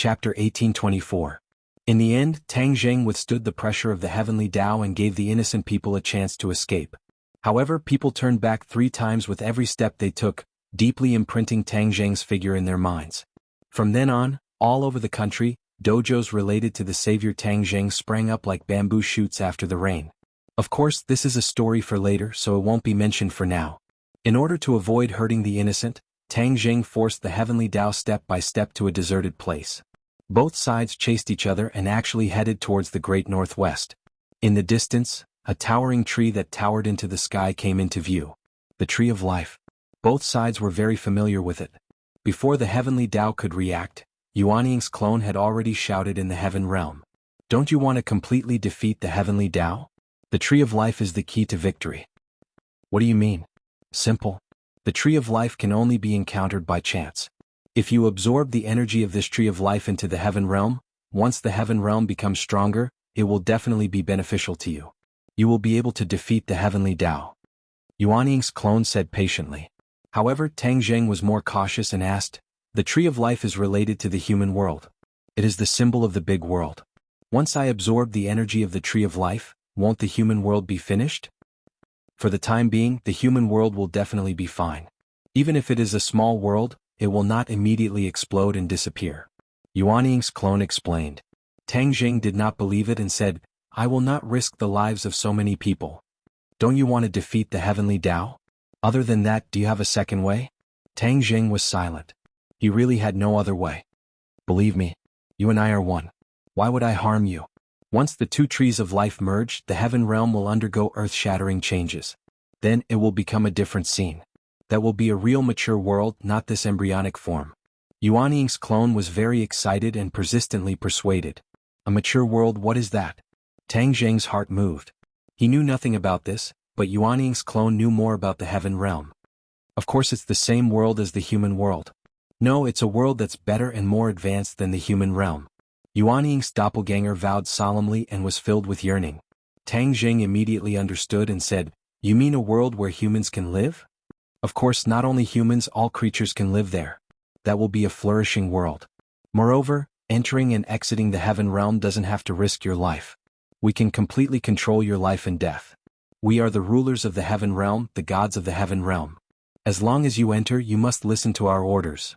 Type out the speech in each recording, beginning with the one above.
Chapter 1824. In the end, Tang Zheng withstood the pressure of the heavenly Tao and gave the innocent people a chance to escape. However, people turned back 3 times with every step they took, deeply imprinting Tang Zheng's figure in their minds. From then on, all over the country, dojos related to the savior Tang Zheng sprang up like bamboo shoots after the rain. Of course, this is a story for later, so it won't be mentioned for now. In order to avoid hurting the innocent, Tang Zheng forced the heavenly Tao step by step to a deserted place. Both sides chased each other and actually headed towards the great northwest. In the distance, a towering tree that towered into the sky came into view. The Tree of Life. Both sides were very familiar with it. Before the heavenly Tao could react, Yuanying's clone had already shouted in the heaven realm. Don't you want to completely defeat the heavenly Tao? The Tree of Life is the key to victory. What do you mean? Simple. The Tree of Life can only be encountered by chance. If you absorb the energy of this Tree of Life into the heaven realm, once the heaven realm becomes stronger, it will definitely be beneficial to you. You will be able to defeat the heavenly Tao. Yuanying's clone said patiently. However, Tang Zheng was more cautious and asked, the Tree of Life is related to the human world. It is the symbol of the big world. Once I absorb the energy of the Tree of Life, won't the human world be finished? For the time being, the human world will definitely be fine. Even if it is a small world, it will not immediately explode and disappear. Yuanying's clone explained. Tang Zheng did not believe it and said, I will not risk the lives of so many people. Don't you want to defeat the heavenly Tao? Other than that, do you have a second way? Tang Zheng was silent. He really had no other way. Believe me, you and I are one. Why would I harm you? Once the 2 trees of life merge, the heaven realm will undergo earth-shattering changes. Then it will become a different scene. That will be a real mature world, not this embryonic form. Yuanying's clone was very excited and persistently persuaded. A mature world, what is that? Tang Zheng's heart moved. He knew nothing about this, but Yuanying's clone knew more about the heaven realm. Of course it's the same world as the human world. No, it's a world that's better and more advanced than the human realm. Yuanying's doppelganger vowed solemnly and was filled with yearning. Tang Zheng immediately understood and said, you mean a world where humans can live? Of course, not only humans, all creatures can live there. That will be a flourishing world. Moreover, entering and exiting the heaven realm doesn't have to risk your life. We can completely control your life and death. We are the rulers of the heaven realm, the gods of the heaven realm. As long as you enter, you must listen to our orders.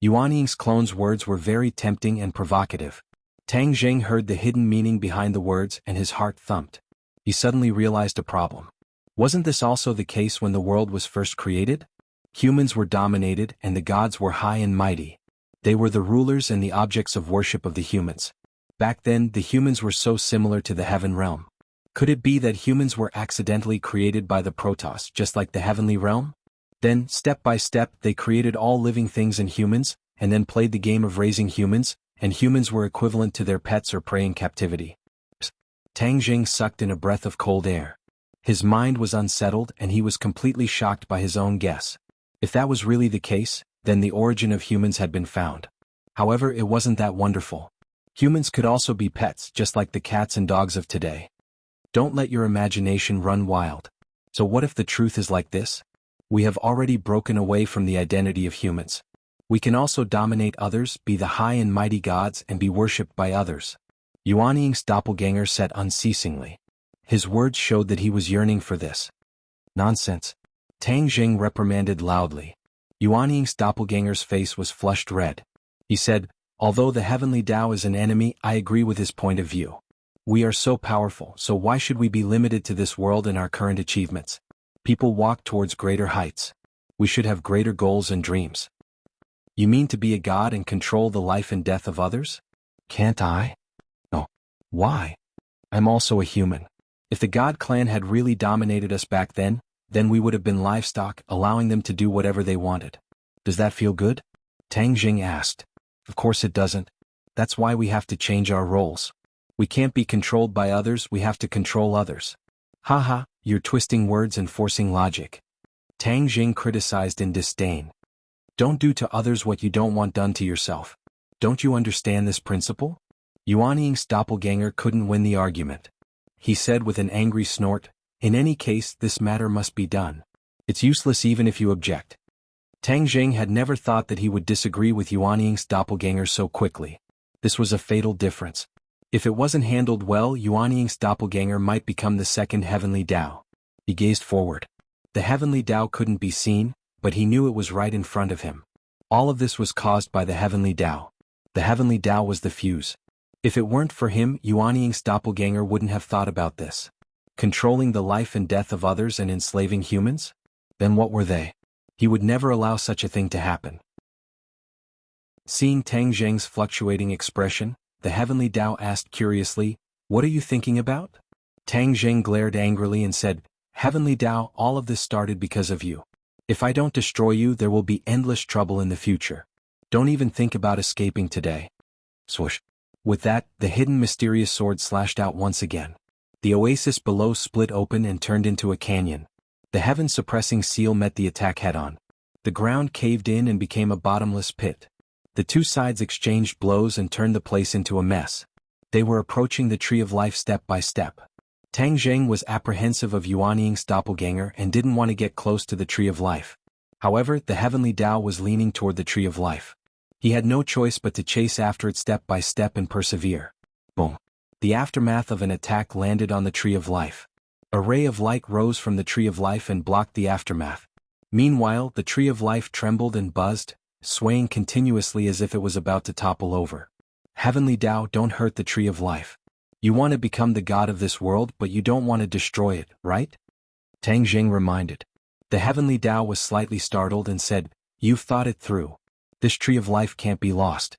Yuanying's clone's words were very tempting and provocative. Tang Zheng heard the hidden meaning behind the words and his heart thumped. He suddenly realized a problem. Wasn't this also the case when the world was first created? Humans were dominated and the gods were high and mighty. They were the rulers and the objects of worship of the humans. Back then, the humans were so similar to the heaven realm. Could it be that humans were accidentally created by the Protoss, just like the heavenly realm? Then, step by step, they created all living things and humans, and then played the game of raising humans, and humans were equivalent to their pets or prey in captivity. Tang Zheng sucked in a breath of cold air. His mind was unsettled and he was completely shocked by his own guess. If that was really the case, then the origin of humans had been found. However, it wasn't that wonderful. Humans could also be pets, just like the cats and dogs of today. Don't let your imagination run wild. So what if the truth is like this? We have already broken away from the identity of humans. We can also dominate others, be the high and mighty gods, and be worshipped by others. Yuanying's doppelganger said unceasingly. His words showed that he was yearning for this. Nonsense. Tang Zheng reprimanded loudly. Yuanying's doppelganger's face was flushed red. He said, although the heavenly Tao is an enemy, I agree with his point of view. We are so powerful, so why should we be limited to this world and our current achievements? People walk towards greater heights. We should have greater goals and dreams. You mean to be a god and control the life and death of others? Can't I? No. Why? I'm also a human. If the God clan had really dominated us back then we would have been livestock, allowing them to do whatever they wanted. Does that feel good? Tang Zheng asked. Of course it doesn't. That's why we have to change our roles. We can't be controlled by others, we have to control others. Haha, you're twisting words and forcing logic. Tang Zheng criticized in disdain. Don't do to others what you don't want done to yourself. Don't you understand this principle? Yuanying's doppelganger couldn't win the argument. He said with an angry snort, in any case, this matter must be done. It's useless even if you object. Tang Jing had never thought that he would disagree with Yuan Ying's doppelganger so quickly. This was a fatal difference. If it wasn't handled well, Yuan Ying's doppelganger might become the second heavenly Tao. He gazed forward. The heavenly Tao couldn't be seen, but he knew it was right in front of him. All of this was caused by the heavenly Tao. The heavenly Tao was the fuse. If it weren't for him, Yuan Ying's doppelganger wouldn't have thought about this. Controlling the life and death of others and enslaving humans? Then what were they? He would never allow such a thing to happen. Seeing Tang Zheng's fluctuating expression, the heavenly Tao asked curiously, "What are you thinking about?" Tang Zheng glared angrily and said, "Heavenly Tao, all of this started because of you. If I don't destroy you, there will be endless trouble in the future. Don't even think about escaping today." Swoosh. With that, the hidden mysterious sword slashed out once again. The oasis below split open and turned into a canyon. The heaven-suppressing seal met the attack head-on. The ground caved in and became a bottomless pit. The two sides exchanged blows and turned the place into a mess. They were approaching the Tree of Life step by step. Tang Zheng was apprehensive of Yuan Ying's doppelganger and didn't want to get close to the Tree of Life. However, the heavenly Tao was leaning toward the Tree of Life. He had no choice but to chase after it step by step and persevere. Boom. The aftermath of an attack landed on the Tree of Life. A ray of light rose from the Tree of Life and blocked the aftermath. Meanwhile, the Tree of Life trembled and buzzed, swaying continuously as if it was about to topple over. Heavenly Tao, don't hurt the Tree of Life. You want to become the god of this world, but you don't want to destroy it, right? Tang Jing reminded. The heavenly Tao was slightly startled and said, "You've thought it through. This Tree of Life can't be lost."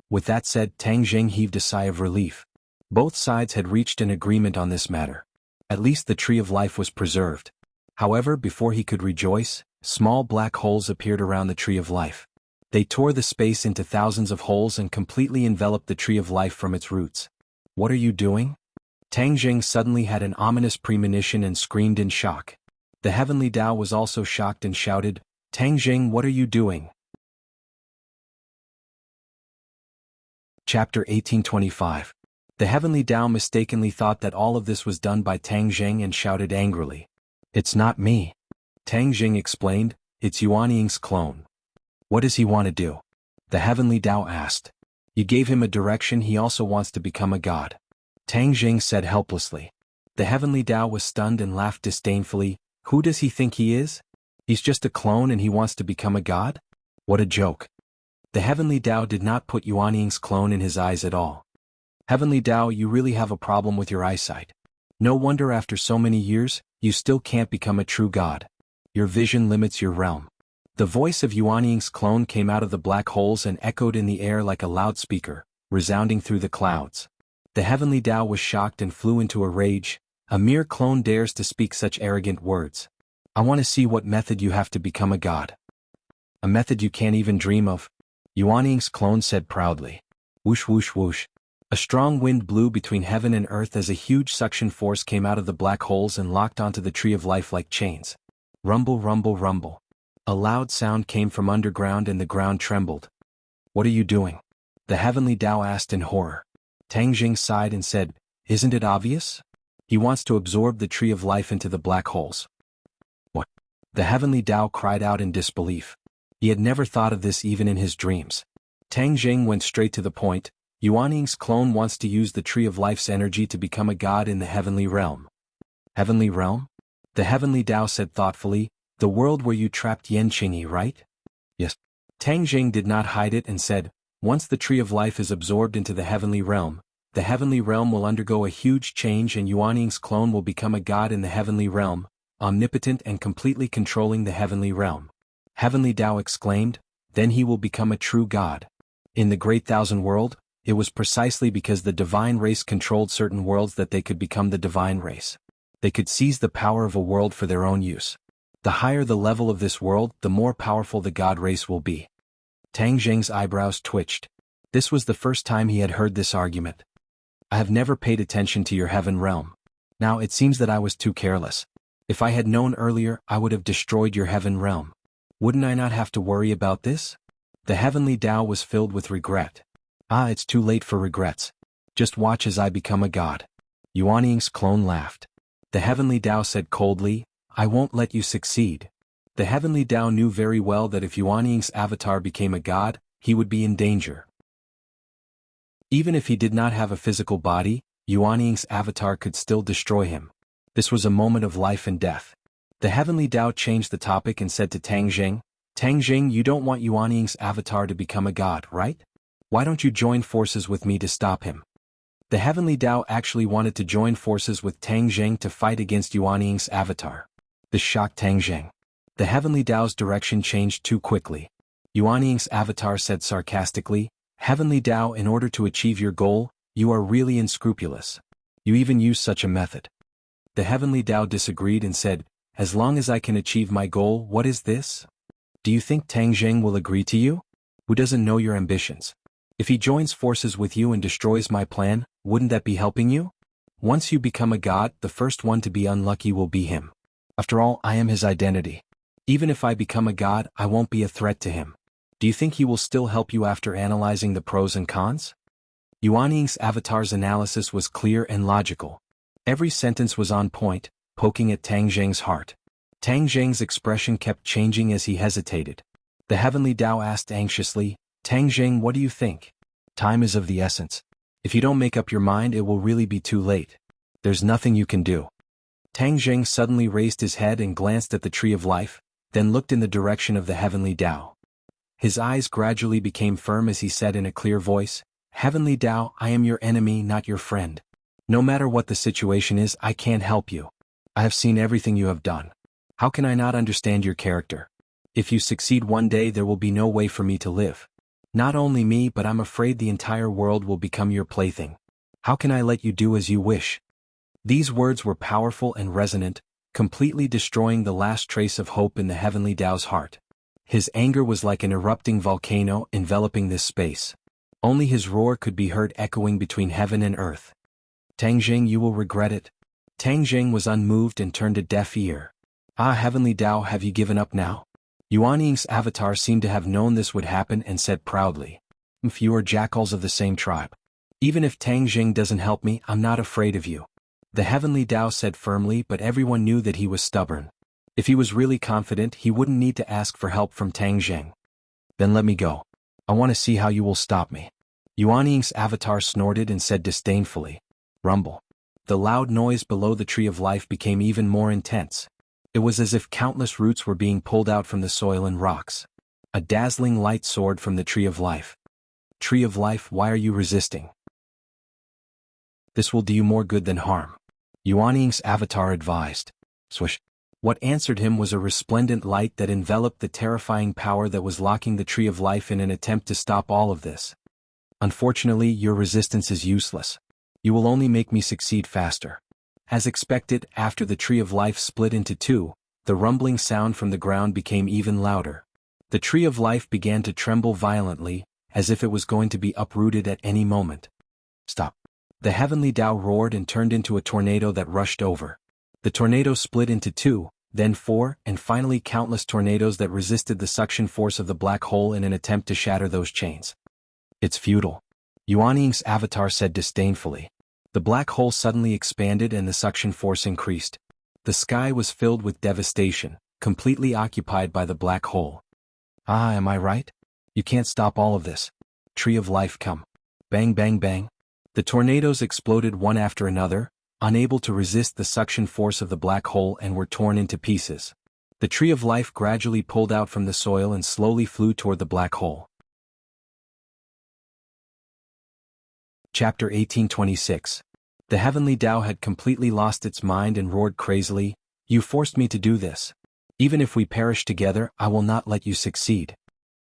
With that said, Tang Jing heaved a sigh of relief. Both sides had reached an agreement on this matter. At least the Tree of Life was preserved. However, before he could rejoice, small black holes appeared around the Tree of Life. They tore the space into thousands of holes and completely enveloped the Tree of Life from its roots. "What are you doing?" Tang Jing suddenly had an ominous premonition and screamed in shock. The heavenly Tao was also shocked and shouted, "Tang Jing, what are you doing?" Chapter 1825. The heavenly Tao mistakenly thought that all of this was done by Tang Jing and shouted angrily, "It's not me." Tang Jing explained, "It's Yuan Ying's clone." "What does he want to do?" the heavenly Tao asked. "You gave him a direction, he also wants to become a god." Tang Jing said helplessly. The heavenly Tao was stunned and laughed disdainfully. "Who does he think he is? He's just a clone and he wants to become a god? What a joke." The heavenly Tao did not put Yuan Ying's clone in his eyes at all. "Heavenly Tao, you really have a problem with your eyesight. No wonder after so many years, you still can't become a true god. Your vision limits your realm." The voice of Yuan Ying's clone came out of the black holes and echoed in the air like a loudspeaker, resounding through the clouds. The heavenly Tao was shocked and flew into a rage. "A mere clone dares to speak such arrogant words. I want to see what method you have to become a god." "A method you can't even dream of," Yuan Ying's clone said proudly. Whoosh whoosh whoosh. A strong wind blew between heaven and earth as a huge suction force came out of the black holes and locked onto the Tree of Life like chains. Rumble, rumble, rumble. A loud sound came from underground and the ground trembled. "What are you doing?" the heavenly Tao asked in horror. Tang Jing sighed and said, "Isn't it obvious? He wants to absorb the Tree of Life into the black holes." "What?" the heavenly Tao cried out in disbelief. He had never thought of this even in his dreams. Tang Jing went straight to the point. "Yuan Ying's clone wants to use the Tree of Life's energy to become a god in the heavenly realm." "Heavenly realm?" the heavenly Tao said thoughtfully. "The world where you trapped Yen Qingyi, right?" "Yes." Tang Jing did not hide it and said, "Once the Tree of Life is absorbed into the heavenly realm will undergo a huge change and Yuan Ying's clone will become a god in the heavenly realm, omnipotent and completely controlling the heavenly realm." Heavenly Tao exclaimed, "Then he will become a true god." In the Great Thousand World, it was precisely because the divine race controlled certain worlds that they could become the divine race. They could seize the power of a world for their own use. The higher the level of this world, the more powerful the god race will be. Tang Jing's eyebrows twitched. This was the first time he had heard this argument. "I have never paid attention to your heaven realm. Now it seems that I was too careless. If I had known earlier, I would have destroyed your heaven realm. Wouldn't I not have to worry about this?" The heavenly Tao was filled with regret. "Ah, it's too late for regrets. Just watch as I become a god." Yuan Ying's clone laughed. The heavenly Tao said coldly, "I won't let you succeed. The heavenly Tao knew very well that if Yuanying's avatar became a god, he would be in danger. Even if he did not have a physical body, Yuanying's avatar could still destroy him. This was a moment of life and death. The heavenly Tao changed the topic and said to Tang Jing, "Tang Jing, you don't want Yuanying's avatar to become a god, right? Why don't you join forces with me to stop him?" The heavenly Tao actually wanted to join forces with Tang Jing to fight against Yuanying's avatar. This shocked Tang Jing. The heavenly Tao's direction changed too quickly. Yuanying's avatar said sarcastically, "Heavenly Tao, in order to achieve your goal, you are really unscrupulous. You even use such a method." The heavenly Tao disagreed and said, "As long as I can achieve my goal, what is this? Do you think Tang Jing will agree to you? Who doesn't know your ambitions? If he joins forces with you and destroys my plan, wouldn't that be helping you? Once you become a god, the first one to be unlucky will be him. After all, I am his identity. Even if I become a god, I won't be a threat to him. Do you think he will still help you after analyzing the pros and cons?" Yuanying's avatar's analysis was clear and logical. Every sentence was on point, poking at Tang Jing's heart. Tang Jing's expression kept changing as he hesitated. The heavenly Tao asked anxiously, "Tang Jing, what do you think? Time is of the essence. If you don't make up your mind, it will really be too late. There's nothing you can do." Tang Jing suddenly raised his head and glanced at the Tree of Life, then looked in the direction of the heavenly Tao. His eyes gradually became firm as he said in a clear voice, "Heavenly Tao, I am your enemy, not your friend. No matter what the situation is, I can't help you. I have seen everything you have done. How can I not understand your character? If you succeed one day, there will be no way for me to live. Not only me, but I'm afraid the entire world will become your plaything. How can I let you do as you wish?" These words were powerful and resonant, completely destroying the last trace of hope in the heavenly Tao's heart. His anger was like an erupting volcano enveloping this space. Only his roar could be heard echoing between heaven and earth. "Tang Jing, you will regret it." Tang Jing was unmoved and turned a deaf ear. "Ah, heavenly Tao, have you given up now?" Yuanying's avatar seemed to have known this would happen and said proudly, "If you are jackals of the same tribe. Even if Tang Jing doesn't help me, I'm not afraid of you." The heavenly Tao said firmly, but everyone knew that he was stubborn. If he was really confident, he wouldn't need to ask for help from Tang Jing. "Then let me go. I want to see how you will stop me." Yuanying's avatar snorted and said disdainfully, "Rumble." The loud noise below the Tree of Life became even more intense. It was as if countless roots were being pulled out from the soil and rocks. A dazzling light soared from the Tree of Life. "Tree of Life, why are you resisting? This will do you more good than harm," Yuanying's avatar advised. Swish. What answered him was a resplendent light that enveloped the terrifying power that was locking the Tree of Life in an attempt to stop all of this. "Unfortunately, your resistance is useless. You will only make me succeed faster." As expected, after the Tree of Life split into two, the rumbling sound from the ground became even louder. The Tree of Life began to tremble violently, as if it was going to be uprooted at any moment. "Stop." The heavenly Tao roared and turned into a tornado that rushed over. The tornado split into two, then four, and finally countless tornadoes that resisted the suction force of the black hole in an attempt to shatter those chains. "It's futile," Yuanying's avatar said disdainfully. The black hole suddenly expanded and the suction force increased. The sky was filled with devastation, completely occupied by the black hole. "Ah, am I right? You can't stop all of this. Tree of Life, come." Bang, bang, bang. The tornadoes exploded one after another, unable to resist the suction force of the black hole, and were torn into pieces. The Tree of Life gradually pulled out from the soil and slowly flew toward the black hole. Chapter 1826. The heavenly Tao had completely lost its mind and roared crazily, "You forced me to do this. Even if we perish together, I will not let you succeed."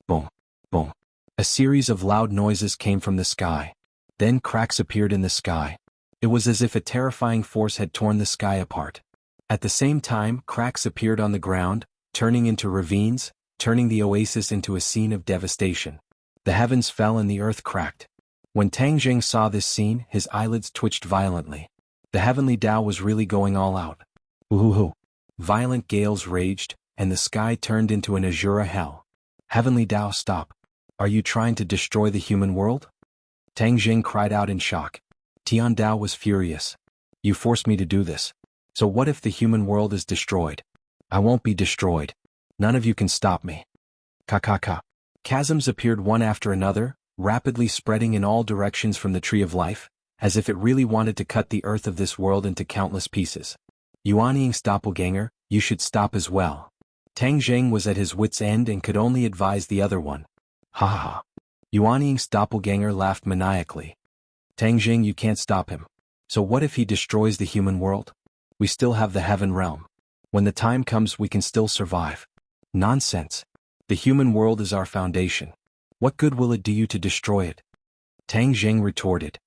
Boom, boom. A series of loud noises came from the sky. Then cracks appeared in the sky. It was as if a terrifying force had torn the sky apart. At the same time, cracks appeared on the ground, turning into ravines, turning the oasis into a scene of devastation. The heavens fell and the earth cracked. When Tang Jing saw this scene, his eyelids twitched violently. The heavenly Tao was really going all out. Ooh! Violent gales raged, and the sky turned into an azure hell. "Heavenly Tao, stop. Are you trying to destroy the human world?" Tang Jing cried out in shock. Tian Dao was furious. "You forced me to do this. So what if the human world is destroyed?" "I won't be destroyed. None of you can stop me. Ka. Chasms appeared one after another, rapidly spreading in all directions from the Tree of Life, as if it really wanted to cut the earth of this world into countless pieces. Yuan Ying's doppelganger, you should stop as well. Tang Zheng was at his wit's end and could only advise the other one. Ha ha. Yuan Ying's doppelganger laughed maniacally. Tang Zheng, you can't stop him. So what if he destroys the human world? We still have the heaven realm. When the time comes we can still survive. Nonsense. The human world is our foundation. What good will it do you to destroy it? Tang Zheng retorted.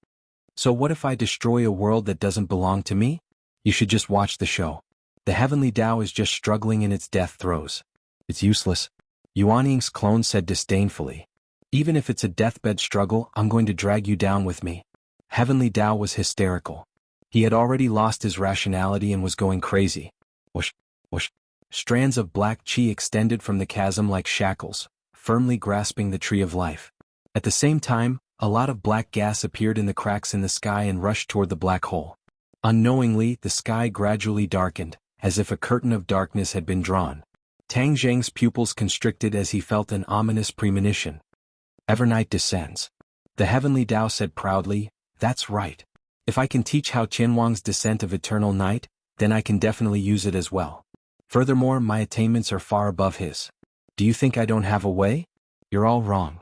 So what if I destroy a world that doesn't belong to me? You should just watch the show. The heavenly Tao is just struggling in its death throes. It's useless. Yuan Ying's clone said disdainfully. Even if it's a deathbed struggle, I'm going to drag you down with me. Heavenly Tao was hysterical. He had already lost his rationality and was going crazy. Whoosh, whoosh. Strands of black chi extended from the chasm like shackles, firmly grasping the Tree of Life. At the same time, a lot of black gas appeared in the cracks in the sky and rushed toward the black hole. Unknowingly, the sky gradually darkened, as if a curtain of darkness had been drawn. Tang Zheng's pupils constricted as he felt an ominous premonition. Evernight descends. The heavenly Tao said proudly, that's right. If I can teach Hao Qianwang's descent of eternal night, then I can definitely use it as well. Furthermore, my attainments are far above his. Do you think I don't have a way? You're all wrong.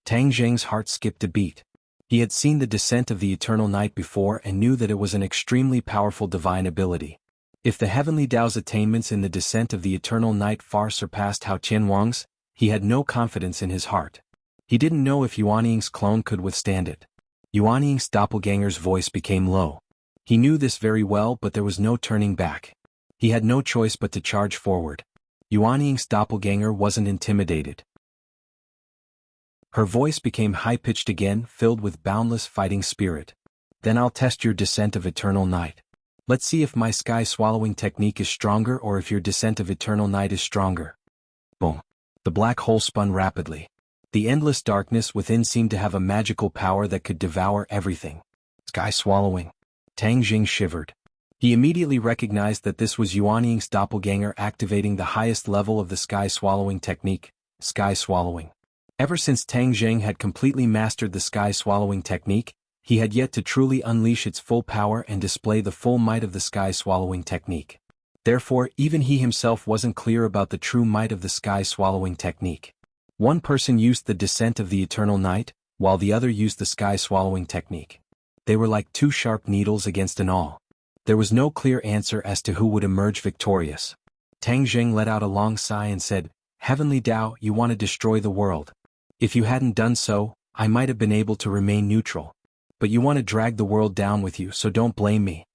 Tang Zheng's heart skipped a beat. He had seen the descent of the eternal night before and knew that it was an extremely powerful divine ability. If the heavenly Tao's attainments in the descent of the eternal night far surpassed Hao Qianwang's, he had no confidence in his heart. He didn't know if Yuan Ying's clone could withstand it. Yuan Ying's doppelganger's voice became low. He knew this very well, but there was no turning back. He had no choice but to charge forward. Yuan Ying's doppelganger wasn't intimidated. Her voice became high-pitched again, filled with boundless fighting spirit. Then I'll test your descent of eternal night. Let's see if my sky-swallowing technique is stronger or if your descent of eternal night is stronger. Boom. The black hole spun rapidly. The endless darkness within seemed to have a magical power that could devour everything. Sky-swallowing. Tang Zheng shivered. He immediately recognized that this was Yuan Ying's doppelganger activating the highest level of the sky-swallowing technique, sky-swallowing. Ever since Tang Zheng had completely mastered the sky-swallowing technique, he had yet to truly unleash its full power and display the full might of the sky-swallowing technique. Therefore, even he himself wasn't clear about the true might of the sky-swallowing technique. One person used the descent of the eternal night, while the other used the sky-swallowing technique. They were like two sharp needles against an awl. There was no clear answer as to who would emerge victorious. Tang Zheng let out a long sigh and said, Heavenly Tao, you want to destroy the world. If you hadn't done so, I might have been able to remain neutral. But you want to drag the world down with you, so don't blame me.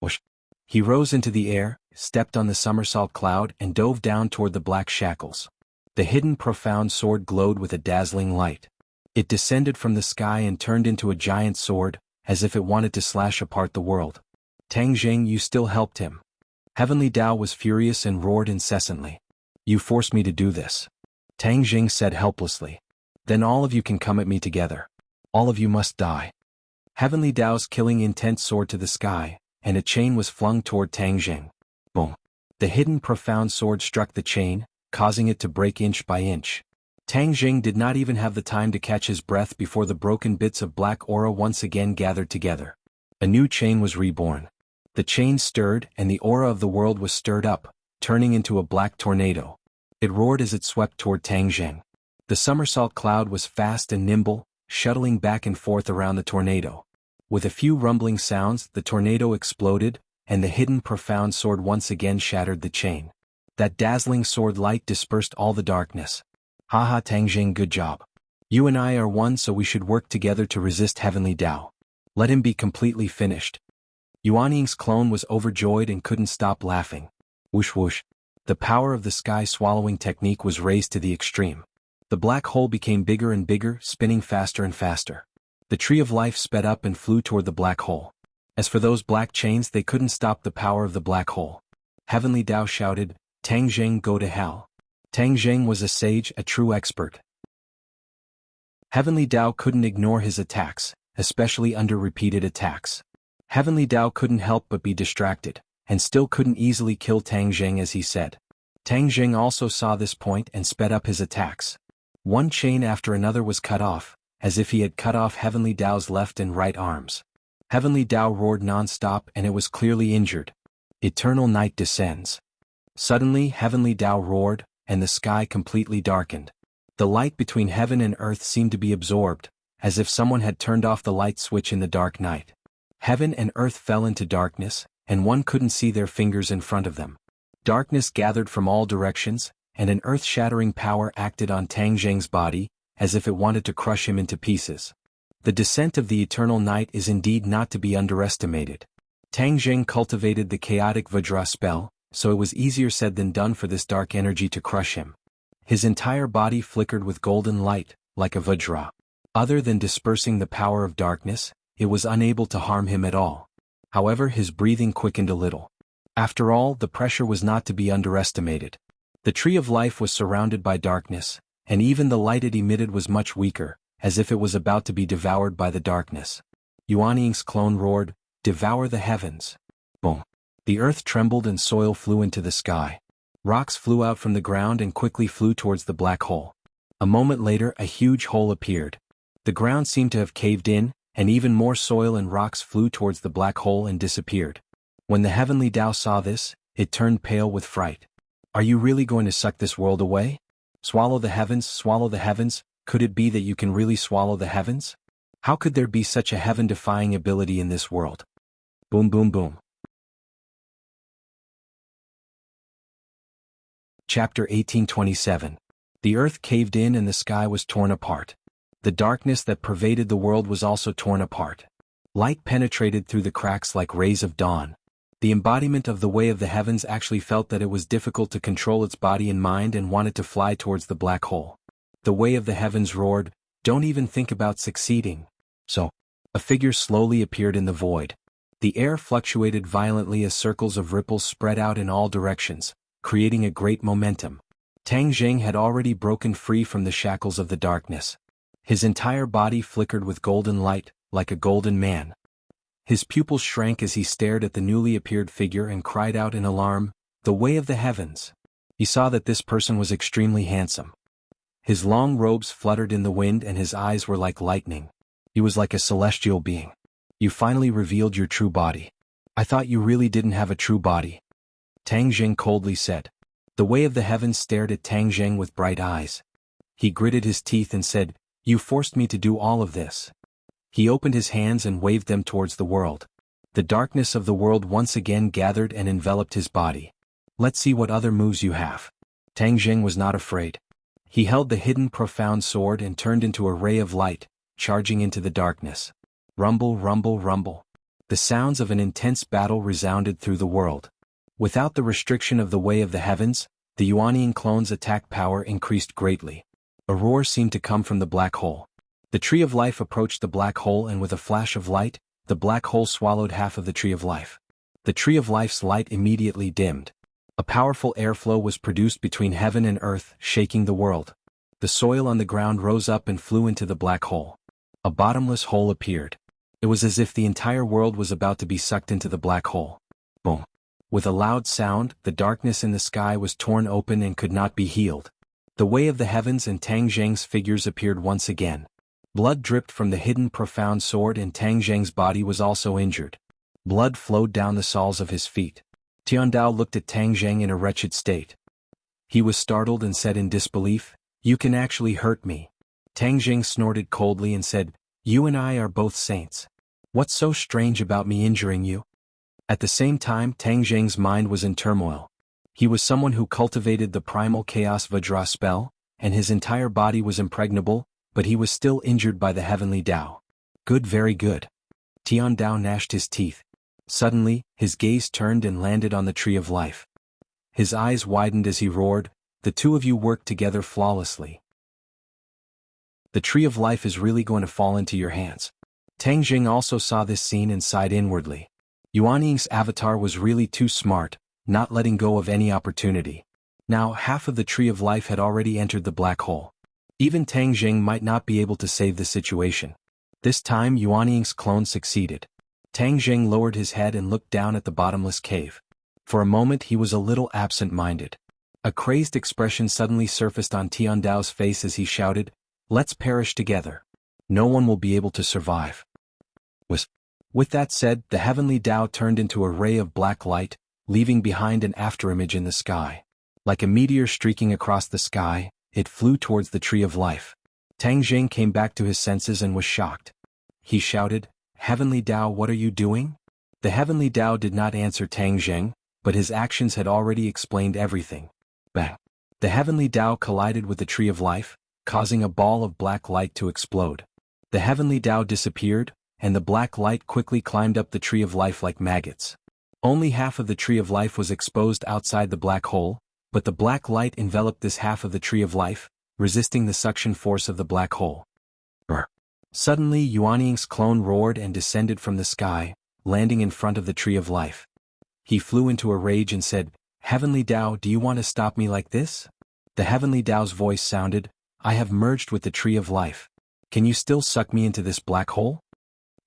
Whoosh. He rose into the air, stepped on the somersault cloud and dove down toward the black shackles. The hidden profound sword glowed with a dazzling light. It descended from the sky and turned into a giant sword, as if it wanted to slash apart the world. Tang Zheng, you still helped him. Heavenly Tao was furious and roared incessantly. You forced me to do this. Tang Zheng said helplessly. Then all of you can come at me together. All of you must die. Heavenly Tao's killing intent soared to the sky, and a chain was flung toward Tang Zheng. Boom. The hidden profound sword struck the chain, causing it to break inch by inch. Tang Zheng did not even have the time to catch his breath before the broken bits of black aura once again gathered together. A new chain was reborn. The chain stirred and the aura of the world was stirred up, turning into a black tornado. It roared as it swept toward Tang Zheng. The somersault cloud was fast and nimble, shuttling back and forth around the tornado. With a few rumbling sounds, the tornado exploded, and the hidden profound sword once again shattered the chain. That dazzling sword light dispersed all the darkness. Haha, Tang Zheng, good job. You and I are one, so we should work together to resist Heavenly Tao. Let him be completely finished. Yuan Ying's clone was overjoyed and couldn't stop laughing. Whoosh whoosh. The power of the sky-swallowing technique was raised to the extreme. The black hole became bigger and bigger, spinning faster and faster. The Tree of Life sped up and flew toward the black hole. As for those black chains, they couldn't stop the power of the black hole. Heavenly Tao shouted, Tang Zheng, go to hell. Tang Zheng was a sage, a true expert. Heavenly Tao couldn't ignore his attacks, especially under repeated attacks. Heavenly Tao couldn't help but be distracted, and still couldn't easily kill Tang Zheng as he said. Tang Jing also saw this point and sped up his attacks. One chain after another was cut off, as if he had cut off Heavenly Dao's left and right arms. Heavenly Dao roared non-stop and it was clearly injured. Eternal night descends. Suddenly Heavenly Dao roared, and the sky completely darkened. The light between heaven and earth seemed to be absorbed, as if someone had turned off the light switch in the dark night. Heaven and earth fell into darkness, and one couldn't see their fingers in front of them. Darkness gathered from all directions, and an earth-shattering power acted on Tang Jing's body, as if it wanted to crush him into pieces. The descent of the eternal night is indeed not to be underestimated. Tang Jing cultivated the chaotic Vajra spell, so it was easier said than done for this dark energy to crush him. His entire body flickered with golden light, like a Vajra. Other than dispersing the power of darkness, it was unable to harm him at all. However, his breathing quickened a little. After all, the pressure was not to be underestimated. The tree of life was surrounded by darkness, and even the light it emitted was much weaker, as if it was about to be devoured by the darkness. Yuanying's clone roared, "Devour the heavens." Boom. The earth trembled and soil flew into the sky. Rocks flew out from the ground and quickly flew towards the black hole. A moment later, a huge hole appeared. The ground seemed to have caved in, and even more soil and rocks flew towards the black hole and disappeared. When the Heavenly Dao saw this, it turned pale with fright. "Are you really going to suck this world away? Swallow the heavens, could it be that you can really swallow the heavens? How could there be such a heaven-defying ability in this world?" Boom boom boom. Chapter 1827. The earth caved in and the sky was torn apart. The darkness that pervaded the world was also torn apart. Light penetrated through the cracks like rays of dawn. The embodiment of the way of the heavens actually felt that it was difficult to control its body and mind and wanted to fly towards the black hole. The way of the heavens roared, "Don't even think about succeeding." So, a figure slowly appeared in the void. The air fluctuated violently as circles of ripples spread out in all directions, creating a great momentum. Tang Jing had already broken free from the shackles of the darkness. His entire body flickered with golden light, like a golden man. His pupils shrank as he stared at the newly appeared figure and cried out in alarm, "The way of the heavens!" He saw that this person was extremely handsome. His long robes fluttered in the wind and his eyes were like lightning. He was like a celestial being. "You finally revealed your true body. I thought you really didn't have a true body," Tang Jing coldly said. The way of the heavens stared at Tang Jing with bright eyes. He gritted his teeth and said, "You forced me to do all of this." He opened his hands and waved them towards the world. The darkness of the world once again gathered and enveloped his body. "Let's see what other moves you have." Tang Jing was not afraid. He held the hidden profound sword and turned into a ray of light, charging into the darkness. Rumble, rumble, rumble. The sounds of an intense battle resounded through the world. Without the restriction of the way of the heavens, the Yuanying clone's attack power increased greatly. A roar seemed to come from the black hole. The tree of life approached the black hole and with a flash of light, the black hole swallowed half of the tree of life. The tree of life's light immediately dimmed. A powerful airflow was produced between heaven and earth, shaking the world. The soil on the ground rose up and flew into the black hole. A bottomless hole appeared. It was as if the entire world was about to be sucked into the black hole. Boom. With a loud sound, the darkness in the sky was torn open and could not be healed. The way of the heavens and Tang Jing's figures appeared once again. Blood dripped from the hidden profound sword and Tang Jing's body was also injured. Blood flowed down the soles of his feet. Tiandao looked at Tang Jing in a wretched state. He was startled and said in disbelief, "You can actually hurt me." Tang Jing snorted coldly and said, "You and I are both saints. What's so strange about me injuring you?" At the same time, Tang Jing's mind was in turmoil. He was someone who cultivated the primal chaos Vajra spell, and his entire body was impregnable, but he was still injured by the Heavenly Dao. "Good, very good." Tiandao gnashed his teeth. Suddenly, his gaze turned and landed on the tree of life. His eyes widened as he roared, "The two of you work together flawlessly. The tree of life is really going to fall into your hands." Tang Jing also saw this scene and sighed inwardly. Yuanying's avatar was really too smart, not letting go of any opportunity. Now half of the tree of life had already entered the black hole. Even Tang Jing might not be able to save the situation. This time Yuanying's clone succeeded. Tang Jing lowered his head and looked down at the bottomless cave. For a moment he was a little absent-minded. A crazed expression suddenly surfaced on Tiandao's face as he shouted, "Let's perish together. No one will be able to survive." With that said, the heavenly Tao turned into a ray of black light, leaving behind an afterimage in the sky. Like a meteor streaking across the sky, it flew towards the tree of life. Tang Jing came back to his senses and was shocked. He shouted, "Heavenly Tao, what are you doing?" The heavenly Tao did not answer Tang Jing, but his actions had already explained everything. Bang! The heavenly Tao collided with the tree of life, causing a ball of black light to explode. The heavenly Tao disappeared, and the black light quickly climbed up the tree of life like maggots. Only half of the tree of life was exposed outside the black hole, but the black light enveloped this half of the tree of life, resisting the suction force of the black hole. Suddenly Yuanying's clone roared and descended from the sky, landing in front of the tree of life. He flew into a rage and said, "Heavenly Tao, do you want to stop me like this?" The heavenly Tao's voice sounded, "I have merged with the tree of life. Can you still suck me into this black hole?"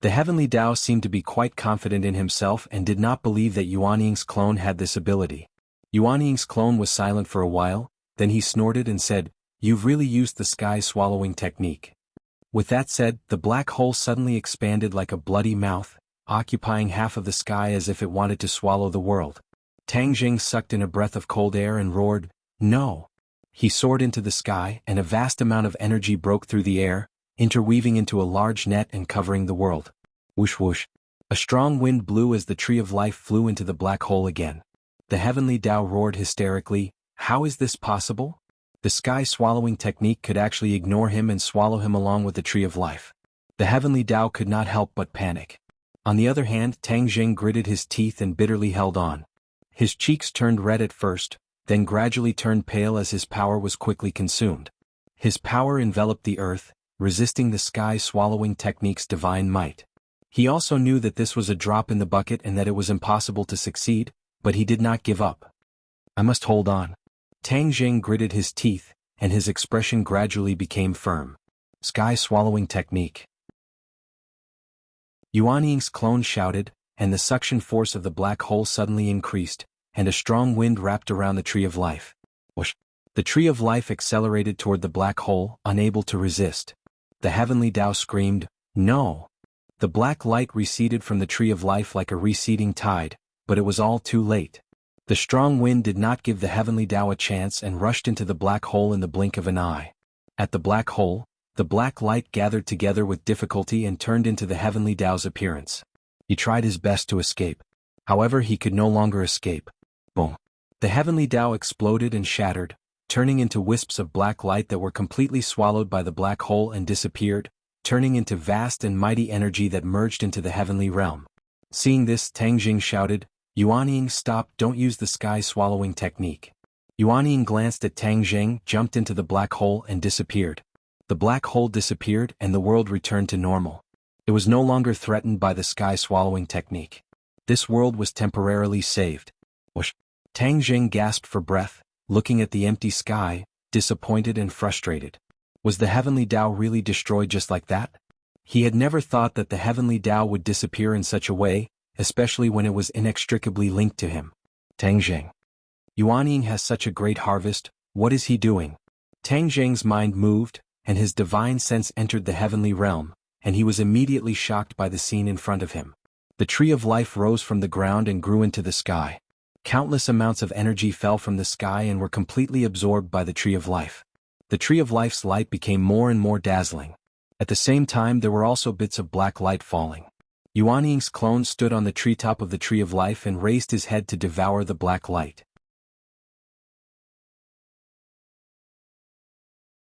The heavenly Tao seemed to be quite confident in himself and did not believe that Yuanying's clone had this ability. Yuanying's clone was silent for a while, then he snorted and said, "You've really used the sky-swallowing technique." With that said, the black hole suddenly expanded like a bloody mouth, occupying half of the sky as if it wanted to swallow the world. Tang Jing sucked in a breath of cold air and roared, "No!" He soared into the sky and a vast amount of energy broke through the air, interweaving into a large net and covering the world. Whoosh whoosh. A strong wind blew as the tree of life flew into the black hole again. The heavenly Tao roared hysterically, "How is this possible?" The sky-swallowing technique could actually ignore him and swallow him along with the tree of life. The heavenly Tao could not help but panic. On the other hand, Tang Jing gritted his teeth and bitterly held on. His cheeks turned red at first, then gradually turned pale as his power was quickly consumed. His power enveloped the earth, resisting the sky-swallowing technique's divine might. He also knew that this was a drop in the bucket and that it was impossible to succeed, but he did not give up. "I must hold on." Tang Jing gritted his teeth, and his expression gradually became firm. Sky-swallowing technique. Yuanying's clone shouted, and the suction force of the black hole suddenly increased, and a strong wind wrapped around the tree of life. Whoosh! The tree of life accelerated toward the black hole, unable to resist. The heavenly Tao screamed, "No!" The black light receded from the tree of life like a receding tide, but it was all too late. The strong wind did not give the heavenly Tao a chance and rushed into the black hole in the blink of an eye. At the black hole, the black light gathered together with difficulty and turned into the heavenly Tao's appearance. He tried his best to escape. However, he could no longer escape. Boom! The heavenly Tao exploded and shattered, turning into wisps of black light that were completely swallowed by the black hole and disappeared, turning into vast and mighty energy that merged into the heavenly realm. Seeing this, Tang Jing shouted, "Yuanying, stop, don't use the sky-swallowing technique." Yuanying glanced at Tang Jing, jumped into the black hole and disappeared. The black hole disappeared and the world returned to normal. It was no longer threatened by the sky-swallowing technique. This world was temporarily saved. Whoosh! Tang Jing gasped for breath, looking at the empty sky, disappointed and frustrated. Was the heavenly Tao really destroyed just like that? He had never thought that the heavenly Tao would disappear in such a way, especially when it was inextricably linked to him. Tang Jing. Yuanying has such a great harvest, what is he doing? Tang Jing's mind moved, and his divine sense entered the heavenly realm, and he was immediately shocked by the scene in front of him. The tree of life rose from the ground and grew into the sky. Countless amounts of energy fell from the sky and were completely absorbed by the tree of life. The tree of life's light became more and more dazzling. At the same time, there were also bits of black light falling. Yuanying's clone stood on the treetop of the tree of life and raised his head to devour the black light.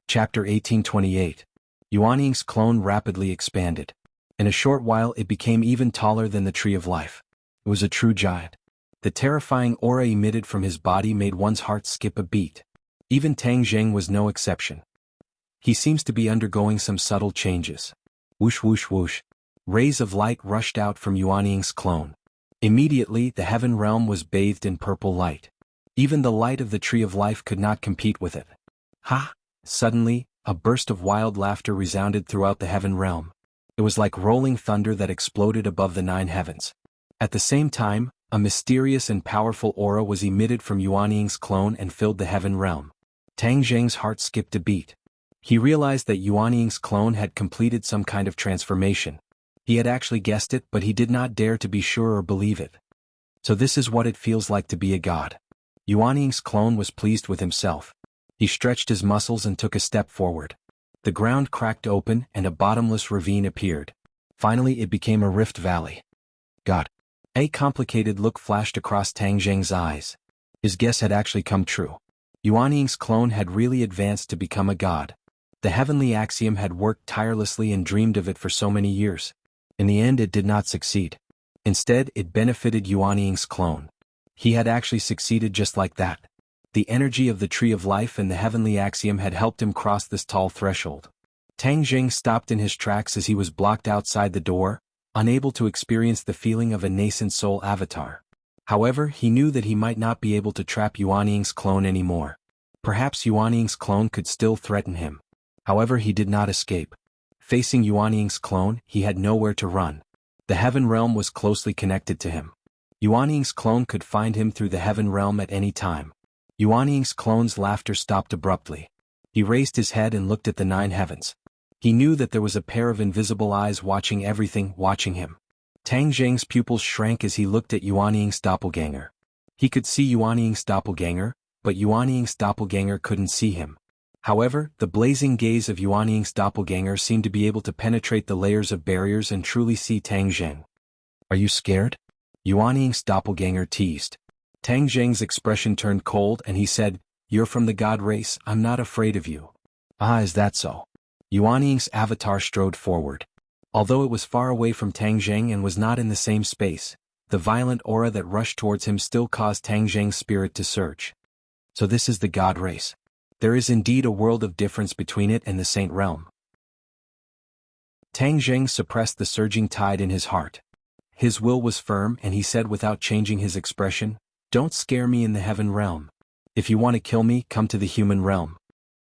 Chapter 1828. Yuanying's clone rapidly expanded. In a short while it became even taller than the tree of life. It was a true giant. The terrifying aura emitted from his body made one's heart skip a beat. Even Tang Jing was no exception. He seems to be undergoing some subtle changes. Whoosh whoosh whoosh. Rays of light rushed out from Yuanying's clone. Immediately the heaven realm was bathed in purple light. Even the light of the tree of life could not compete with it. Ha! Suddenly, a burst of wild laughter resounded throughout the heaven realm. It was like rolling thunder that exploded above the 9 heavens. At the same time, A mysterious and powerful aura was emitted from Yuan Ying's clone and filled the heaven realm. Tang Zheng's heart skipped a beat. He realized that Yuan Ying's clone had completed some kind of transformation. He had actually guessed it, but he did not dare to be sure or believe it. So this is what it feels like to be a god. Yuan Ying's clone was pleased with himself. He stretched his muscles and took a step forward. The ground cracked open and a bottomless ravine appeared. Finally it became a rift valley. God. A complicated look flashed across Tang Zheng's eyes. His guess had actually come true. Yuan Ying's clone had really advanced to become a god. The heavenly axiom had worked tirelessly and dreamed of it for so many years. In the end it did not succeed. Instead it benefited Yuan Ying's clone. He had actually succeeded just like that. The energy of the tree of life and the heavenly axiom had helped him cross this tall threshold. Tang Zheng stopped in his tracks as he was blocked outside the door, unable to experience the feeling of a nascent soul avatar. However, he knew that he might not be able to trap Yuan Ying's clone anymore. Perhaps Yuan Ying's clone could still threaten him. However, he did not escape. Facing Yuan Ying's clone, he had nowhere to run. The heaven realm was closely connected to him. Yuan Ying's clone could find him through the heaven realm at any time. Yuan Ying's clone's laughter stopped abruptly. He raised his head and looked at the 9 heavens. He knew that there was a pair of invisible eyes watching everything, watching him. Tang Zheng's pupils shrank as he looked at Yuan Ying's doppelganger. He could see Yuan Ying's doppelganger, but Yuan Ying's doppelganger couldn't see him. However, the blazing gaze of Yuan Ying's doppelganger seemed to be able to penetrate the layers of barriers and truly see Tang Zheng. Are you scared? Yuan Ying's doppelganger teased. Tang Zheng's expression turned cold and he said, "You're from the god race, I'm not afraid of you." "Ah, is that so?" Yuan Ying's avatar strode forward. Although it was far away from Tang Zheng and was not in the same space, the violent aura that rushed towards him still caused Tang Zheng's spirit to surge. So this is the god race. There is indeed a world of difference between it and the Saint Realm. Tang Zheng suppressed the surging tide in his heart. His will was firm and he said without changing his expression, "Don't scare me in the heaven realm. If you want to kill me, come to the human realm."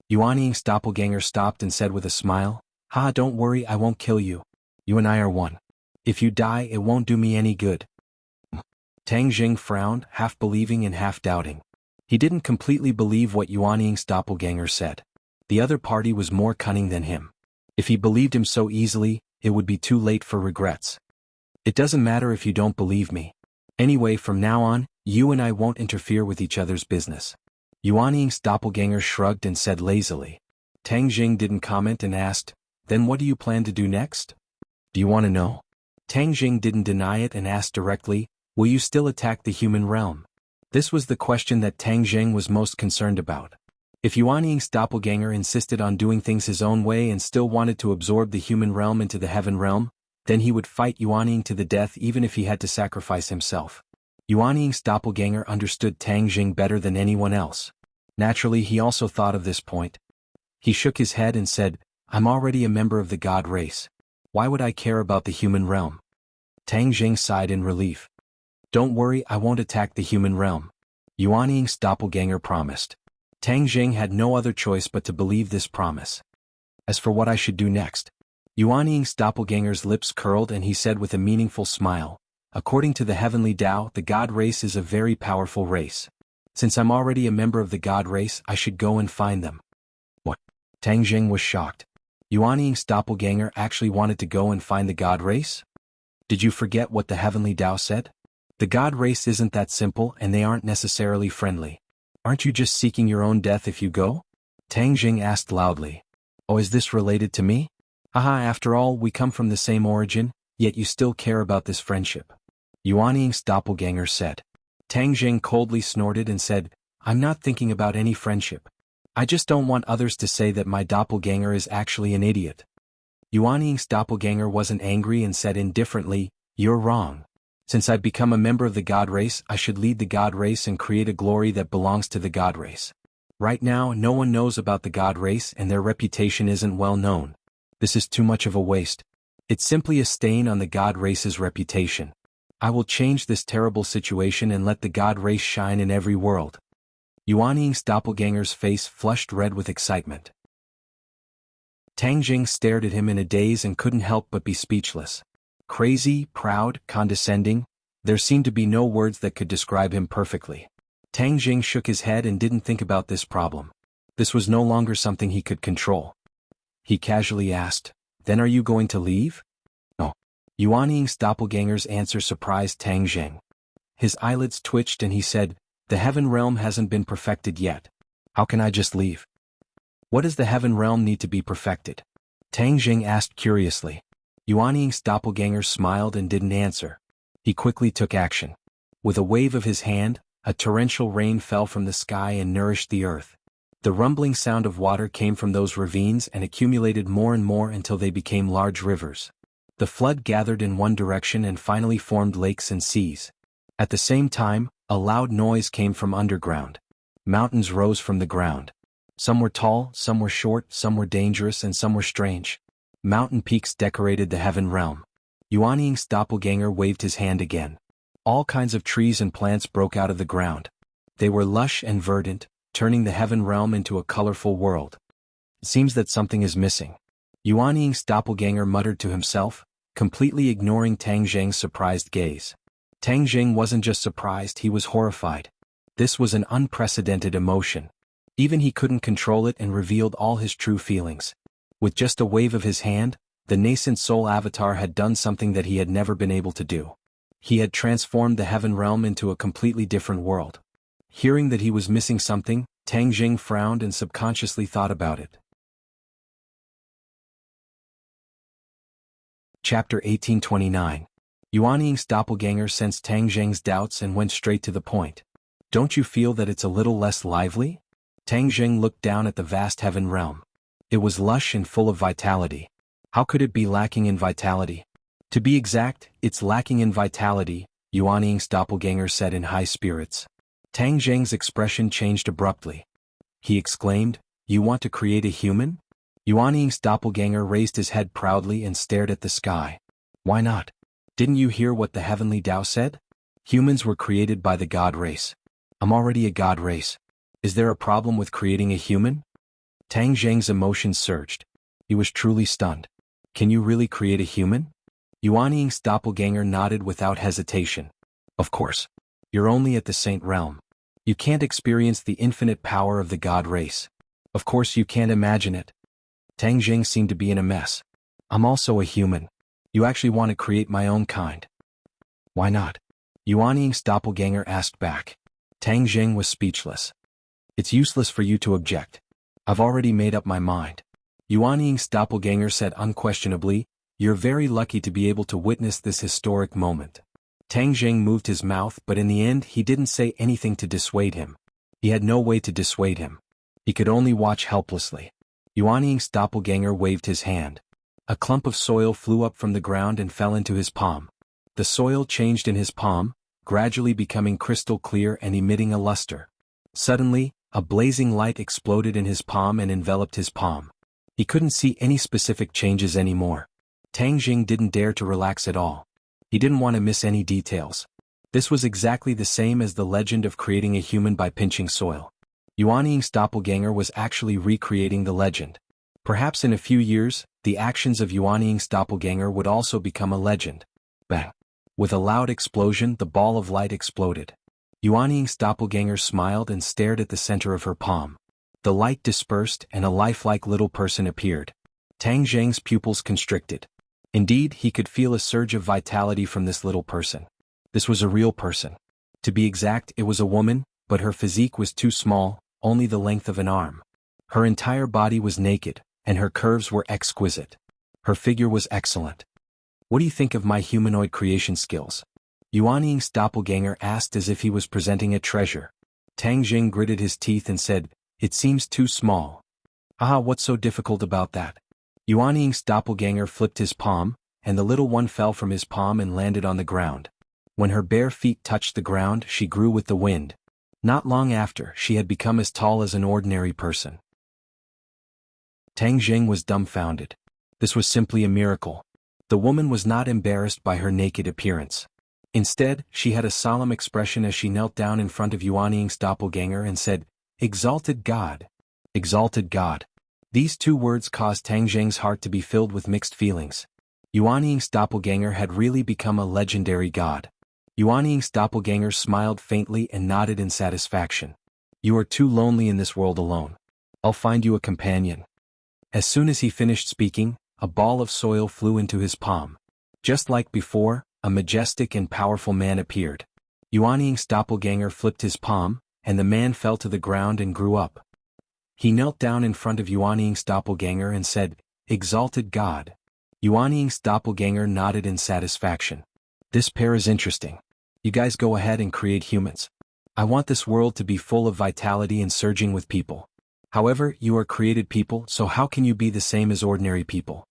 Yuan Ying's doppelganger stopped and said with a smile, "Ha, don't worry, I won't kill you. You and I are one. If you die, it won't do me any good." Tang Zheng frowned, half believing and half doubting. He didn't completely believe what Yuan Ying's doppelganger said. The other party was more cunning than him. If he believed him so easily, it would be too late for regrets. "It doesn't matter if you don't believe me. Anyway, from now on, you and I won't interfere with each other's business." Yuan Ying's doppelganger shrugged and said lazily. Tang Zheng didn't comment and asked, "Then what do you plan to do next?" "Do you want to know?" Tang Zheng didn't deny it and asked directly, "Will you still attack the human realm?" This was the question that Tang Zheng was most concerned about. If Yuan Ying's doppelganger insisted on doing things his own way and still wanted to absorb the human realm into the heaven realm, then he would fight Yuan Ying to the death even if he had to sacrifice himself. Yuan Ying's doppelganger understood Tang Zheng better than anyone else. Naturally, he also thought of this point. He shook his head and said, "I'm already a member of the god race. Why would I care about the human realm?" Tang Zheng sighed in relief. "Don't worry, I won't attack the human realm," Yuan Ying's doppelganger promised. Tang Zheng had no other choice but to believe this promise. "As for what I should do next," Yuan Ying's doppelganger's lips curled and he said with a meaningful smile, "According to the heavenly Tao, the god race is a very powerful race. Since I'm already a member of the god race, I should go and find them." What? Tang Zheng was shocked. Yuan Ying's doppelganger actually wanted to go and find the god race? Did you forget what the heavenly Tao said? The god race isn't that simple and they aren't necessarily friendly. Aren't you just seeking your own death if you go? Tang Zheng asked loudly. "Oh, is this related to me? Haha, after all, we come from the same origin, yet you still care about this friendship," Yuan Ying's doppelganger said. Tang Zheng coldly snorted and said, "I'm not thinking about any friendship. I just don't want others to say that my doppelganger is actually an idiot." Yuan Ying's doppelganger wasn't angry and said indifferently, "You're wrong. Since I've become a member of the god race, I should lead the god race and create a glory that belongs to the god race. Right now, no one knows about the god race and their reputation isn't well known. This is too much of a waste. It's simply a stain on the god race's reputation. I will change this terrible situation and let the god race shine in every world." Yuan Ying's doppelganger's face flushed red with excitement. Tang Zheng stared at him in a daze and couldn't help but be speechless. Crazy, proud, condescending, There seemed to be no words that could describe him perfectly. Tang Jing shook his head and didn't think about this problem. This was no longer something he could control. He casually asked, "Then are you going to leave?" "No." Yuan Ying's doppelganger's answer surprised Tang Jing. His eyelids twitched and he said, "The heaven realm hasn't been perfected yet. How can I just leave?" "What does the heaven realm need to be perfected?" Tang Jing asked curiously. Yuan Ying's doppelganger smiled and didn't answer. He quickly took action. With a wave of his hand, a torrential rain fell from the sky and nourished the earth. The rumbling sound of water came from those ravines and accumulated more and more until they became large rivers. The flood gathered in one direction and finally formed lakes and seas. At the same time, a loud noise came from underground. Mountains rose from the ground. Some were tall, some were short, some were dangerous, and some were strange. Mountain peaks decorated the heaven realm. Yuan Ying's doppelganger waved his hand again. All kinds of trees and plants broke out of the ground. They were lush and verdant, turning the heaven realm into a colorful world. "It seems that something is missing." Yuan Ying's doppelganger muttered to himself, completely ignoring Tang Jing's surprised gaze. Tang Jing wasn't just surprised, he was horrified. This was an unprecedented emotion. Even he couldn't control it and revealed all his true feelings. With just a wave of his hand, the nascent soul avatar had done something that he had never been able to do. He had transformed the heaven realm into a completely different world. Hearing that he was missing something, Tang Jing frowned and subconsciously thought about it. Chapter 1829. Yuan Ying's doppelganger sensed Tang Jing's doubts and went straight to the point. "Don't you feel that it's a little less lively?" Tang Jing looked down at the vast heaven realm. It was lush and full of vitality. How could it be lacking in vitality? To be exact, it's lacking in vitality, Yuan Ying's doppelganger said in high spirits. Tang Jing's expression changed abruptly. He exclaimed, "You want to create a human?" Yuan Ying's doppelganger raised his head proudly and stared at the sky. "Why not? Didn't you hear what the heavenly Tao said? Humans were created by the god race. I'm already a god race. Is there a problem with creating a human?" Tang Jing's emotions surged. He was truly stunned. "Can you really create a human?" Yuan Ying's doppelganger nodded without hesitation. "Of course. You're only at the saint realm. You can't experience the infinite power of the god race. Of course you can't imagine it." Tang Jing seemed to be in a mess. "I'm also a human. You actually want to create my own kind." "Why not?" Yuan Ying's doppelganger asked back. Tang Jing was speechless. "It's useless for you to object. I've already made up my mind." Yuan Ying's doppelganger said unquestionably, "You're very lucky to be able to witness this historic moment." Tang Jing moved his mouth, but in the end he didn't say anything to dissuade him. He had no way to dissuade him. He could only watch helplessly. Yuan Ying's doppelganger waved his hand. A clump of soil flew up from the ground and fell into his palm. The soil changed in his palm, gradually becoming crystal clear and emitting a luster. Suddenly, a blazing light exploded in his palm and enveloped his palm. He couldn't see any specific changes anymore. Tang Jing didn't dare to relax at all. He didn't want to miss any details. This was exactly the same as the legend of creating a human by pinching soil. Yuan Ying's doppelganger was actually recreating the legend. Perhaps in a few years, the actions of Yuan Ying's doppelganger would also become a legend. Bang! With a loud explosion, the ball of light exploded. Yuan Ying's doppelganger smiled and stared at the center of her palm. The light dispersed and a lifelike little person appeared. Tang Jing's pupils constricted. Indeed, he could feel a surge of vitality from this little person. This was a real person. To be exact, it was a woman, but her physique was too small, only the length of an arm. Her entire body was naked, and her curves were exquisite. Her figure was excellent. "What do you think of my humanoid creation skills?" Yuan Ying's doppelganger asked as if he was presenting a treasure. Tang Jing gritted his teeth and said, "It seems too small." "Ah, what's so difficult about that?" Yuan Ying's doppelganger flipped his palm, and the little one fell from his palm and landed on the ground. When her bare feet touched the ground, she grew with the wind. Not long after, she had become as tall as an ordinary person. Tang Jing was dumbfounded. This was simply a miracle. The woman was not embarrassed by her naked appearance. Instead, she had a solemn expression as she knelt down in front of Yuan Ying's doppelganger and said, "Exalted God! Exalted God!" These two words caused Tang Jing's heart to be filled with mixed feelings. Yuan Ying's doppelganger had really become a legendary god. Yuanying's doppelganger smiled faintly and nodded in satisfaction. You are too lonely in this world alone. I'll find you a companion. As soon as he finished speaking, a ball of soil flew into his palm. Just like before, a majestic and powerful man appeared. Yuanying's doppelganger flipped his palm, and the man fell to the ground and grew up. He knelt down in front of Yuanying's doppelganger and said, "Exalted God." Yuanying's doppelganger nodded in satisfaction. This pair is interesting. You guys go ahead and create humans. I want this world to be full of vitality and surging with people. However, you are created people, so how can you be the same as ordinary people?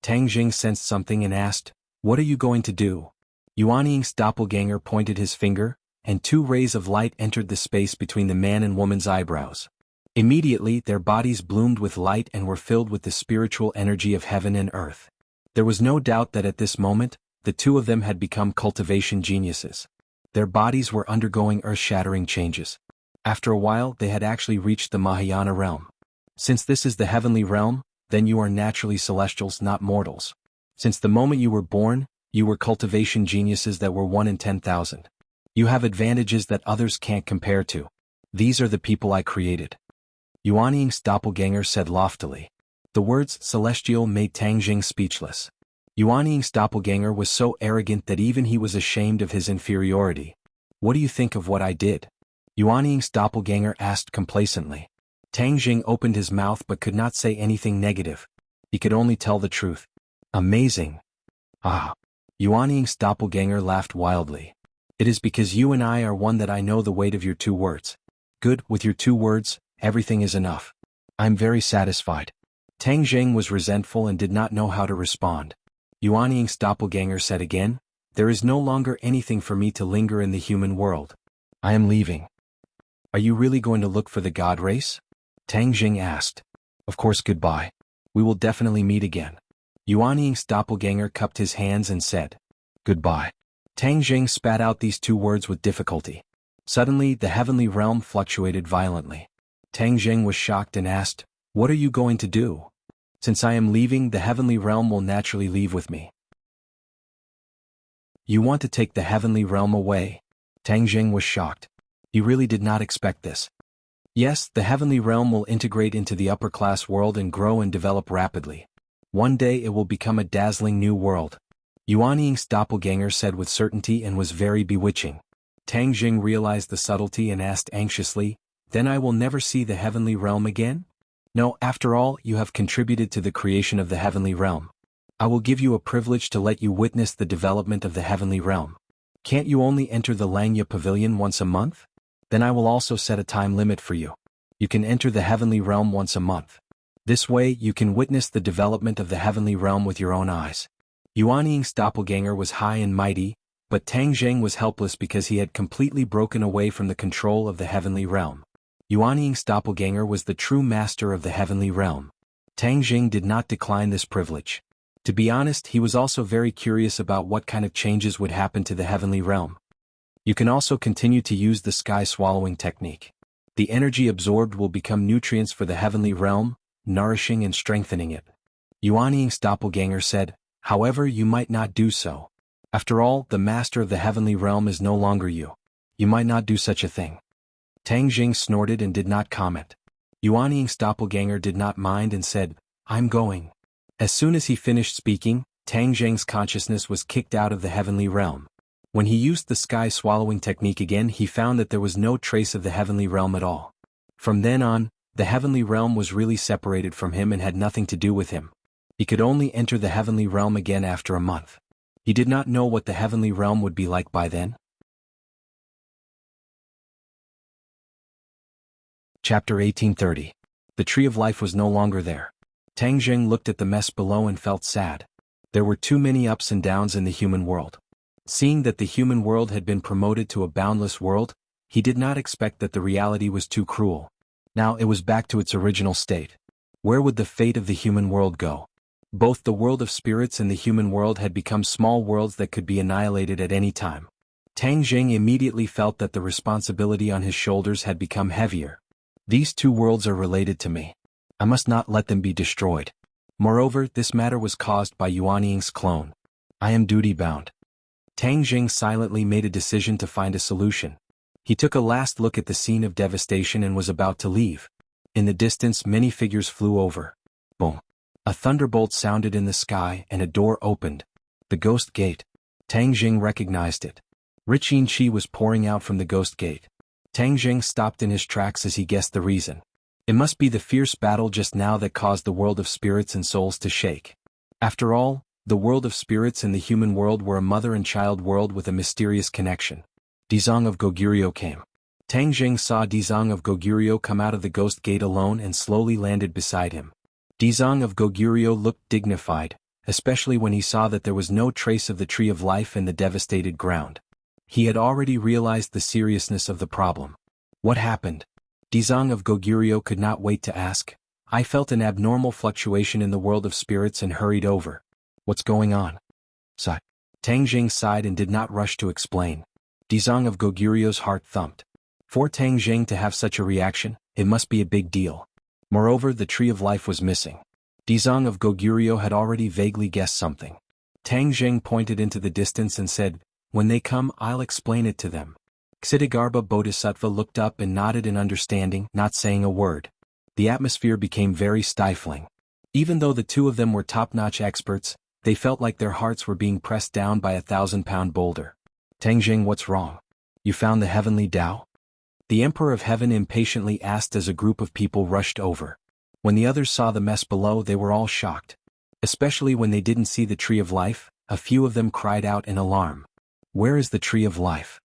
Tang Jing sensed something and asked, "What are you going to do?" Yuanying's doppelganger pointed his finger, and 2 rays of light entered the space between the man and woman's eyebrows. Immediately, their bodies bloomed with light and were filled with the spiritual energy of heaven and earth. There was no doubt that at this moment, the 2 of them had become cultivation geniuses. Their bodies were undergoing earth-shattering changes. After a while, they had actually reached the Mahayana realm. Since this is the heavenly realm, then you are naturally celestials, not mortals. Since the moment you were born, you were cultivation geniuses that were 1 in 10,000. You have advantages that others can't compare to. These are the people I created. Yuanying's doppelganger said loftily. The words celestial made Tang Jing speechless. Yuanying's doppelganger was so arrogant that even he was ashamed of his inferiority. What do you think of what I did? Yuanying's doppelganger asked complacently. Tang Jing opened his mouth but could not say anything negative. He could only tell the truth. Amazing. Ah. Yuanying's doppelganger laughed wildly. It is because you and I are one that I know the weight of your 2 words. Good, with your 2 words, everything is enough. I'm very satisfied. Tang Jing was resentful and did not know how to respond. Yuanying's doppelganger said again, "There is no longer anything for me to linger in the human world. I am leaving." Are you really going to look for the God race? Tang Jing asked. Of course, goodbye. We will definitely meet again. Yuanying's doppelganger cupped his hands and said, "Goodbye." Tang Jing spat out these 2 words with difficulty. Suddenly, the heavenly realm fluctuated violently. Tang Jing was shocked and asked, "What are you going to do?" Since I am leaving, the heavenly realm will naturally leave with me. You want to take the heavenly realm away? Tang Jing was shocked. He really did not expect this. Yes, the heavenly realm will integrate into the upper-class world and grow and develop rapidly. One day it will become a dazzling new world. Yuanying's doppelganger said with certainty and was very bewitching. Tang Jing realized the subtlety and asked anxiously, "Then I will never see the heavenly realm again?" No, after all, you have contributed to the creation of the heavenly realm. I will give you a privilege to let you witness the development of the heavenly realm. Can't you only enter the Langya Pavilion once a month? Then I will also set a time limit for you. You can enter the heavenly realm once a month. This way, you can witness the development of the heavenly realm with your own eyes. Yuanying's doppelganger was high and mighty, but Tang Jing was helpless because he had completely broken away from the control of the heavenly realm. Yuanying's doppelganger was the true master of the heavenly realm. Tang Jing did not decline this privilege. To be honest, he was also very curious about what kind of changes would happen to the heavenly realm. You can also continue to use the sky swallowing technique. The energy absorbed will become nutrients for the heavenly realm, nourishing and strengthening it. Yuanying's doppelganger said, "However, you might not do so. After all, the master of the heavenly realm is no longer you. You might not do such a thing." Tang Jing snorted and did not comment. Yuanying's doppelganger did not mind and said, "I'm going." As soon as he finished speaking, Tang Jing's consciousness was kicked out of the heavenly realm. When he used the sky swallowing technique again, he found that there was no trace of the heavenly realm at all. From then on, the heavenly realm was really separated from him and had nothing to do with him. He could only enter the heavenly realm again after a month. He did not know what the heavenly realm would be like by then. Chapter 1830. The Tree of Life was no longer there. Tang Jing looked at the mess below and felt sad. There were too many ups and downs in the human world. Seeing that the human world had been promoted to a boundless world, he did not expect that the reality was too cruel. Now it was back to its original state. Where would the fate of the human world go? Both the world of spirits and the human world had become small worlds that could be annihilated at any time. Tang Jing immediately felt that the responsibility on his shoulders had become heavier. These 2 worlds are related to me. I must not let them be destroyed. Moreover, this matter was caused by Yuanying's clone. I am duty-bound. Tang Jing silently made a decision to find a solution. He took a last look at the scene of devastation and was about to leave. In the distance, many figures flew over. Boom! A thunderbolt sounded in the sky and a door opened. The Ghost Gate. Tang Jing recognized it. Rich yin qi was pouring out from the Ghost Gate. Tang Jing stopped in his tracks as he guessed the reason. It must be the fierce battle just now that caused the world of spirits and souls to shake. After all, the world of spirits and the human world were a mother and child world with a mysterious connection. Dizong of Goguryeo came. Tang Jing saw Dizong of Goguryeo come out of the Ghost Gate alone and slowly landed beside him. Dizong of Goguryeo looked dignified, especially when he saw that there was no trace of the Tree of Life in the devastated ground. He had already realized the seriousness of the problem. What happened? Dizong of Goguryeo could not wait to ask. I felt an abnormal fluctuation in the world of spirits and hurried over. What's going on? Sigh. Tang Jing sighed and did not rush to explain. Dizong of Goguryeo's heart thumped. For Tang Jing to have such a reaction, it must be a big deal. Moreover, the Tree of Life was missing. Dizong of Goguryeo had already vaguely guessed something. Tang Jing pointed into the distance and said, "When they come, I'll explain it to them." Ksitigarbha Bodhisattva looked up and nodded in understanding, not saying a word. The atmosphere became very stifling. Even though the two of them were top-notch experts, they felt like their hearts were being pressed down by a 1,000-pound boulder. Tang Jing, what's wrong? You found the heavenly Tao? The Emperor of Heaven impatiently asked as a group of people rushed over. When the others saw the mess below, they were all shocked. Especially when they didn't see the Tree of Life, a few of them cried out in alarm. Where is the Tree of Life?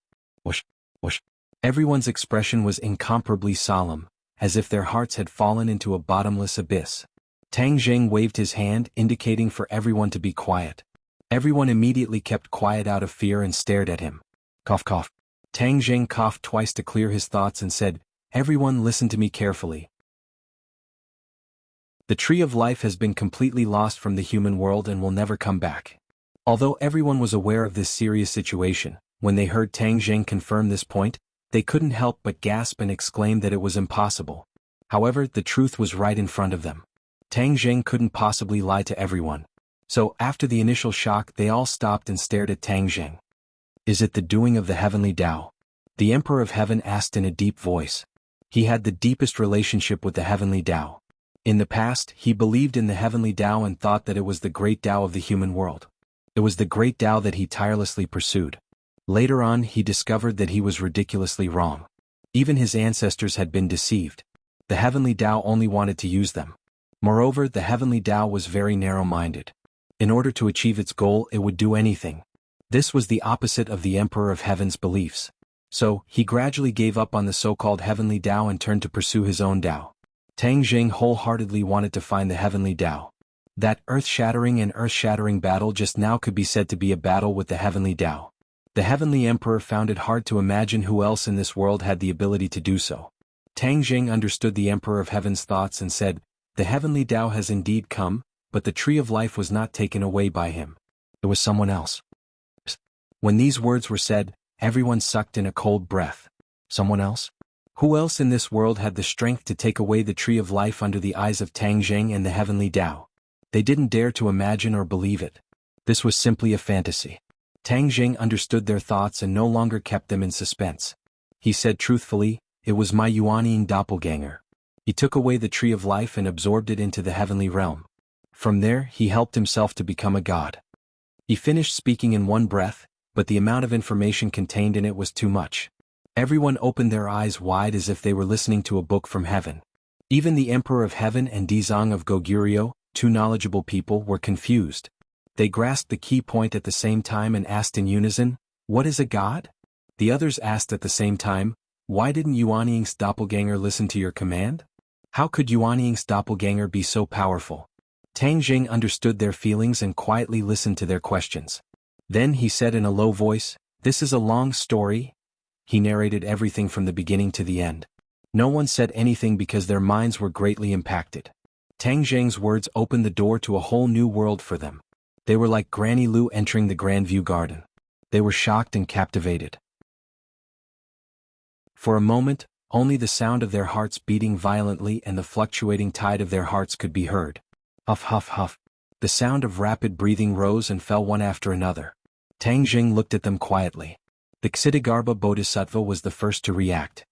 Whoosh, whoosh. Everyone's expression was incomparably solemn, as if their hearts had fallen into a bottomless abyss. Tang Jing waved his hand, indicating for everyone to be quiet. Everyone immediately kept quiet out of fear and stared at him. Cough cough. Tang Jing coughed twice to clear his thoughts and said, "Everyone listen to me carefully. The Tree of Life has been completely lost from the human world and will never come back." Although everyone was aware of this serious situation, when they heard Tang Jing confirm this point, they couldn't help but gasp and exclaim that it was impossible. However, the truth was right in front of them. Tang Jing couldn't possibly lie to everyone. So, after the initial shock, they all stopped and stared at Tang Jing. "Is it the doing of the heavenly Tao?" The Emperor of Heaven asked in a deep voice. He had the deepest relationship with the heavenly Tao. In the past, he believed in the heavenly Tao and thought that it was the great Tao of the human world. It was the great Tao that he tirelessly pursued. Later on, he discovered that he was ridiculously wrong. Even his ancestors had been deceived. The heavenly Tao only wanted to use them. Moreover, the heavenly Tao was very narrow-minded. In order to achieve its goal, it would do anything. This was the opposite of the Emperor of Heaven's beliefs. So, he gradually gave up on the so-called heavenly Tao and turned to pursue his own Tao. Tang Jing wholeheartedly wanted to find the heavenly Tao. That earth-shattering battle just now could be said to be a battle with the heavenly Tao. The heavenly Emperor found it hard to imagine who else in this world had the ability to do so. Tang Jing understood the Emperor of Heaven's thoughts and said, "The heavenly Tao has indeed come, but the Tree of Life was not taken away by him. It was someone else." When these words were said, everyone sucked in a cold breath. Someone else? Who else in this world had the strength to take away the Tree of Life under the eyes of Tang Jing and the heavenly Tao? They didn't dare to imagine or believe it. This was simply a fantasy. Tang Jing understood their thoughts and no longer kept them in suspense. He said truthfully, "It was my Yuanying doppelganger. He took away the Tree of Life and absorbed it into the heavenly realm. From there, he helped himself to become a god." He finished speaking in one breath, but the amount of information contained in it was too much. Everyone opened their eyes wide as if they were listening to a book from heaven. Even the Emperor of Heaven and Dizong of Goguryeo, two knowledgeable people, were confused. They grasped the key point at the same time and asked in unison, "What is a god?" The others asked at the same time, "Why didn't Yuanying's doppelganger listen to your command? How could Yuanying's doppelganger be so powerful?" Tang Jing understood their feelings and quietly listened to their questions. Then he said in a low voice, "This is a long story." He narrated everything from the beginning to the end. No one said anything because their minds were greatly impacted. Tang Jing's words opened the door to a whole new world for them. They were like Granny Lu entering the Grandview Garden. They were shocked and captivated. For a moment, only the sound of their hearts beating violently and the fluctuating tide of their hearts could be heard. Huff huff huff. The sound of rapid breathing rose and fell one after another. Tang Jing looked at them quietly. The Ksitigarbha Bodhisattva was the first to react.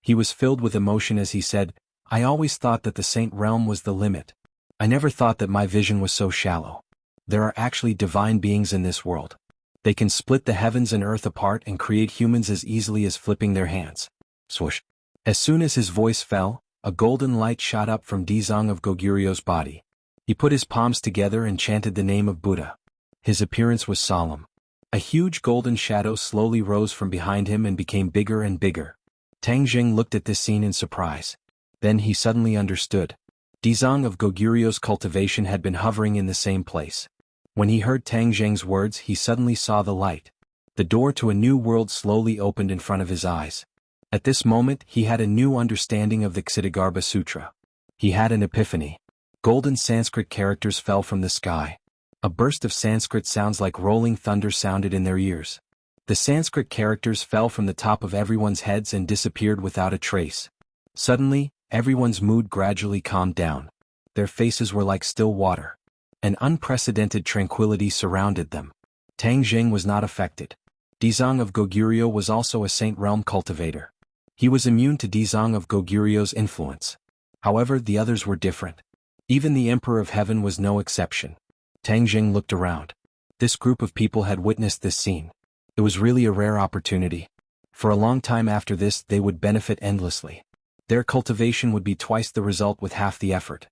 He was filled with emotion as he said, "I always thought that the saint realm was the limit. I never thought that my vision was so shallow. There are actually divine beings in this world. They can split the heavens and earth apart and create humans as easily as flipping their hands." Swoosh. As soon as his voice fell, a golden light shot up from Dizang of Goguryu's body. He put his palms together and chanted the name of Buddha. His appearance was solemn. A huge golden shadow slowly rose from behind him and became bigger and bigger. Tang Jing looked at this scene in surprise. Then he suddenly understood. Dizang of Goguryu's cultivation had been hovering in the same place. When he heard Tang Jing's words, he suddenly saw the light. The door to a new world slowly opened in front of his eyes. At this moment he had a new understanding of the Ksitigarbha Sutra. He had an epiphany. Golden Sanskrit characters fell from the sky. A burst of Sanskrit sounds like rolling thunder sounded in their ears. The Sanskrit characters fell from the top of everyone's heads and disappeared without a trace. Suddenly, everyone's mood gradually calmed down. Their faces were like still water. An unprecedented tranquility surrounded them. Tang Jing was not affected. Dizang of Goguryeo was also a saint realm cultivator. He was immune to Dizang of Goguryu's influence. However, the others were different. Even the Emperor of Heaven was no exception. Tang Jing looked around. This group of people had witnessed this scene. It was really a rare opportunity. For a long time after this, they would benefit endlessly. Their cultivation would be twice the result with half the effort.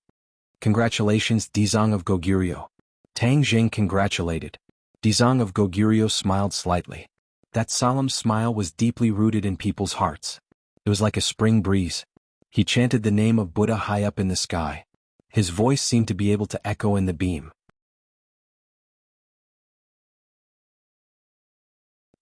Congratulations, Dizang of Goguryeo. Tang Jing congratulated. Dizang of Goguryeo smiled slightly. That solemn smile was deeply rooted in people's hearts. It was like a spring breeze. He chanted the name of Buddha high up in the sky. His voice seemed to be able to echo in the beam.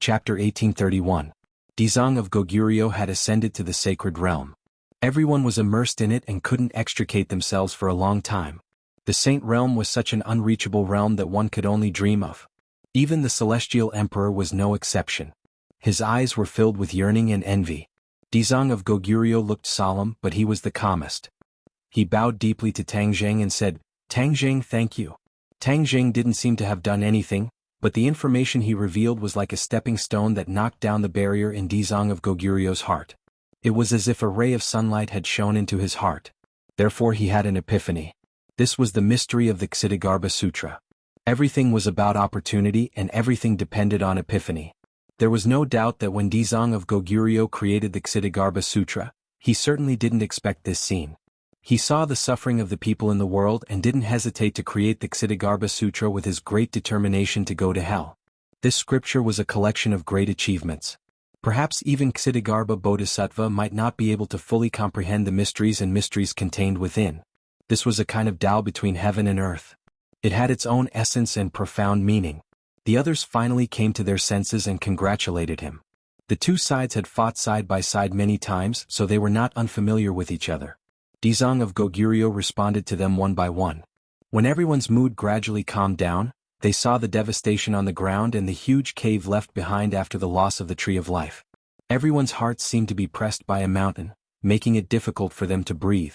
Chapter 1831. Dizang of Goguryeo had ascended to the sacred realm. Everyone was immersed in it and couldn't extricate themselves for a long time. The saint realm was such an unreachable realm that one could only dream of. Even the celestial emperor was no exception. His eyes were filled with yearning and envy. Dizang of Goguryeo looked solemn, but he was the calmest. He bowed deeply to Tang Jing and said, "Tang Jing, thank you." Tang Jing didn't seem to have done anything, but the information he revealed was like a stepping stone that knocked down the barrier in Dizang of Goguryo's heart. It was as if a ray of sunlight had shone into his heart. Therefore he had an epiphany. This was the mystery of the Ksitigarbha Sutra. Everything was about opportunity and everything depended on epiphany. There was no doubt that when Dizang of Goguryo created the Ksitigarbha Sutra, he certainly didn't expect this scene. He saw the suffering of the people in the world and didn't hesitate to create the Ksitigarbha Sutra with his great determination to go to hell. This scripture was a collection of great achievements. Perhaps even Ksitigarbha Bodhisattva might not be able to fully comprehend the mysteries and mysteries contained within. This was a kind of Tao between heaven and earth. It had its own essence and profound meaning. The others finally came to their senses and congratulated him. The two sides had fought side by side many times, so they were not unfamiliar with each other. Dizang of Goguryo responded to them one by one. When everyone's mood gradually calmed down, they saw the devastation on the ground and the huge cave left behind after the loss of the Tree of Life. Everyone's hearts seemed to be pressed by a mountain, making it difficult for them to breathe.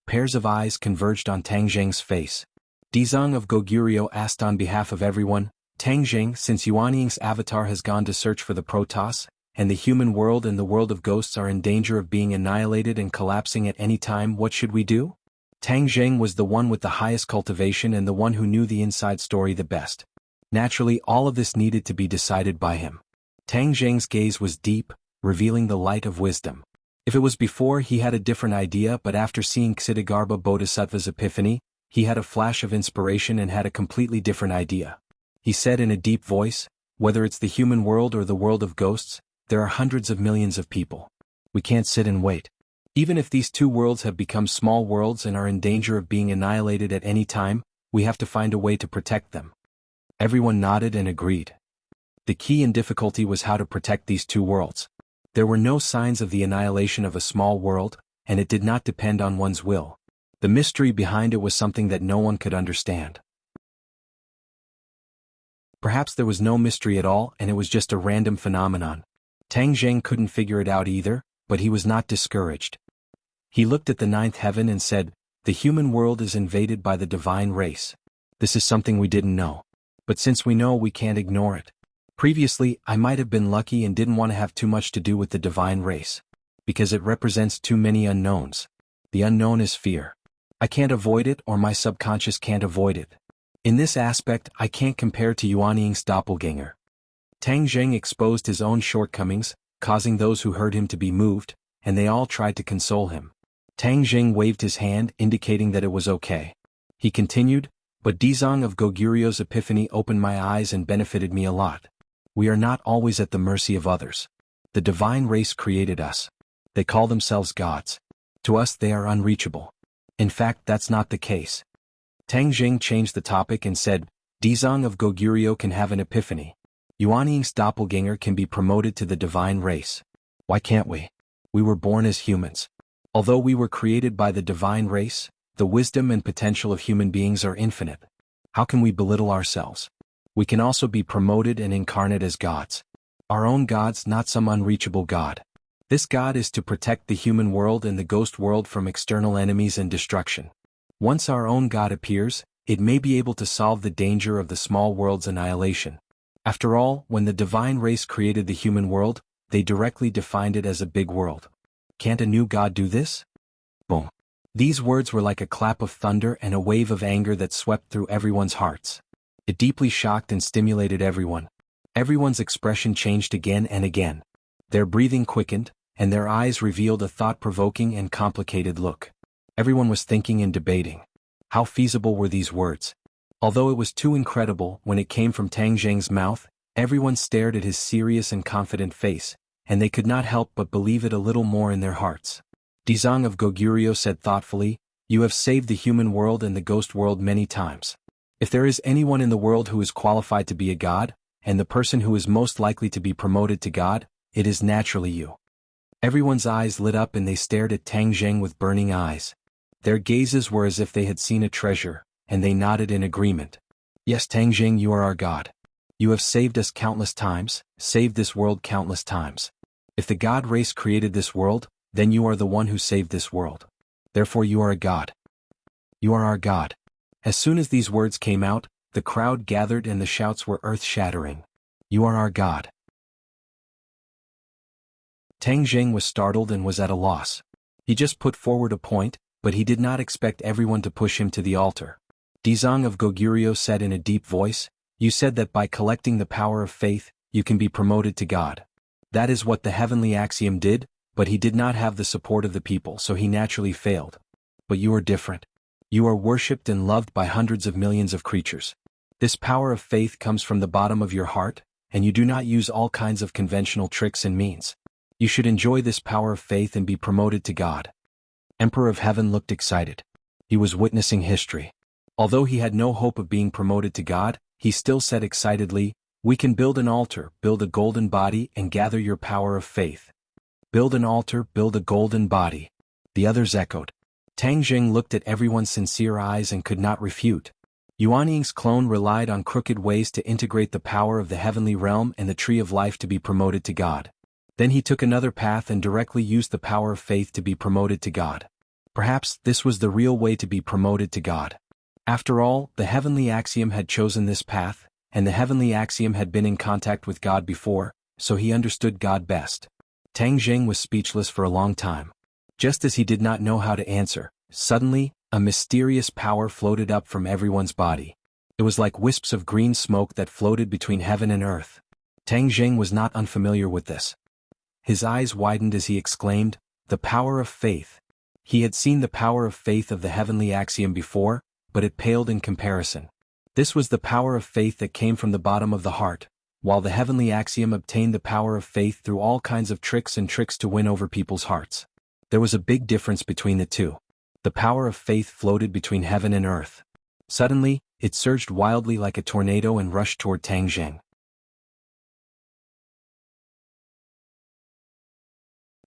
Pairs of eyes converged on Tang Jing's face. Dizang of Goguryo asked on behalf of everyone, "Tang Jing, since Yuanying's avatar has gone to search for the Protoss, and the human world and the world of ghosts are in danger of being annihilated and collapsing at any time, what should we do?" Tang Jing was the one with the highest cultivation and the one who knew the inside story the best. Naturally, all of this needed to be decided by him. Tang Jing's gaze was deep, revealing the light of wisdom. If it was before, he had a different idea, but after seeing Ksitigarbha Bodhisattva's epiphany, he had a flash of inspiration and had a completely different idea. He said in a deep voice, "Whether it's the human world or the world of ghosts, there are hundreds of millions of people. We can't sit and wait. Even if these two worlds have become small worlds and are in danger of being annihilated at any time, we have to find a way to protect them." Everyone nodded and agreed. The key and difficulty was how to protect these two worlds. There were no signs of the annihilation of a small world, and it did not depend on one's will. The mystery behind it was something that no one could understand. Perhaps there was no mystery at all and it was just a random phenomenon. Tang Jing couldn't figure it out either, but he was not discouraged. He looked at the ninth heaven and said, "The human world is invaded by the divine race. This is something we didn't know. But since we know, we can't ignore it. Previously, I might have been lucky and didn't want to have too much to do with the divine race, because it represents too many unknowns. The unknown is fear. I can't avoid it, or my subconscious can't avoid it. In this aspect, I can't compare to Yuanying's doppelganger. Tang Zheng exposed his own shortcomings, causing those who heard him to be moved, and they all tried to console him. Tang Zheng waved his hand, indicating that it was okay. He continued, but Dizang of Goguryu's epiphany opened my eyes and benefited me a lot. We are not always at the mercy of others. The divine race created us. They call themselves gods. To us they are unreachable. In fact, that's not the case. Tang Zheng changed the topic and said, Dizang of Goguryo can have an epiphany. Yuanying's doppelganger can be promoted to the divine race. Why can't we? We were born as humans. Although we were created by the divine race, the wisdom and potential of human beings are infinite. How can we belittle ourselves? We can also be promoted and incarnate as gods. Our own gods, not some unreachable god. This god is to protect the human world and the ghost world from external enemies and destruction. Once our own god appears, it may be able to solve the danger of the small world's annihilation. After all, when the divine race created the human world, they directly defined it as a big world. Can't a new god do this? Boom. These words were like a clap of thunder and a wave of anger that swept through everyone's hearts. It deeply shocked and stimulated everyone. Everyone's expression changed again and again. Their breathing quickened, and their eyes revealed a thought-provoking and complicated look. Everyone was thinking and debating. How feasible were these words? Although it was too incredible when it came from Tang Zheng's mouth, everyone stared at his serious and confident face, and they could not help but believe it a little more in their hearts. Dizang of Goguryo said thoughtfully, You have saved the human world and the ghost world many times. If there is anyone in the world who is qualified to be a god, and the person who is most likely to be promoted to god, it is naturally you. Everyone's eyes lit up and they stared at Tang Zheng with burning eyes. Their gazes were as if they had seen a treasure, and they nodded in agreement. Yes, Tang Zheng, you are our god. You have saved us countless times, saved this world countless times. If the god race created this world, then you are the one who saved this world. Therefore you are a god. You are our god. As soon as these words came out, the crowd gathered and the shouts were earth-shattering. You are our god. Tang Zheng was startled and was at a loss. He just put forward a point, but he did not expect everyone to push him to the altar. Dizang of Goguryo said in a deep voice, You said that by collecting the power of faith, you can be promoted to God. That is what the heavenly axiom did, but he did not have the support of the people, so he naturally failed. But you are different. You are worshipped and loved by hundreds of millions of creatures. This power of faith comes from the bottom of your heart, and you do not use all kinds of conventional tricks and means. You should enjoy this power of faith and be promoted to God. Emperor of Heaven looked excited. He was witnessing history. Although he had no hope of being promoted to God, he still said excitedly, We can build an altar, build a golden body, and gather your power of faith. Build an altar, build a golden body. The others echoed. Tang Zheng looked at everyone's sincere eyes and could not refute. Yuanying's clone relied on crooked ways to integrate the power of the heavenly realm and the tree of life to be promoted to God. Then he took another path and directly used the power of faith to be promoted to God. Perhaps this was the real way to be promoted to God. After all, the heavenly axiom had chosen this path, and the heavenly axiom had been in contact with God before, so he understood God best. Tang Zheng was speechless for a long time. Just as he did not know how to answer, suddenly, a mysterious power floated up from everyone's body. It was like wisps of green smoke that floated between heaven and earth. Tang Zheng was not unfamiliar with this. His eyes widened as he exclaimed, The power of faith. He had seen the power of faith of the heavenly axiom before, but it paled in comparison. This was the power of faith that came from the bottom of the heart, while the heavenly axiom obtained the power of faith through all kinds of tricks to win over people's hearts. There was a big difference between the two. The power of faith floated between heaven and earth. Suddenly, it surged wildly like a tornado and rushed toward Tang Zheng.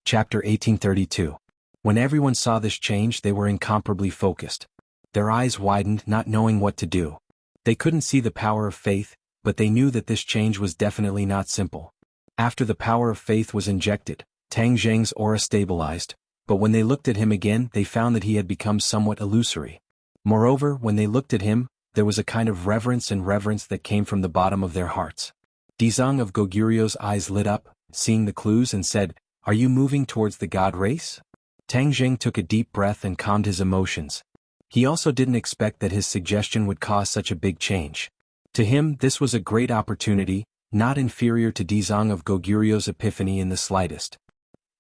Chapter 1832. When everyone saw this change, they were incomparably focused. Their eyes widened, not knowing what to do. They couldn't see the power of faith, but they knew that this change was definitely not simple. After the power of faith was injected, Tang Zheng's aura stabilized, but when they looked at him again, they found that he had become somewhat illusory. Moreover, when they looked at him, there was a kind of reverence that came from the bottom of their hearts. Dizang of Goguryu's eyes lit up, seeing the clues, and said, "Are you moving towards the god race?" Tang Jing took a deep breath and calmed his emotions. He also didn't expect that his suggestion would cause such a big change. To him, this was a great opportunity, not inferior to Dizang of Goguryu's epiphany in the slightest.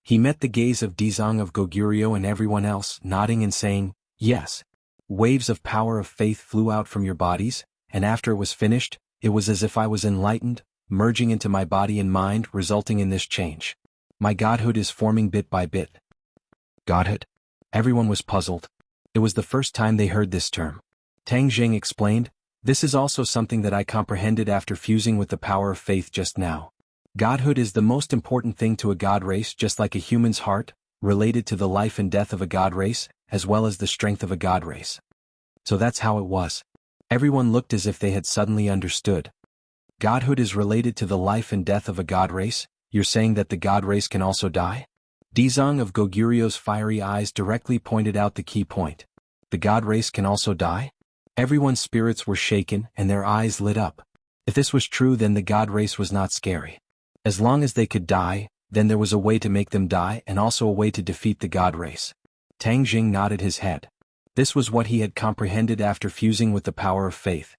He met the gaze of Dizang of Goguryo and everyone else, nodding and saying, "Yes." Waves of power of faith flew out from your bodies, and after it was finished, it was as if I was enlightened, merging into my body and mind, resulting in this change. My godhood is forming bit by bit. Godhood? Everyone was puzzled. It was the first time they heard this term. Tang Jing explained, "This is also something that I comprehended after fusing with the power of faith just now. Godhood is the most important thing to a god race, just like a human's heart, related to the life and death of a god race, as well as the strength of a god race." So that's how it was. Everyone looked as if they had suddenly understood. Godhood is related to the life and death of a god race. You're saying that the god race can also die? Dizang of Goguryo's fiery eyes directly pointed out the key point. The god race can also die? Everyone's spirits were shaken and their eyes lit up. If this was true, then the god race was not scary. As long as they could die, then there was a way to make them die and also a way to defeat the god race. Tang Jing nodded his head. This was what he had comprehended after fusing with the power of faith.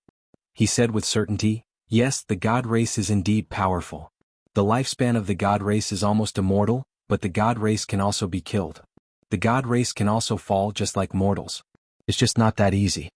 He said with certainty, "Yes, the god race is indeed powerful. The lifespan of the god race is almost immortal, but the god race can also be killed. The god race can also fall just like mortals. It's just not that easy."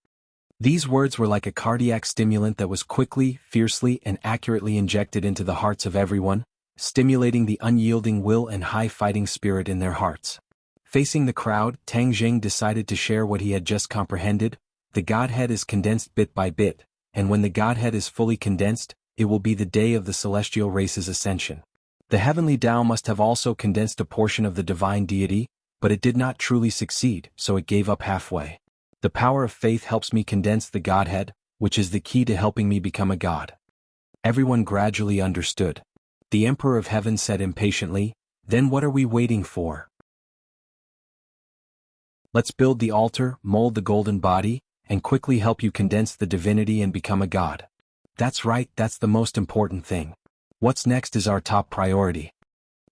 These words were like a cardiac stimulant that was quickly, fiercely, and accurately injected into the hearts of everyone, stimulating the unyielding will and high fighting spirit in their hearts. Facing the crowd, Tang Jing decided to share what he had just comprehended. The Godhead is condensed bit by bit, and when the Godhead is fully condensed, it will be the day of the celestial race's ascension. The heavenly Tao must have also condensed a portion of the divine deity, but it did not truly succeed, so it gave up halfway. The power of faith helps me condense the Godhead, which is the key to helping me become a god. Everyone gradually understood. The Emperor of Heaven said impatiently, "Then what are we waiting for? Let's build the altar, mold the golden body, and quickly help you condense the divinity and become a god." That's right, that's the most important thing. What's next is our top priority.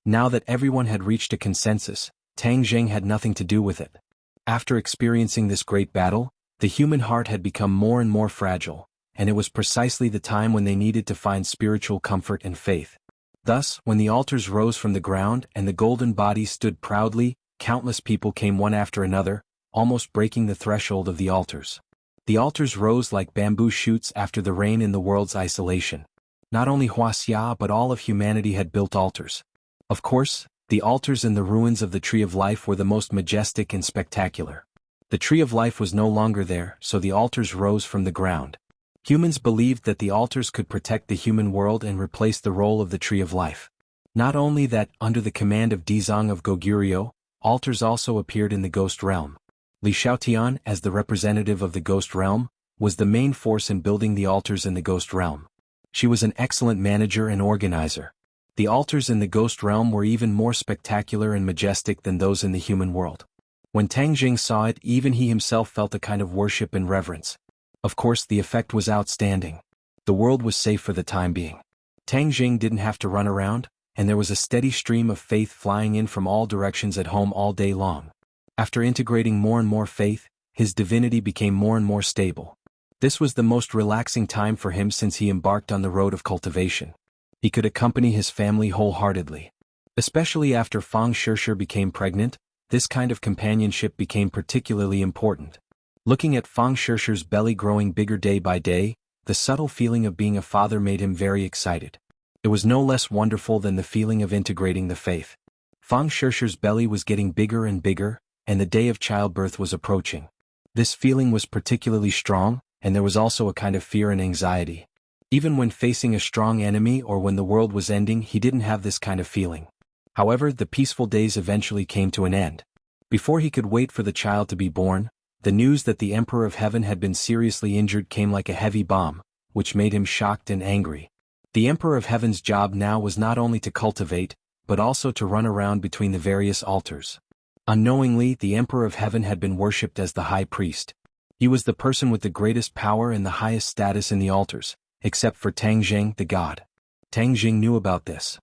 Now that everyone had reached a consensus, Tang Jing had nothing to do with it. After experiencing this great battle, the human heart had become more and more fragile, and it was precisely the time when they needed to find spiritual comfort and faith. Thus, when the altars rose from the ground and the golden body stood proudly, countless people came one after another, almost breaking the threshold of the altars. The altars rose like bamboo shoots after the rain in the world's isolation. Not only Wuxia but all of humanity had built altars. Of course, the altars in the ruins of the Tree of Life were the most majestic and spectacular. The Tree of Life was no longer there, so the altars rose from the ground. Humans believed that the altars could protect the human world and replace the role of the Tree of Life. Not only that, under the command of Dizang of Goguryo, altars also appeared in the ghost realm. Li Xiaotian, as the representative of the ghost realm, was the main force in building the altars in the ghost realm. She was an excellent manager and organizer. The altars in the ghost realm were even more spectacular and majestic than those in the human world. When Tang Jing saw it, even he himself felt a kind of worship and reverence. Of course, the effect was outstanding. The world was safe for the time being. Tang Jing didn't have to run around, and there was a steady stream of faith flying in from all directions at home all day long. After integrating more and more faith, his divinity became more and more stable. This was the most relaxing time for him since he embarked on the road of cultivation. He could accompany his family wholeheartedly. Especially after Fang Shishir became pregnant, this kind of companionship became particularly important. Looking at Fang Shishir's belly growing bigger day by day, the subtle feeling of being a father made him very excited. It was no less wonderful than the feeling of integrating the faith. Fang Shishir's belly was getting bigger and bigger, and the day of childbirth was approaching. This feeling was particularly strong, and there was also a kind of fear and anxiety. Even when facing a strong enemy or when the world was ending, he didn't have this kind of feeling. However, the peaceful days eventually came to an end. Before he could wait for the child to be born, the news that the Emperor of Heaven had been seriously injured came like a heavy bomb, which made him shocked and angry. The Emperor of Heaven's job now was not only to cultivate, but also to run around between the various altars. Unknowingly, the Emperor of Heaven had been worshipped as the high priest. He was the person with the greatest power and the highest status in the altars, except for Tang Jing, the god. Tang Jing knew about this.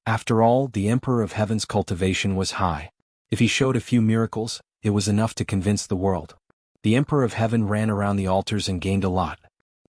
After all, the Emperor of Heaven's cultivation was high. If he showed a few miracles, it was enough to convince the world. The Emperor of Heaven ran around the altars and gained a lot.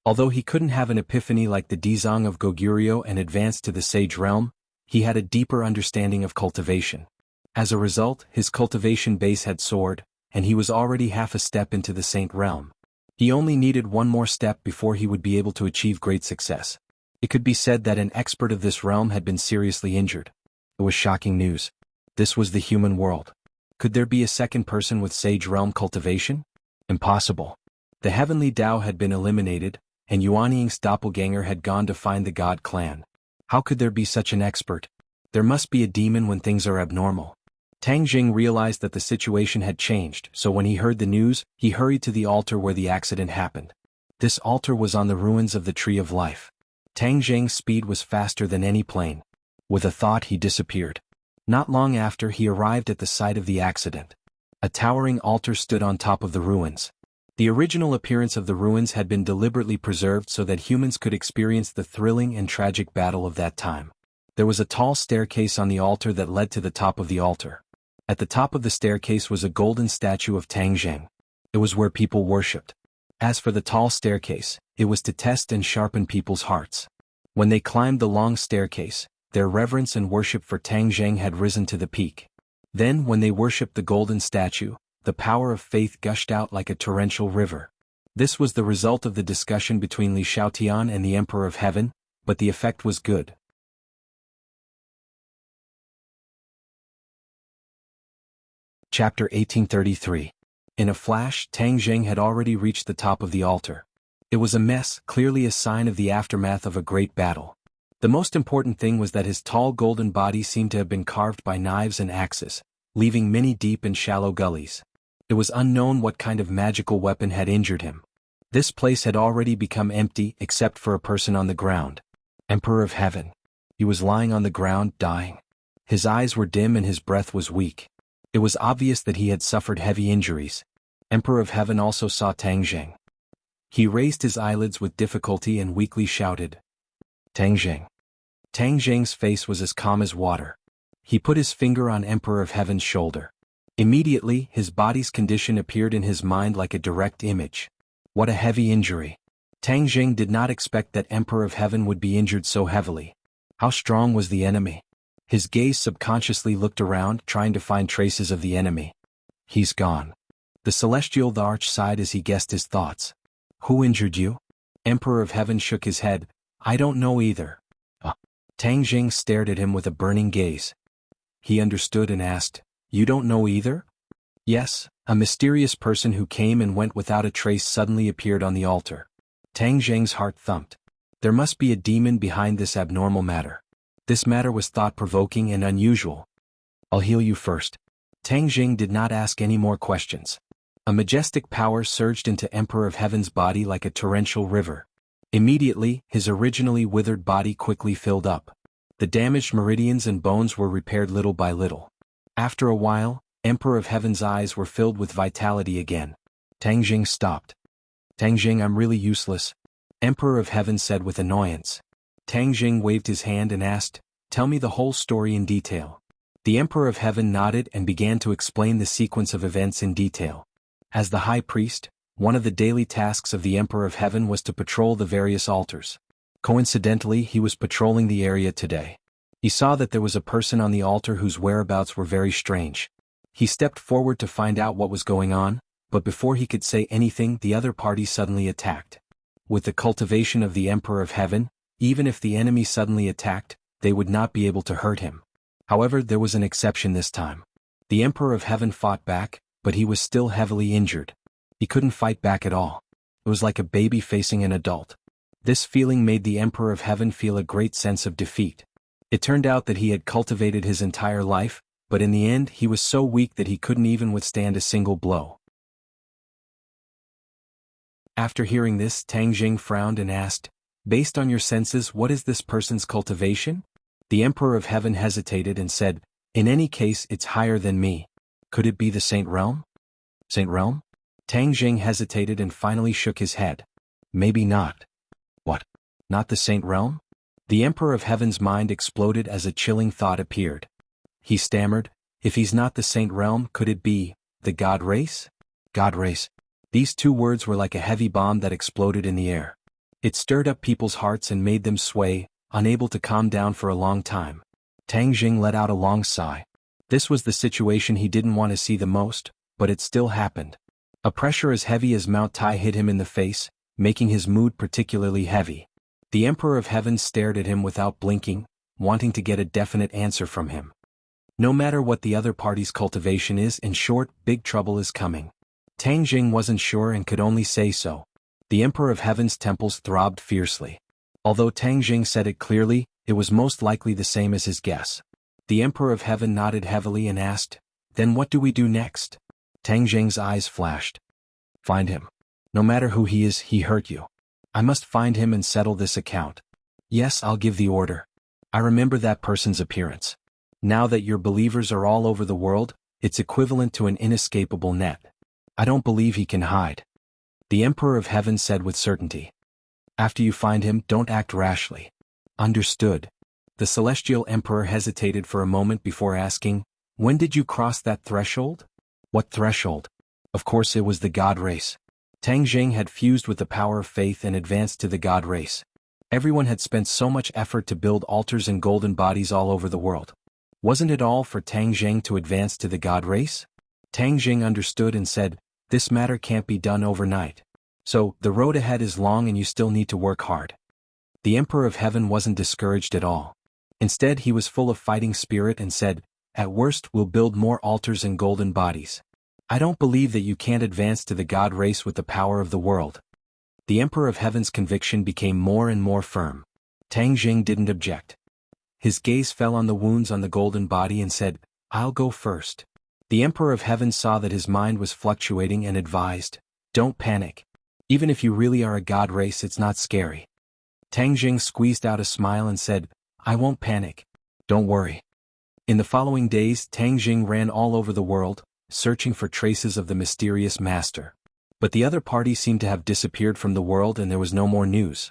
Although he couldn't have an epiphany like the Dizang of Goguryeo and advance to the sage realm, he had a deeper understanding of cultivation. As a result, his cultivation base had soared, and he was already half a step into the saint realm. He only needed one more step before he would be able to achieve great success. It could be said that an expert of this realm had been seriously injured. It was shocking news. This was the human world. Could there be a second person with sage realm cultivation? Impossible. The heavenly Tao had been eliminated, and Yuanying's doppelganger had gone to find the God clan. How could there be such an expert? There must be a demon when things are abnormal. Tang Jing realized that the situation had changed, so when he heard the news, he hurried to the altar where the accident happened. This altar was on the ruins of the Tree of Life. Tang Jing's speed was faster than any plane. With a thought, he disappeared. Not long after, he arrived at the site of the accident. A towering altar stood on top of the ruins. The original appearance of the ruins had been deliberately preserved so that humans could experience the thrilling and tragic battle of that time. There was a tall staircase on the altar that led to the top of the altar. At the top of the staircase was a golden statue of Tang Jing. It was where people worshipped. As for the tall staircase, it was to test and sharpen people's hearts. When they climbed the long staircase, their reverence and worship for Tang Jing had risen to the peak. Then, when they worshipped the golden statue, the power of faith gushed out like a torrential river. This was the result of the discussion between Li Xiaotian and the Emperor of Heaven, but the effect was good. Chapter 1833. In a flash, Tang Jing had already reached the top of the altar. It was a mess, clearly a sign of the aftermath of a great battle. The most important thing was that his tall golden body seemed to have been carved by knives and axes, leaving many deep and shallow gullies. It was unknown what kind of magical weapon had injured him. This place had already become empty except for a person on the ground. Emperor of Heaven. He was lying on the ground, dying. His eyes were dim and his breath was weak. It was obvious that he had suffered heavy injuries. Emperor of Heaven also saw Tang Jing. He raised his eyelids with difficulty and weakly shouted, "Tang Jing." Tang Jing's face was as calm as water. He put his finger on Emperor of Heaven's shoulder. Immediately, his body's condition appeared in his mind like a direct image. What a heavy injury. Tang Jing did not expect that Emperor of Heaven would be injured so heavily. How strong was the enemy? His gaze subconsciously looked around, trying to find traces of the enemy. He's gone. The celestial arch sighed as he guessed his thoughts. Who injured you? Emperor of Heaven shook his head. I don't know either. Tang Jing stared at him with a burning gaze. He understood and asked, You don't know either? Yes, a mysterious person who came and went without a trace suddenly appeared on the altar. Tang Jing's heart thumped. There must be a demon behind this abnormal matter. This matter was thought-provoking and unusual. I'll heal you first. Tang Jing did not ask any more questions. A majestic power surged into Emperor of Heaven's body like a torrential river. Immediately, his originally withered body quickly filled up. The damaged meridians and bones were repaired little by little. After a while, Emperor of Heaven's eyes were filled with vitality again. Tang Jing stopped. Tang Jing, I'm really useless. Emperor of Heaven said with annoyance. Tang Jing waved his hand and asked, Tell me the whole story in detail. The Emperor of Heaven nodded and began to explain the sequence of events in detail. As the High Priest, one of the daily tasks of the Emperor of Heaven was to patrol the various altars. Coincidentally, he was patrolling the area today. He saw that there was a person on the altar whose whereabouts were very strange. He stepped forward to find out what was going on, but before he could say anything, the other party suddenly attacked. With the cultivation of the Emperor of Heaven, even if the enemy suddenly attacked, they would not be able to hurt him. However, there was an exception this time. The Emperor of Heaven fought back, but he was still heavily injured. He couldn't fight back at all. It was like a baby facing an adult. This feeling made the Emperor of Heaven feel a great sense of defeat. It turned out that he had cultivated his entire life, but in the end he was so weak that he couldn't even withstand a single blow. After hearing this, Tang Jing frowned and asked, Based on your senses, what is this person's cultivation? The Emperor of Heaven hesitated and said, In any case, it's higher than me. Could it be the Saint Realm? Saint Realm? Tang Jing hesitated and finally shook his head. Maybe not. What? Not the Saint Realm? The Emperor of Heaven's mind exploded as a chilling thought appeared. He stammered, if he's not the Saint Realm, could it be the God Race? God Race. These two words were like a heavy bomb that exploded in the air. It stirred up people's hearts and made them sway, unable to calm down for a long time. Tang Jing let out a long sigh. This was the situation he didn't want to see the most, but it still happened. A pressure as heavy as Mount Tai hit him in the face, making his mood particularly heavy. The Emperor of Heaven stared at him without blinking, wanting to get a definite answer from him. No matter what the other party's cultivation is, in short, big trouble is coming. Tang Jing wasn't sure and could only say so. The Emperor of Heaven's temples throbbed fiercely. Although Tang Jing said it clearly, it was most likely the same as his guess. The Emperor of Heaven nodded heavily and asked, then what do we do next? Tang Jing's eyes flashed. Find him. No matter who he is, he hurt you. I must find him and settle this account. Yes, I'll give the order. I remember that person's appearance. Now that your believers are all over the world, it's equivalent to an inescapable net. I don't believe he can hide. The Emperor of Heaven said with certainty. After you find him, don't act rashly. Understood. The Celestial Emperor hesitated for a moment before asking, when did you cross that threshold? What threshold? Of course it was the God Race. Tang Jing had fused with the power of faith and advanced to the God Race. Everyone had spent so much effort to build altars and golden bodies all over the world. Wasn't it all for Tang Jing to advance to the God Race? Tang Jing understood and said, this matter can't be done overnight. So, the road ahead is long and you still need to work hard. The Emperor of Heaven wasn't discouraged at all. Instead, he was full of fighting spirit and said, at worst, we'll build more altars and golden bodies. I don't believe that you can't advance to the God Race with the power of the world. The Emperor of Heaven's conviction became more and more firm. Tang Jing didn't object. His gaze fell on the wounds on the golden body and said, I'll go first. The Emperor of Heaven saw that his mind was fluctuating and advised, don't panic. Even if you really are a God Race, it's not scary. Tang Jing squeezed out a smile and said, I won't panic. Don't worry. In the following days, Tang Jing ran all over the world, searching for traces of the mysterious master. But the other party seemed to have disappeared from the world and there was no more news.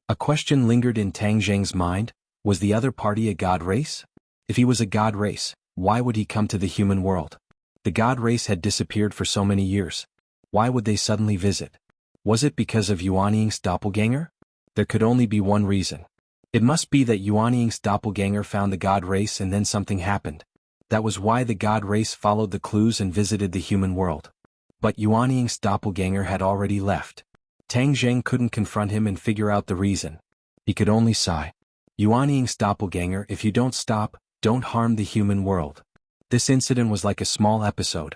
A question lingered in Tang Jing's mind, was the other party a God Race? If he was a God Race, why would he come to the human world? The God Race had disappeared for so many years. Why would they suddenly visit? Was it because of Yuan Ying's doppelganger? There could only be one reason. It must be that Yuan Ying's doppelganger found the God Race and then something happened. That was why the God Race followed the clues and visited the human world. But Yuan Ying's doppelganger had already left. Tang Jing couldn't confront him and figure out the reason. He could only sigh. Yuan Ying's doppelganger, if you don't stop, don't harm the human world. This incident was like a small episode.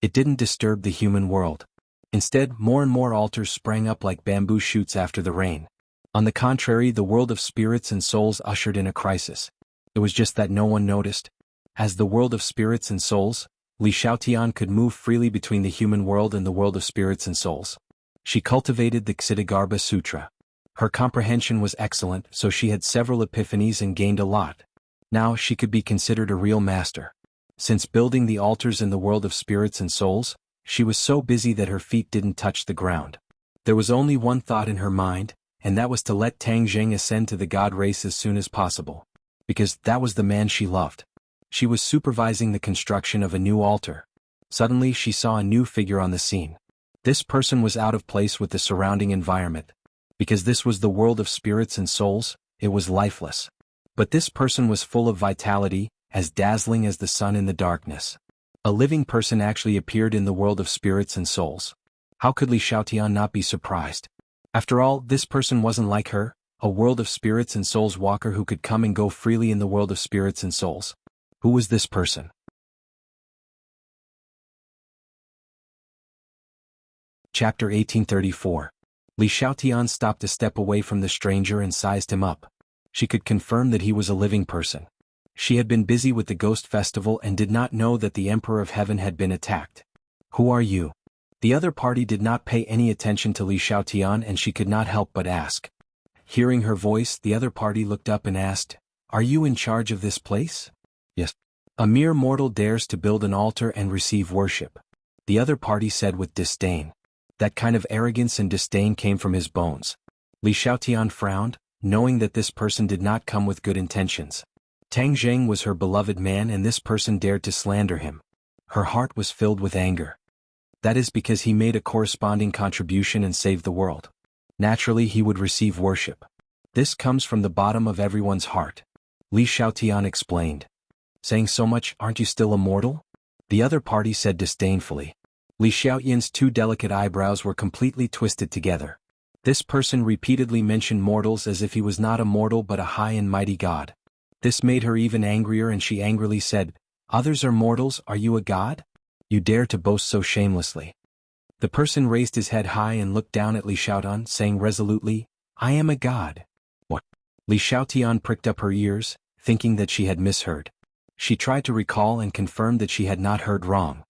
It didn't disturb the human world. Instead, more and more altars sprang up like bamboo shoots after the rain. On the contrary, the world of spirits and souls ushered in a crisis. It was just that no one noticed. As the world of spirits and souls, Li Xiaotian could move freely between the human world and the world of spirits and souls. She cultivated the Ksitigarbha Sutra. Her comprehension was excellent, so she had several epiphanies and gained a lot. Now she could be considered a real master. Since building the altars in the world of spirits and souls, she was so busy that her feet didn't touch the ground. There was only one thought in her mind, and that was to let Tang Jing ascend to the God Race as soon as possible. Because that was the man she loved. She was supervising the construction of a new altar. Suddenly she saw a new figure on the scene. This person was out of place with the surrounding environment. Because this was the world of spirits and souls, it was lifeless. But this person was full of vitality, as dazzling as the sun in the darkness. A living person actually appeared in the world of spirits and souls. How could Li Xiaotian not be surprised? After all, this person wasn't like her, a world of spirits and souls walker who could come and go freely in the world of spirits and souls. Who was this person? Chapter 1834. Li Xiaotian stopped a step away from the stranger and sized him up. She could confirm that he was a living person. She had been busy with the ghost festival and did not know that the Emperor of Heaven had been attacked. Who are you? The other party did not pay any attention to Li Xiaotian and she could not help but ask. Hearing her voice, the other party looked up and asked, "Are you in charge of this place?" "Yes." "A mere mortal dares to build an altar and receive worship," the other party said with disdain. That kind of arrogance and disdain came from his bones. Li Xiaotian frowned, knowing that this person did not come with good intentions. Tang Zheng was her beloved man and this person dared to slander him. Her heart was filled with anger. That is because he made a corresponding contribution and saved the world. Naturally he would receive worship. This comes from the bottom of everyone's heart. Li Xiaotian explained. Saying so much, aren't you still immortal? The other party said disdainfully. Li Xiaotian's two delicate eyebrows were completely twisted together. This person repeatedly mentioned mortals as if he was not a mortal but a high and mighty god. This made her even angrier and she angrily said, Others are mortals, are you a god? You dare to boast so shamelessly. The person raised his head high and looked down at Li Xiaotian, saying resolutely, I am a god. What? Li Xiaotian pricked up her ears, thinking that she had misheard. She tried to recall and confirmed that she had not heard wrong.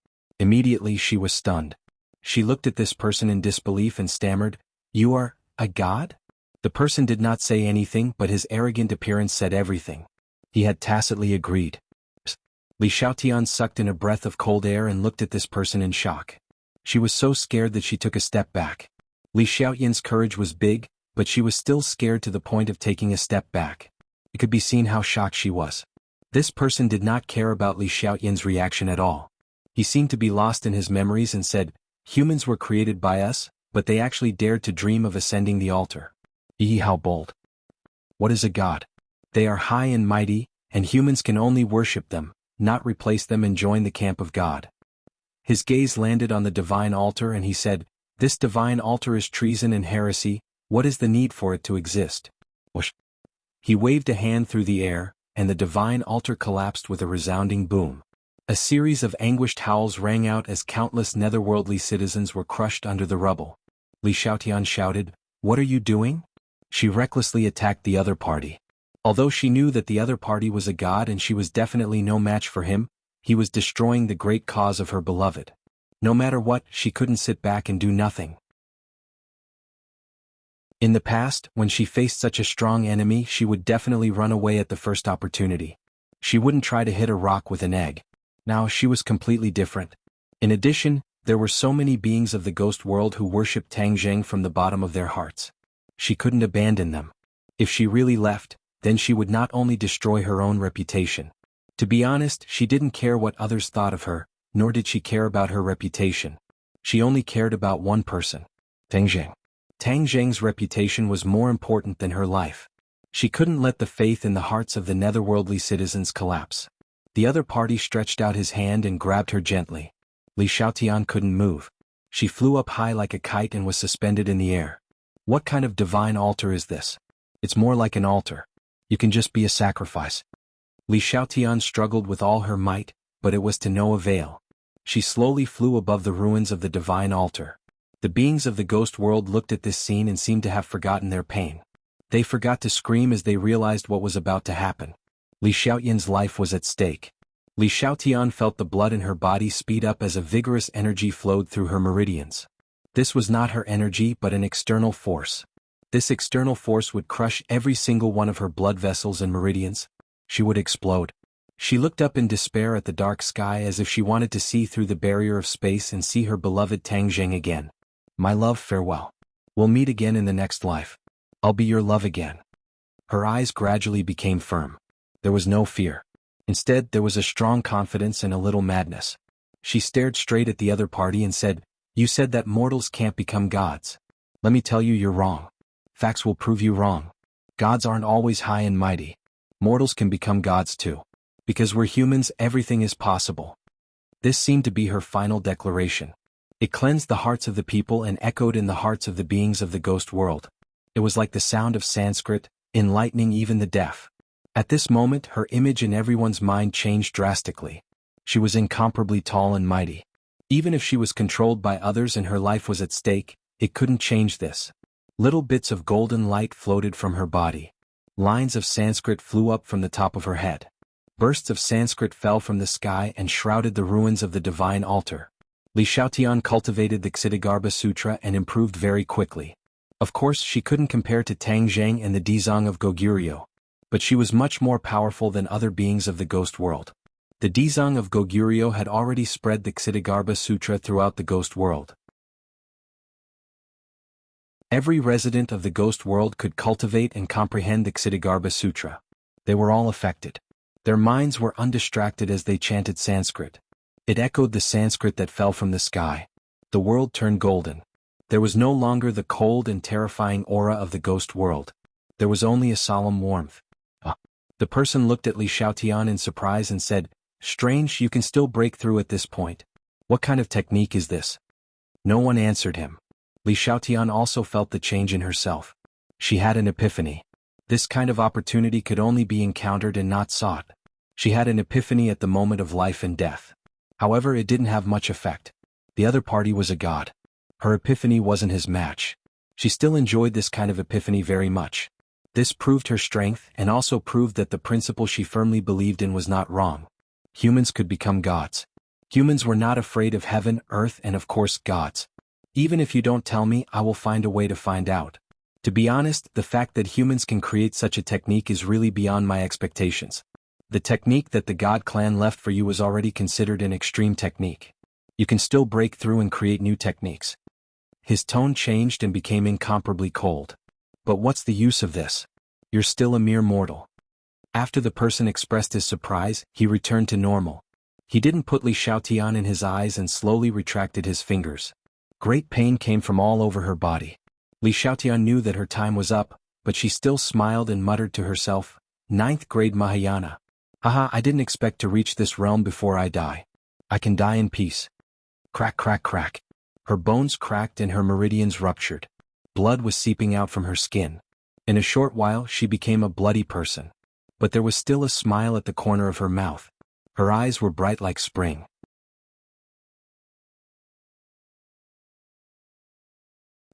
Immediately she was stunned. She looked at this person in disbelief and stammered, You are a god? The person did not say anything but his arrogant appearance said everything. He had tacitly agreed. Li Xiaotian sucked in a breath of cold air and looked at this person in shock. She was so scared that she took a step back. Li Xiaotian's courage was big, but she was still scared to the point of taking a step back. It could be seen how shocked she was. This person did not care about Li Xiaotian's reaction at all. He seemed to be lost in his memories and said, Humans were created by us, but they actually dared to dream of ascending the altar. Eee, how bold. What is a god? They are high and mighty, and humans can only worship them, not replace them and join the camp of God. His gaze landed on the divine altar and he said, This divine altar is treason and heresy, what is the need for it to exist? Whoosh. He waved a hand through the air, and the divine altar collapsed with a resounding boom. A series of anguished howls rang out as countless netherworldly citizens were crushed under the rubble. Li Xiaotian shouted, What are you doing? She recklessly attacked the other party. Although she knew that the other party was a god and she was definitely no match for him, he was destroying the great cause of her beloved. No matter what, she couldn't sit back and do nothing. In the past, when she faced such a strong enemy, she would definitely run away at the first opportunity. She wouldn't try to hit a rock with an egg. Now she was completely different. In addition, there were so many beings of the ghost world who worshipped Tang Zheng from the bottom of their hearts. She couldn't abandon them. If she really left, then she would not only destroy her own reputation. To be honest, she didn't care what others thought of her, nor did she care about her reputation. She only cared about one person. Tang Zheng. Tang Zheng's reputation was more important than her life. She couldn't let the faith in the hearts of the netherworldly citizens collapse. The other party stretched out his hand and grabbed her gently. Li Xiaotian couldn't move. She flew up high like a kite and was suspended in the air. What kind of divine altar is this? It's more like an altar. You can just be a sacrifice. Li Xiaotian struggled with all her might, but it was to no avail. She slowly flew above the ruins of the divine altar. The beings of the ghost world looked at this scene and seemed to have forgotten their pain. They forgot to scream as they realized what was about to happen. Li Xiaotian's life was at stake. Li Xiaotian felt the blood in her body speed up as a vigorous energy flowed through her meridians. This was not her energy but an external force. This external force would crush every single one of her blood vessels and meridians. She would explode. She looked up in despair at the dark sky as if she wanted to see through the barrier of space and see her beloved Tang Zheng again. My love, farewell. We'll meet again in the next life. I'll be your love again. Her eyes gradually became firm. There was no fear. Instead, there was a strong confidence and a little madness. She stared straight at the other party and said, You said that mortals can't become gods. Let me tell you, you're wrong. Facts will prove you wrong. Gods aren't always high and mighty. Mortals can become gods too. Because we're humans, everything is possible. This seemed to be her final declaration. It cleansed the hearts of the people and echoed in the hearts of the beings of the ghost world. It was like the sound of Sanskrit, enlightening even the deaf. At this moment, her image in everyone's mind changed drastically. She was incomparably tall and mighty. Even if she was controlled by others and her life was at stake, it couldn't change this. Little bits of golden light floated from her body. Lines of Sanskrit flew up from the top of her head. Bursts of Sanskrit fell from the sky and shrouded the ruins of the divine altar. Li Xiaotian cultivated the Ksitigarbha Sutra and improved very quickly. Of course, she couldn't compare to Tang Zheng and the Dizang of Goguryeo, but she was much more powerful than other beings of the ghost world. The Dizang of Goguryeo had already spread the Ksitigarbha Sutra throughout the ghost world. Every resident of the ghost world could cultivate and comprehend the Ksitigarbha Sutra. They were all affected. Their minds were undistracted as they chanted Sanskrit. It echoed the Sanskrit that fell from the sky. The world turned golden. There was no longer the cold and terrifying aura of the ghost world. There was only a solemn warmth. The person looked at Li Xiaotian in surprise and said, "Strange, you can still break through at this point. What kind of technique is this?" No one answered him. Li Xiaotian also felt the change in herself. She had an epiphany. This kind of opportunity could only be encountered and not sought. She had an epiphany at the moment of life and death. However, it didn't have much effect. The other party was a god. Her epiphany wasn't his match. She still enjoyed this kind of epiphany very much. This proved her strength and also proved that the principle she firmly believed in was not wrong. Humans could become gods. Humans were not afraid of heaven, earth, and of course gods. Even if you don't tell me, I will find a way to find out. To be honest, the fact that humans can create such a technique is really beyond my expectations. The technique that the God clan left for you was already considered an extreme technique. You can still break through and create new techniques. His tone changed and became incomparably cold. But what's the use of this? You're still a mere mortal. After the person expressed his surprise, he returned to normal. He didn't put Li Xiaotian in his eyes and slowly retracted his fingers. Great pain came from all over her body. Li Xiaotian knew that her time was up, but she still smiled and muttered to herself, "Ninth grade Mahayana. Haha, I didn't expect to reach this realm before I die. I can die in peace." Crack, crack, crack. Her bones cracked and her meridians ruptured. Blood was seeping out from her skin. In a short while she became a bloody person. But there was still a smile at the corner of her mouth. Her eyes were bright like spring.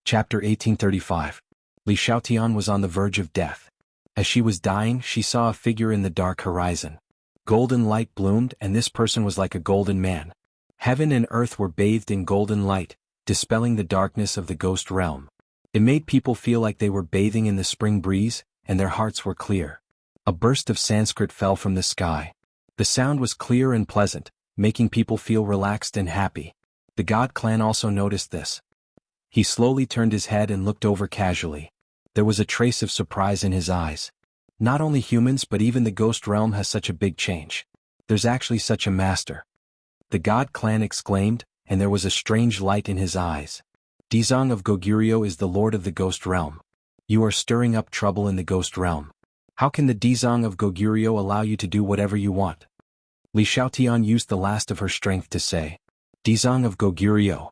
Chapter 1835. Li Xiaotian was on the verge of death. As she was dying, she saw a figure in the dark horizon. Golden light bloomed, and this person was like a golden man. Heaven and earth were bathed in golden light, dispelling the darkness of the ghost realm. It made people feel like they were bathing in the spring breeze, and their hearts were clear. A burst of Sanskrit fell from the sky. The sound was clear and pleasant, making people feel relaxed and happy. The God clan also noticed this. He slowly turned his head and looked over casually. There was a trace of surprise in his eyes. Not only humans but even the ghost realm has such a big change. There's actually such a master. The God clan exclaimed, and there was a strange light in his eyes. Dizang of Goguryeo is the lord of the ghost realm. You are stirring up trouble in the ghost realm. How can the Dizang of Goguryeo allow you to do whatever you want? Li Xiaotian used the last of her strength to say, "Dizang of Goguryeo."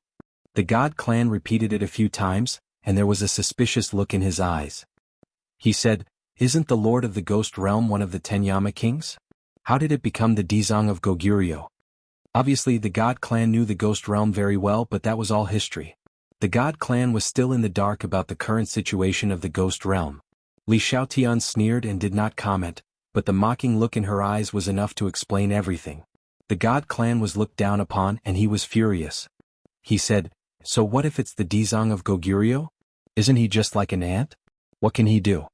The God clan repeated it a few times, and there was a suspicious look in his eyes. He said, "Isn't the lord of the ghost realm one of the 10 Yama kings? How did it become the Dizang of Goguryeo?" Obviously the God clan knew the ghost realm very well, but that was all history. The God clan was still in the dark about the current situation of the ghost realm. Li Xiaotian sneered and did not comment, but the mocking look in her eyes was enough to explain everything. The God clan was looked down upon and he was furious. He said, "So what if it's the Dizang of Goguryeo? Isn't he just like an ant? What can he do?"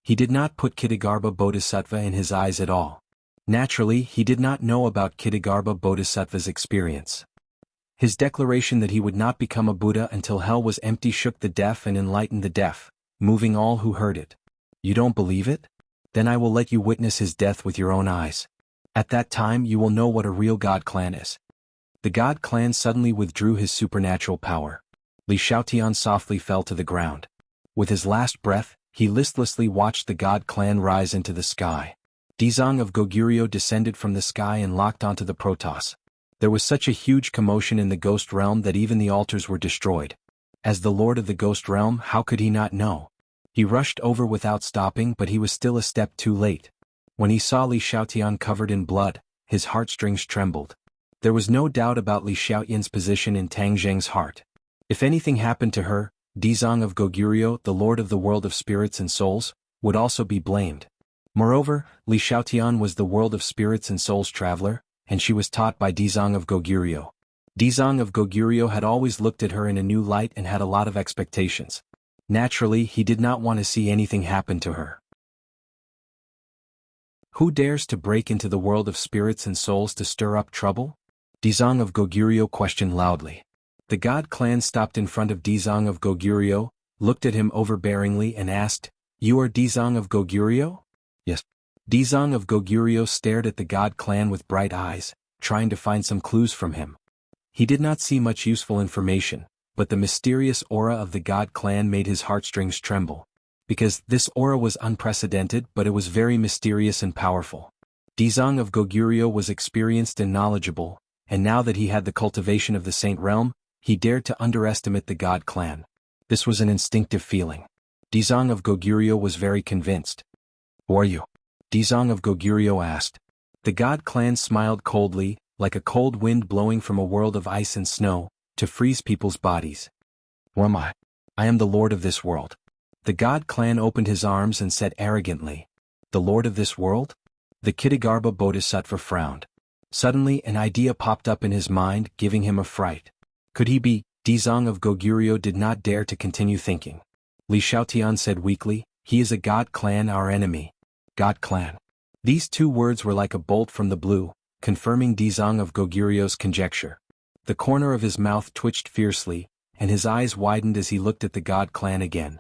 He did not put Ksitigarbha Bodhisattva in his eyes at all. Naturally, he did not know about Ksitigarbha Bodhisattva's experience. His declaration that he would not become a Buddha until hell was empty shook the deaf and enlightened the deaf, moving all who heard it. You don't believe it? Then I will let you witness his death with your own eyes. At that time you will know what a real God clan is. The God clan suddenly withdrew his supernatural power. Li Xiaotian softly fell to the ground. With his last breath, he listlessly watched the God clan rise into the sky. Dizang of Goguryeo descended from the sky and locked onto the Protoss. There was such a huge commotion in the ghost realm that even the altars were destroyed. As the lord of the ghost realm, how could he not know? He rushed over without stopping, but he was still a step too late. When he saw Li Xiaotian covered in blood, his heartstrings trembled. There was no doubt about Li Xiaotian's position in Tang Zheng's heart. If anything happened to her, Dizang of Goguryeo, the lord of the world of spirits and souls, would also be blamed. Moreover, Li Xiaotian was the world of spirits and souls traveler, and she was taught by Dizang of Goguryeo. Dizang of Goguryeo had always looked at her in a new light and had a lot of expectations. Naturally, he did not want to see anything happen to her. Who dares to break into the world of spirits and souls to stir up trouble? Dizang of Goguryeo questioned loudly. The God clan stopped in front of Dizang of Goguryeo, looked at him overbearingly and asked, "You are Dizong of Goguryeo?" "Yes." Dizong of Goguryeo stared at the god clan with bright eyes, trying to find some clues from him. He did not see much useful information, but the mysterious aura of the god clan made his heartstrings tremble. Because this aura was unprecedented, but it was very mysterious and powerful. Dizong of Goguryeo was experienced and knowledgeable, and now that he had the cultivation of the Saint Realm, he dared to underestimate the god clan. This was an instinctive feeling. Dizong of Goguryeo was very convinced. "Who are you?" Dizong of Goguryeo asked. The god clan smiled coldly, like a cold wind blowing from a world of ice and snow, to freeze people's bodies. "Who am I? I am the lord of this world." The god clan opened his arms and said arrogantly, "The lord of this world?" The Ksitigarbha Bodhisattva frowned. Suddenly an idea popped up in his mind, giving him a fright. Could he be? Dizong of Goguryeo did not dare to continue thinking. Li Xiaotian said weakly, "He is a god clan, our enemy." God clan. These two words were like a bolt from the blue, confirming Dizong of Goguryeo's conjecture. The corner of his mouth twitched fiercely, and his eyes widened as he looked at the god clan again.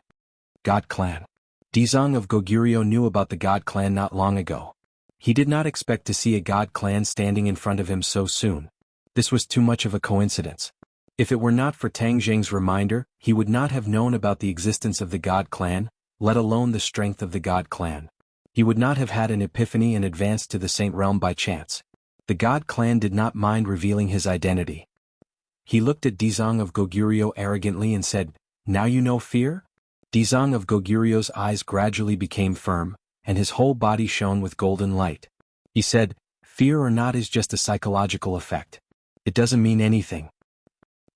God clan. Dizong of Goguryeo knew about the god clan not long ago. He did not expect to see a god clan standing in front of him so soon. This was too much of a coincidence. If it were not for Tang Zheng's reminder, he would not have known about the existence of the god clan, let alone the strength of the god clan. He would not have had an epiphany and advanced to the Saint Realm by chance. The god clan did not mind revealing his identity. He looked at Dizong of Goguryeo arrogantly and said, "Now you know fear?" Dizong of Goguryeo's eyes gradually became firm, and his whole body shone with golden light. He said, "Fear or not is just a psychological effect. It doesn't mean anything."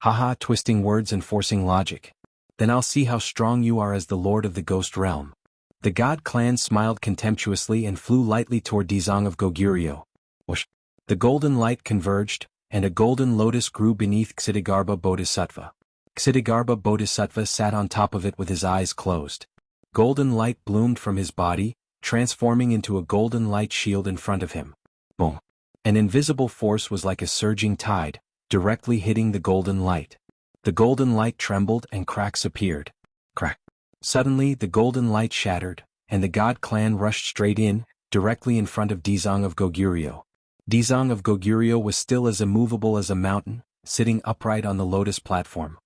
Haha, twisting words and forcing logic. Then I'll see how strong you are as the lord of the ghost realm. The god clan smiled contemptuously and flew lightly toward Dizong of Goguryeo. Whoosh! The golden light converged, and a golden lotus grew beneath Ksitigarbha Bodhisattva. Ksitigarbha Bodhisattva sat on top of it with his eyes closed. Golden light bloomed from his body, transforming into a golden light shield in front of him. Boom! An invisible force was like a surging tide, directly hitting the golden light. The golden light trembled and cracks appeared. Crack! Suddenly the golden light shattered, and the god clan rushed straight in, directly in front of Dizong of Goguryeo. Dizong of Goguryeo was still as immovable as a mountain, sitting upright on the lotus platform.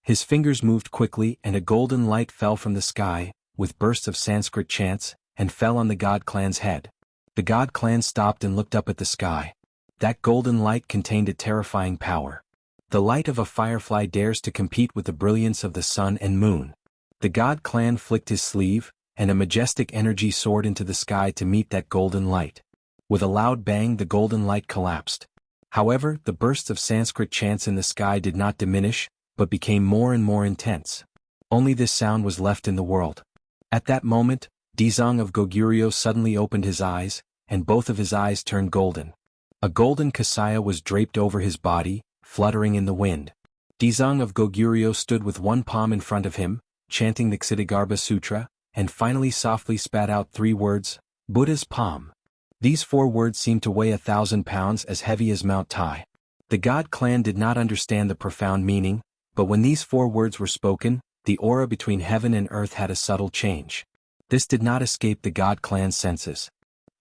His fingers moved quickly and a golden light fell from the sky, with bursts of Sanskrit chants, and fell on the god clan's head. The god clan stopped and looked up at the sky. That golden light contained a terrifying power. The light of a firefly dares to compete with the brilliance of the sun and moon. The god clan flicked his sleeve, and a majestic energy soared into the sky to meet that golden light. With a loud bang, the golden light collapsed. However, the bursts of Sanskrit chants in the sky did not diminish, but became more and more intense. Only this sound was left in the world. At that moment, Dizong of Goguryeo suddenly opened his eyes, and both of his eyes turned golden. A golden kasaya was draped over his body, fluttering in the wind. Dizong of Goguryeo stood with one palm in front of him, chanting the Ksitigarbha Sutra, and finally softly spat out 3 words, "Buddha's palm." These 4 words seemed to weigh 1,000 pounds, as heavy as Mount Tai. The god clan did not understand the profound meaning, but when these 4 words were spoken, the aura between heaven and earth had a subtle change. This did not escape the god clan's senses.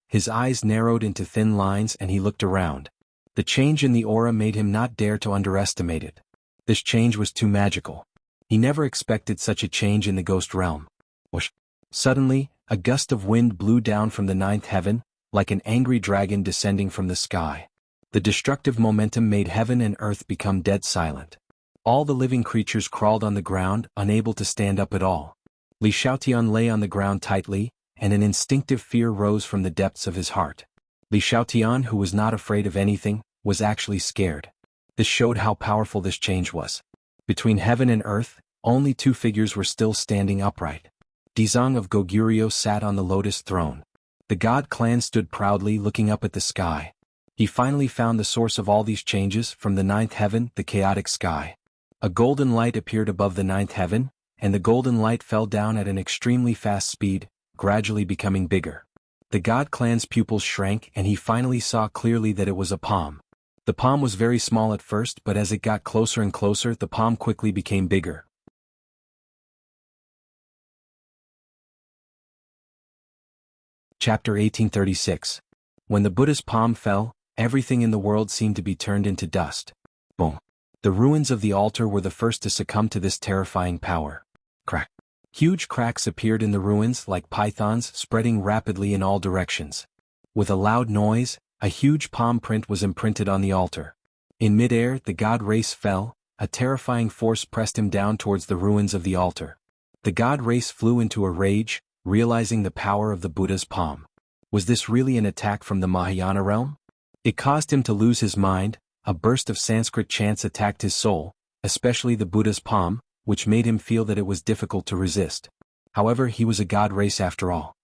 His eyes narrowed into thin lines and he looked around. The change in the aura made him not dare to underestimate it. This change was too magical. He never expected such a change in the ghost realm. Whoosh! Suddenly, a gust of wind blew down from the 9th heaven, like an angry dragon descending from the sky. The destructive momentum made heaven and earth become dead silent. All the living creatures crawled on the ground, unable to stand up at all. Li Xiaotian lay on the ground tightly, and an instinctive fear rose from the depths of his heart. Li Xiaotian, who was not afraid of anything, was actually scared. This showed how powerful this change was. Between heaven and earth, only 2 figures were still standing upright. Dizong of Goguryeo sat on the lotus throne. The god clan stood proudly looking up at the sky. He finally found the source of all these changes from the 9th heaven, the chaotic sky. A golden light appeared above the 9th heaven, and the golden light fell down at an extremely fast speed, gradually becoming bigger. The god clan's pupils shrank and he finally saw clearly that it was a palm. The palm was very small at first, but as it got closer and closer, the palm quickly became bigger. Chapter 1836. When the Buddha's palm fell, everything in the world seemed to be turned into dust. Boom. The ruins of the altar were the first to succumb to this terrifying power. Crack. Huge cracks appeared in the ruins like pythons, spreading rapidly in all directions. With a loud noise, a huge palm print was imprinted on the altar. In midair, the god race fell, a terrifying force pressed him down towards the ruins of the altar. The god race flew into a rage, realizing the power of the Buddha's palm. Was this really an attack from the Mahayana realm? It caused him to lose his mind. A burst of Sanskrit chants attacked his soul, especially the Buddha's palm, which made him feel that it was difficult to resist. However, he was a god race after all.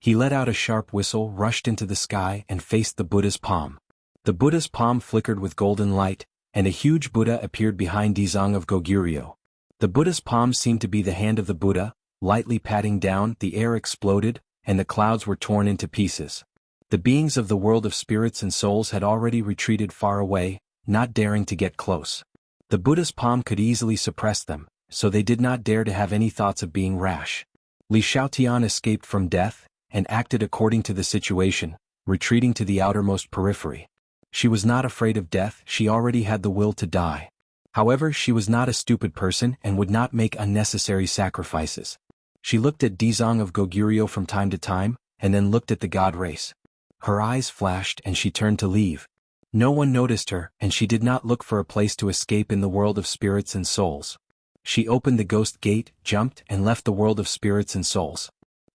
He let out a sharp whistle, rushed into the sky, and faced the Buddha's palm. The Buddha's palm flickered with golden light, and a huge Buddha appeared behind Dizang of Goguryeo. The Buddha's palm seemed to be the hand of the Buddha. Lightly patting down, the air exploded, and the clouds were torn into pieces. The beings of the world of spirits and souls had already retreated far away, not daring to get close. The Buddha's palm could easily suppress them, so they did not dare to have any thoughts of being rash. Li Shaotian escaped from death, and acted according to the situation, retreating to the outermost periphery. She was not afraid of death, she already had the will to die. However, she was not a stupid person and would not make unnecessary sacrifices. She looked at Dizang of Goguryeo from time to time, and then looked at the god race. Her eyes flashed and she turned to leave. No one noticed her, and she did not look for a place to escape in the world of spirits and souls. She opened the ghost gate, jumped, and left the world of spirits and souls.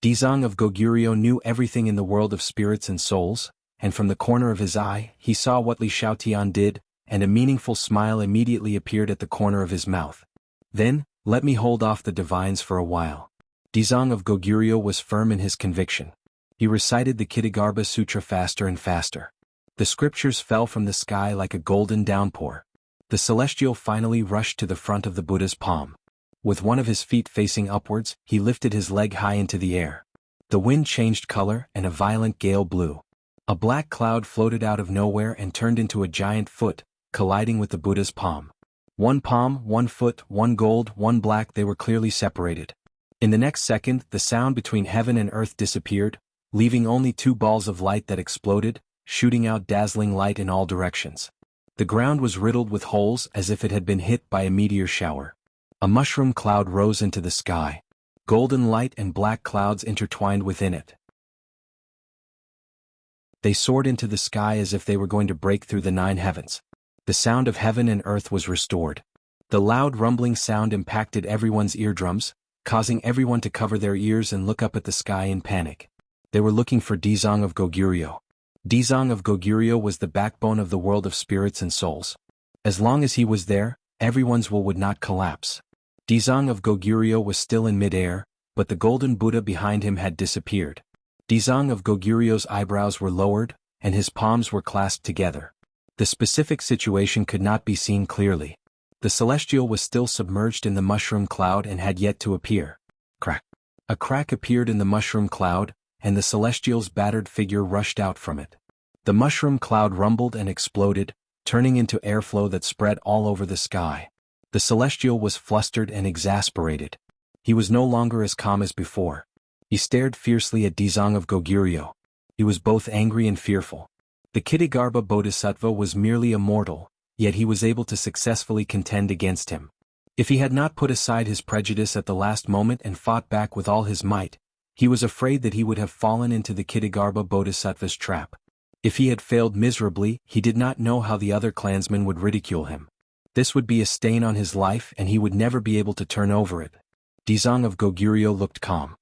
Dizang of Goguryeo knew everything in the world of spirits and souls, and from the corner of his eye, he saw what Li Shaotian did, and a meaningful smile immediately appeared at the corner of his mouth. Then, let me hold off the divines for a while. Dizang of Goguryeo was firm in his conviction. He recited the Kitagarbha Sutra faster and faster. The scriptures fell from the sky like a golden downpour. The celestial finally rushed to the front of the Buddha's palm. With one of his feet facing upwards, he lifted his leg high into the air. The wind changed color and a violent gale blew. A black cloud floated out of nowhere and turned into a giant foot, colliding with the Buddha's palm. One palm, one foot, one gold, one black, they were clearly separated. In the next second, the sound between heaven and earth disappeared, leaving only two balls of light that exploded, shooting out dazzling light in all directions. The ground was riddled with holes as if it had been hit by a meteor shower. A mushroom cloud rose into the sky. Golden light and black clouds intertwined within it. They soared into the sky as if they were going to break through the 9 heavens. The sound of heaven and earth was restored. The loud rumbling sound impacted everyone's eardrums, causing everyone to cover their ears and look up at the sky in panic. They were looking for Dizang of Goguryeo. Dizang of Goguryeo was the backbone of the world of spirits and souls. As long as he was there, everyone's will would not collapse. Dizang of Goguryeo was still in mid-air, but the golden Buddha behind him had disappeared. Dizang of Goguryeo's eyebrows were lowered, and his palms were clasped together. The specific situation could not be seen clearly. The celestial was still submerged in the mushroom cloud and had yet to appear. Crack. A crack appeared in the mushroom cloud, and the celestial's battered figure rushed out from it. The mushroom cloud rumbled and exploded, turning into airflow that spread all over the sky. The celestial was flustered and exasperated. He was no longer as calm as before. He stared fiercely at Dizang of Goguryeo. He was both angry and fearful. The Kitagarbha Bodhisattva was merely a mortal, yet he was able to successfully contend against him. If he had not put aside his prejudice at the last moment and fought back with all his might, he was afraid that he would have fallen into the Kitagarbha Bodhisattva's trap. If he had failed miserably, he did not know how the other clansmen would ridicule him. This would be a stain on his life and he would never be able to turn over it. Dizang of Goguryeo looked calm.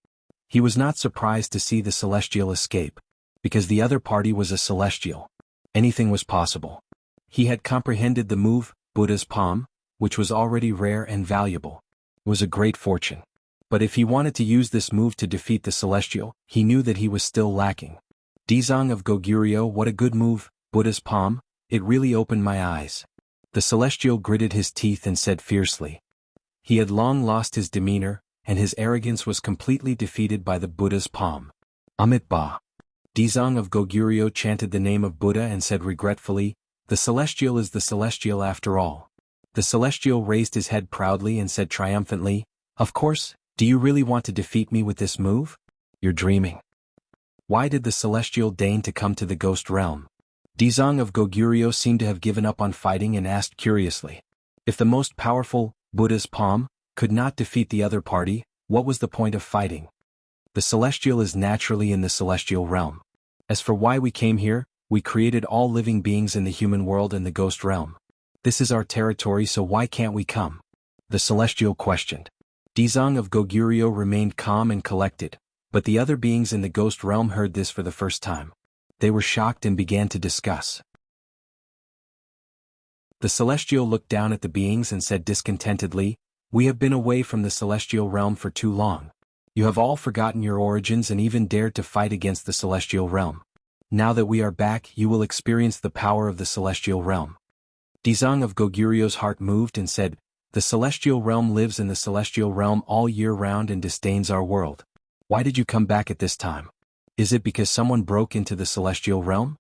He was not surprised to see the celestial escape, because the other party was a celestial. Anything was possible. He had comprehended the move, Buddha's palm, which was already rare and valuable. It was a great fortune. But if he wanted to use this move to defeat the celestial, he knew that he was still lacking. Dizang of Goguryeo, what a good move, Buddha's palm, it really opened my eyes. The celestial gritted his teeth and said fiercely. He had long lost his demeanor, and his arrogance was completely defeated by the Buddha's palm. Amit Ba. Dizang of Goguryeo chanted the name of Buddha and said regretfully, The Celestial is the Celestial after all. The Celestial raised his head proudly and said triumphantly, "Of course, do you really want to defeat me with this move? You're dreaming." Why did the Celestial deign to come to the Ghost Realm? Dizang of Goguryeo seemed to have given up on fighting and asked curiously. If the most powerful, Buddha's palm, could not defeat the other party, what was the point of fighting? The Celestial is naturally in the Celestial Realm. As for why we came here, we created all living beings in the human world and the Ghost Realm. This is our territory, so why can't we come? The Celestial questioned. Dizang of Goguryeo remained calm and collected, but the other beings in the Ghost Realm heard this for the first time. They were shocked and began to discuss. The Celestial looked down at the beings and said discontentedly, "We have been away from the Celestial Realm for too long. You have all forgotten your origins and even dared to fight against the Celestial Realm. Now that we are back, you will experience the power of the Celestial Realm." Dizang of Goguryeo's heart moved and said, "The Celestial Realm lives in the Celestial Realm all year round and disdains our world. Why did you come back at this time? Is it because someone broke into the Celestial Realm?"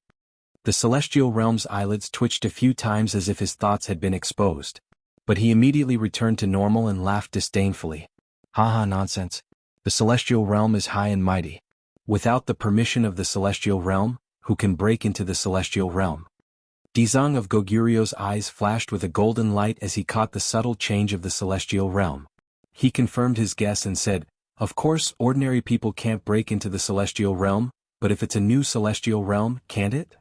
The Celestial Realm's eyelids twitched a few times as if his thoughts had been exposed. But he immediately returned to normal and laughed disdainfully. "Haha, nonsense. The Celestial Realm is high and mighty. Without the permission of the Celestial Realm, who can break into the Celestial Realm?" Dizang of Goguryeo's eyes flashed with a golden light as he caught the subtle change of the Celestial Realm. He confirmed his guess and said, "Of course, ordinary people can't break into the Celestial Realm, but if it's a new Celestial Realm, can't it?"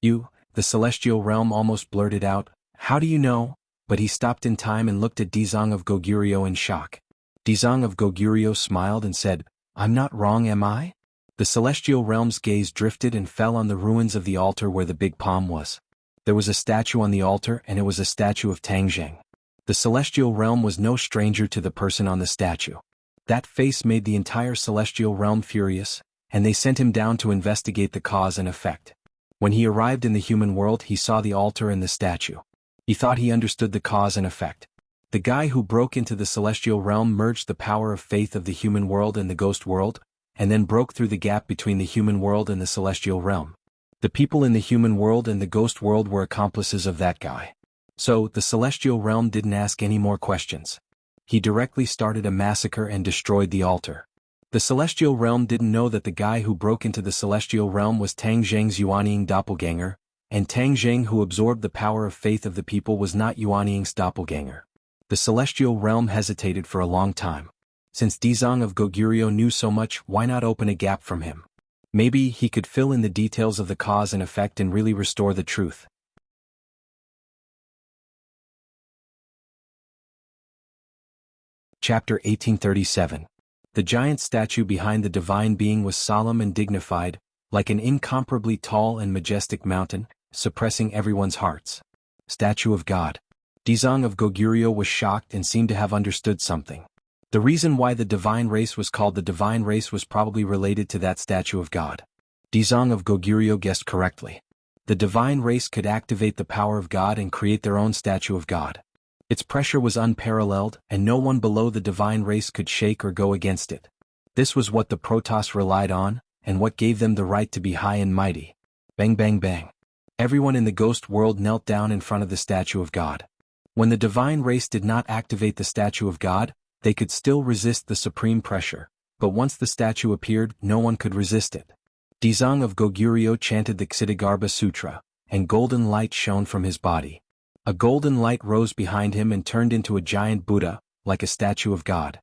The Celestial Realm almost blurted out, "How do you know?" But he stopped in time and looked at Dizang of Goguryeo in shock. Dizang of Goguryeo smiled and said, "I'm not wrong, am I?" The Celestial Realm's gaze drifted and fell on the ruins of the altar where the big palm was. There was a statue on the altar, and it was a statue of Tang Zheng. The Celestial Realm was no stranger to the person on the statue. That face made the entire Celestial Realm furious, and they sent him down to investigate the cause and effect. When he arrived in the human world, he saw the altar and the statue. He thought he understood the cause and effect. The guy who broke into the Celestial Realm merged the power of faith of the human world and the ghost world, and then broke through the gap between the human world and the Celestial Realm. The people in the human world and the ghost world were accomplices of that guy. So, the Celestial Realm didn't ask any more questions. He directly started a massacre and destroyed the altar. The Celestial Realm didn't know that the guy who broke into the Celestial Realm was Tang Zheng's Yuanying doppelganger, and Tang Zheng who absorbed the power of faith of the people was not Yuanying's doppelganger. The Celestial Realm hesitated for a long time. Since Dizang of Goguryeo knew so much, why not open a gap from him? Maybe he could fill in the details of the cause and effect and really restore the truth. Chapter 1837. The giant statue behind the divine being was solemn and dignified, like an incomparably tall and majestic mountain, suppressing everyone's hearts. Statue of God. Dizang of Goguryeo was shocked and seemed to have understood something. The reason why the divine race was called the divine race was probably related to that statue of God. Dizang of Goguryeo guessed correctly. The divine race could activate the power of God and create their own statue of God. Its pressure was unparalleled, and no one below the divine race could shake or go against it. This was what the Protoss relied on, and what gave them the right to be high and mighty. Bang bang bang. Everyone in the ghost world knelt down in front of the statue of God. When the divine race did not activate the statue of God, they could still resist the supreme pressure, but once the statue appeared, no one could resist it. Dizang of Goguryeo chanted the Ksitigarbha Sutra, and golden light shone from his body. A golden light rose behind him and turned into a giant Buddha, like a statue of God.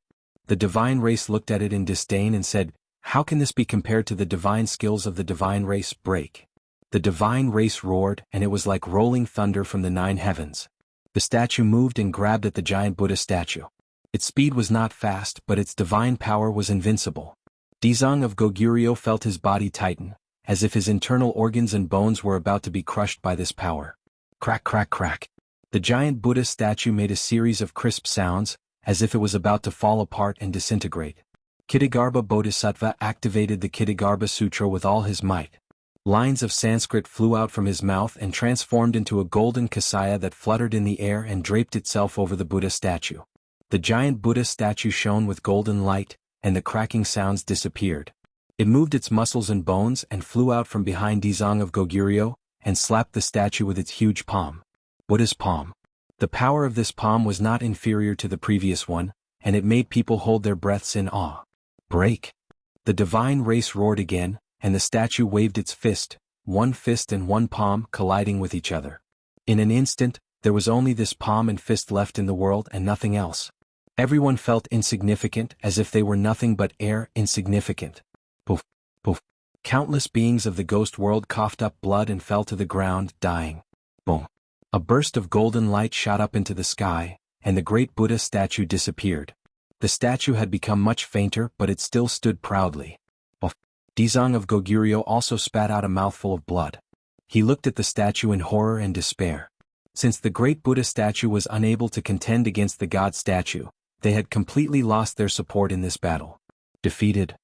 The divine race looked at it in disdain and said, "How can this be compared to the divine skills of the divine race? Break." The divine race roared, and it was like rolling thunder from the 9 heavens. The statue moved and grabbed at the giant Buddha statue. Its speed was not fast, but its divine power was invincible. Dizang of Goguryeo felt his body tighten, as if his internal organs and bones were about to be crushed by this power. Crack crack crack. The giant Buddha statue made a series of crisp sounds, as if it was about to fall apart and disintegrate. Ksitigarbha Bodhisattva activated the Ksitigarbha Sutra with all his might. Lines of Sanskrit flew out from his mouth and transformed into a golden kasaya that fluttered in the air and draped itself over the Buddha statue. The giant Buddha statue shone with golden light, and the cracking sounds disappeared. It moved its muscles and bones and flew out from behind Dizang of Goguryeo, and slapped the statue with its huge palm. Buddha's palm. The power of this palm was not inferior to the previous one, and it made people hold their breaths in awe. Break! The divine race roared again, and the statue waved its fist, one fist and one palm colliding with each other. In an instant, there was only this palm and fist left in the world and nothing else. Everyone felt insignificant, as if they were nothing but air, insignificant. Poof, poof. Countless beings of the ghost world coughed up blood and fell to the ground, dying. Boom. A burst of golden light shot up into the sky, and the great Buddha statue disappeared. The statue had become much fainter, but it still stood proudly. Dizang of Goguryeo also spat out a mouthful of blood. He looked at the statue in horror and despair. Since the great Buddha statue was unable to contend against the god statue, they had completely lost their support in this battle. Defeated.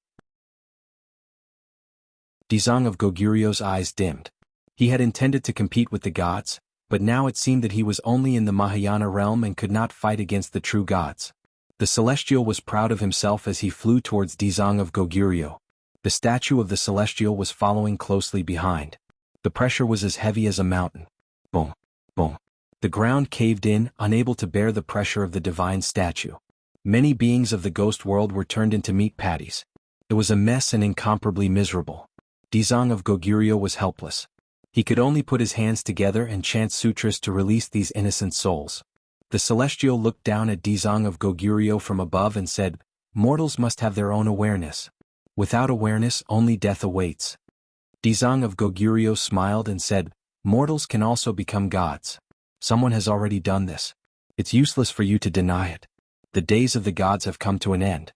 Dizang of Goguryeo's eyes dimmed. He had intended to compete with the gods, but now it seemed that he was only in the Mahayana realm and could not fight against the true gods. The Celestial was proud of himself as he flew towards Dizang of Goguryeo. The statue of the Celestial was following closely behind. The pressure was as heavy as a mountain. Boom, boom. The ground caved in, unable to bear the pressure of the divine statue. Many beings of the ghost world were turned into meat patties. It was a mess and incomparably miserable. Dizang of Goguryeo was helpless. He could only put his hands together and chant sutras to release these innocent souls. The Celestial looked down at Dizang of Goguryeo from above and said, "Mortals must have their own awareness. Without awareness, only death awaits." Dizang of Goguryeo smiled and said, "Mortals can also become gods. Someone has already done this. It's useless for you to deny it. The days of the gods have come to an end.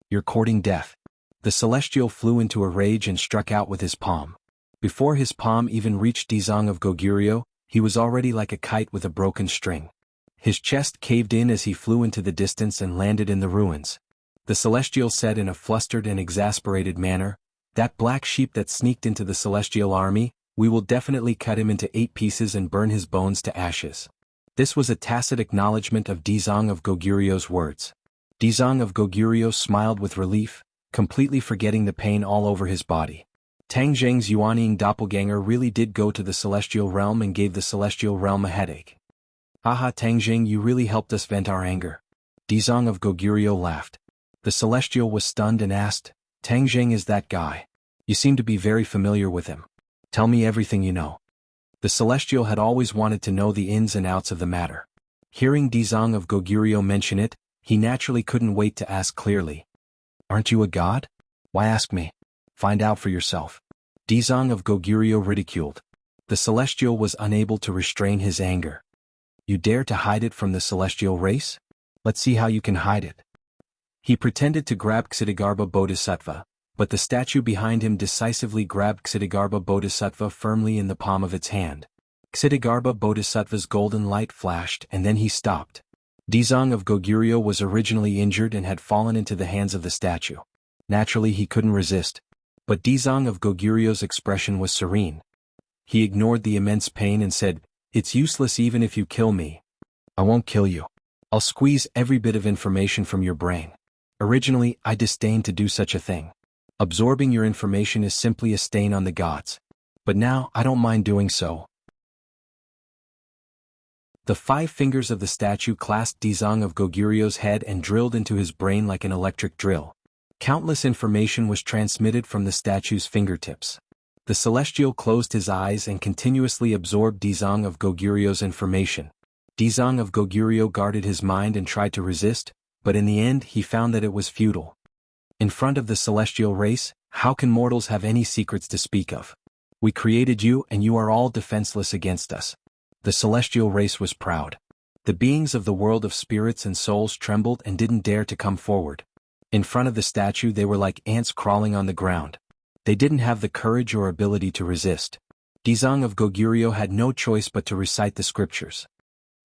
You're courting death." The Celestial flew into a rage and struck out with his palm. Before his palm even reached Dizang of Goguryeo, he was already like a kite with a broken string. His chest caved in as he flew into the distance and landed in the ruins. The Celestial said in a flustered and exasperated manner, "That black sheep that sneaked into the Celestial army, we will definitely cut him into 8 pieces and burn his bones to ashes." This was a tacit acknowledgement of Dizang of Goguryeo's words. Dizang of Goguryeo smiled with relief, completely forgetting the pain all over his body. Tang Zheng's Yuanying doppelganger really did go to the Celestial realm and gave the Celestial realm a headache. "Haha, Tang Zheng, you really helped us vent our anger." Dizang of Goguryeo laughed. The Celestial was stunned and asked, "Tang Zheng is that guy? You seem to be very familiar with him. Tell me everything you know." The Celestial had always wanted to know the ins and outs of the matter. Hearing Dizang of Goguryeo mention it, he naturally couldn't wait to ask clearly. "Aren't you a god? Why ask me? Find out for yourself." Dizang of Goguryeo ridiculed. The Celestial was unable to restrain his anger. "You dare to hide it from the Celestial race? Let's see how you can hide it." He pretended to grab Ksitigarbha Bodhisattva, but the statue behind him decisively grabbed Ksitigarbha Bodhisattva firmly in the palm of its hand. Ksitigarbha Bodhisattva's golden light flashed and then he stopped. Dizang of Goguryeo was originally injured and had fallen into the hands of the statue. Naturally he couldn't resist. But Dizang of Goguryeo's expression was serene. He ignored the immense pain and said, "It's useless even if you kill me. I won't kill you. I'll squeeze every bit of information from your brain. Originally, I disdained to do such a thing. Absorbing your information is simply a stain on the gods. But now, I don't mind doing so." The 5 fingers of the statue clasped Dizang of Goguryeo's head and drilled into his brain like an electric drill. Countless information was transmitted from the statue's fingertips. The Celestial closed his eyes and continuously absorbed Dizang of Goguryeo's information. Dizang of Goguryeo guarded his mind and tried to resist, but in the end he found that it was futile. In front of the Celestial race, how can mortals have any secrets to speak of? We created you and you are all defenseless against us. The Celestial race was proud. The beings of the world of spirits and souls trembled and didn't dare to come forward. In front of the statue they were like ants crawling on the ground. They didn't have the courage or ability to resist. Dizang of Goguryeo had no choice but to recite the scriptures.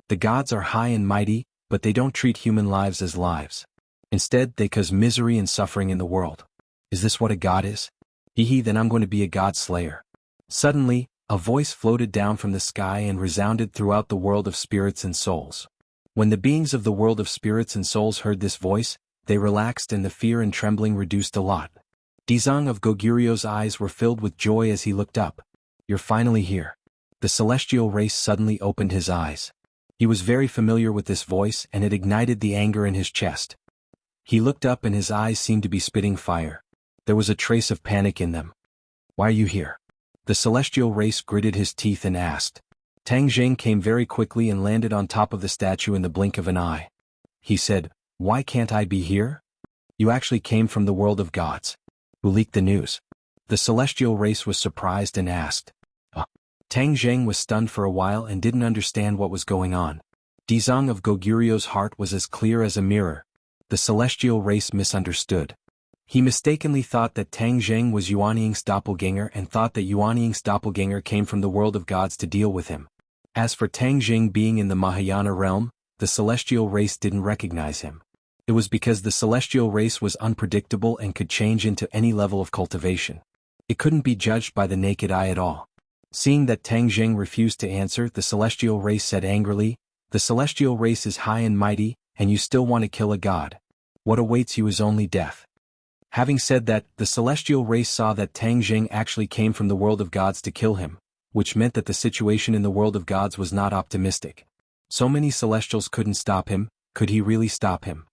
The gods are high and mighty, but they don't treat human lives as lives. Instead, they cause misery and suffering in the world. Is this what a god is? Hee, then I'm going to be a god slayer. Suddenly, a voice floated down from the sky and resounded throughout the world of spirits and souls. When the beings of the world of spirits and souls heard this voice, they relaxed and the fear and trembling reduced a lot. Dizang of Goguryeo's eyes were filled with joy as he looked up. "You're finally here. The celestial race suddenly opened his eyes. He was very familiar with this voice and it ignited the anger in his chest. He looked up and his eyes seemed to be spitting fire. There was a trace of panic in them. "Why are you here?" The celestial race gritted his teeth and asked. Tang Jing came very quickly and landed on top of the statue in the blink of an eye. He said, "Why can't I be here? You actually came from the world of gods. Who leaked the news?" The celestial race was surprised and asked. Tang Jing was stunned for a while and didn't understand what was going on. Dizang of Goguryu's heart was as clear as a mirror. The celestial race misunderstood. He mistakenly thought that Tang Jing was Yuanying's doppelganger and thought that Yuanying's doppelganger came from the world of gods to deal with him. As for Tang Jing being in the Mahayana realm, the celestial race didn't recognize him. It was because the celestial race was unpredictable and could change into any level of cultivation. It couldn't be judged by the naked eye at all. Seeing that Tang Jing refused to answer, the celestial race said angrily, "The celestial race is high and mighty, and you still want to kill a god. What awaits you is only death." Having said that, the celestial race saw that Tang Jing actually came from the world of gods to kill him, which meant that the situation in the world of gods was not optimistic. So many celestials couldn't stop him. Could he really stop him?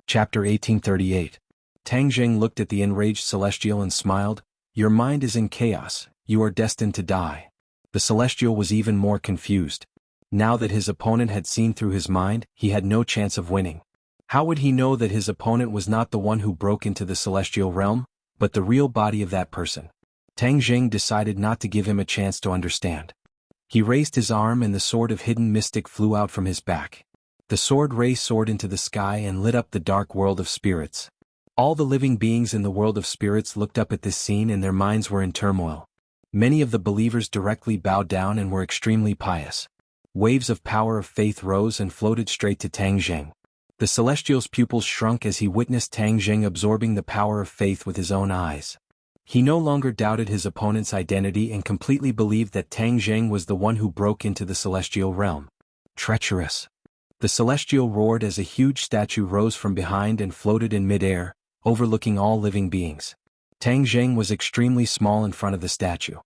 Chapter 1838. Tang Jing looked at the enraged celestial and smiled. "Your mind is in chaos, you are destined to die." The celestial was even more confused. Now that his opponent had seen through his mind, he had no chance of winning. How would he know that his opponent was not the one who broke into the celestial realm, but the real body of that person? Tang Jing decided not to give him a chance to understand. He raised his arm and the sword of hidden mystic flew out from his back. The sword ray soared into the sky and lit up the dark world of spirits. All the living beings in the world of spirits looked up at this scene and their minds were in turmoil. Many of the believers directly bowed down and were extremely pious. Waves of power of faith rose and floated straight to Tang Jing. The celestial's pupils shrunk as he witnessed Tang Jing absorbing the power of faith with his own eyes. He no longer doubted his opponent's identity and completely believed that Tang Jing was the one who broke into the celestial realm. Treacherous. The celestial roared as a huge statue rose from behind and floated in mid-air, overlooking all living beings. Tang Jing was extremely small in front of the statue.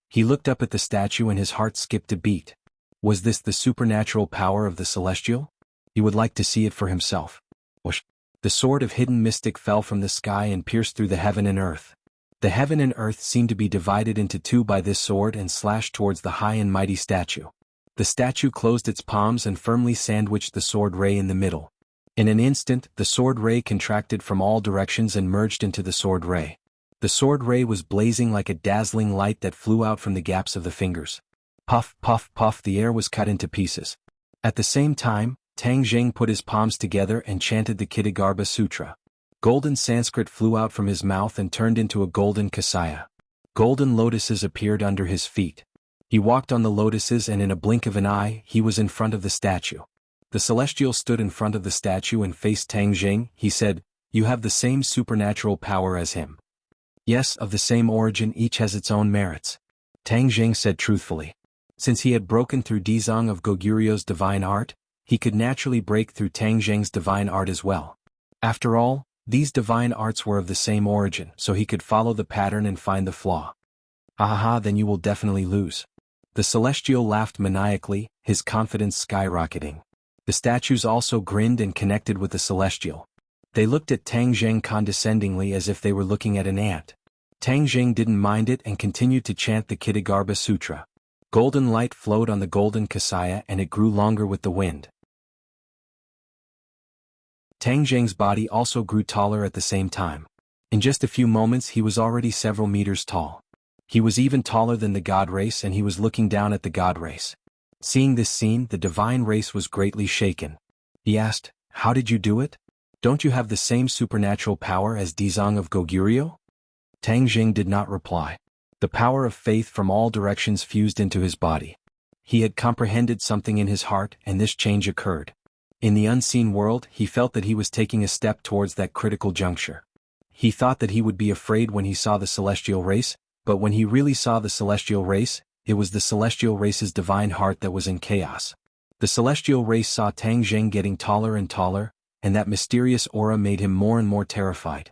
He looked up at the statue and his heart skipped a beat. Was this the supernatural power of the celestial? He would like to see it for himself. Whoosh! The sword of hidden mystic fell from the sky and pierced through the heaven and earth. The heaven and earth seemed to be divided into two by this sword and slashed towards the high and mighty statue. The statue closed its palms and firmly sandwiched the sword ray in the middle. In an instant, the sword ray contracted from all directions and merged into the sword ray. The sword ray was blazing like a dazzling light that flew out from the gaps of the fingers. Puff, puff, puff, the air was cut into pieces. At the same time, Tang Jing put his palms together and chanted the Kitagarbha Sutra. Golden Sanskrit flew out from his mouth and turned into a golden kasaya. Golden lotuses appeared under his feet. He walked on the lotuses and in a blink of an eye, he was in front of the statue. The celestial stood in front of the statue and faced Tang Jing. He said, "You have the same supernatural power as him." "Yes, of the same origin, each has its own merits," Tang Jing said truthfully. Since he had broken through Dizang of Goguryu's divine art, he could naturally break through Tang Jing's divine art as well. After all, these divine arts were of the same origin, so he could follow the pattern and find the flaw. "Ahaha, then you will definitely lose." The celestial laughed maniacally, his confidence skyrocketing. The statues also grinned and connected with the celestial. They looked at Tang Jing condescendingly as if they were looking at an ant. Tang Jing didn't mind it and continued to chant the Kitagarbha Sutra. Golden light flowed on the golden kasaya and it grew longer with the wind. Tang Jing's body also grew taller at the same time. In just a few moments he was already several meters tall. He was even taller than the god race and he was looking down at the god race. Seeing this scene, the divine race was greatly shaken. He asked, "How did you do it? Don't you have the same supernatural power as Dizang of Goguryeo?" Tang Jing did not reply. The power of faith from all directions fused into his body. He had comprehended something in his heart and this change occurred. In the unseen world, he felt that he was taking a step towards that critical juncture. He thought that he would be afraid when he saw the celestial race, but when he really saw the celestial race, it was the celestial race's divine heart that was in chaos. The celestial race saw Tang Jing getting taller and taller, and that mysterious aura made him more and more terrified.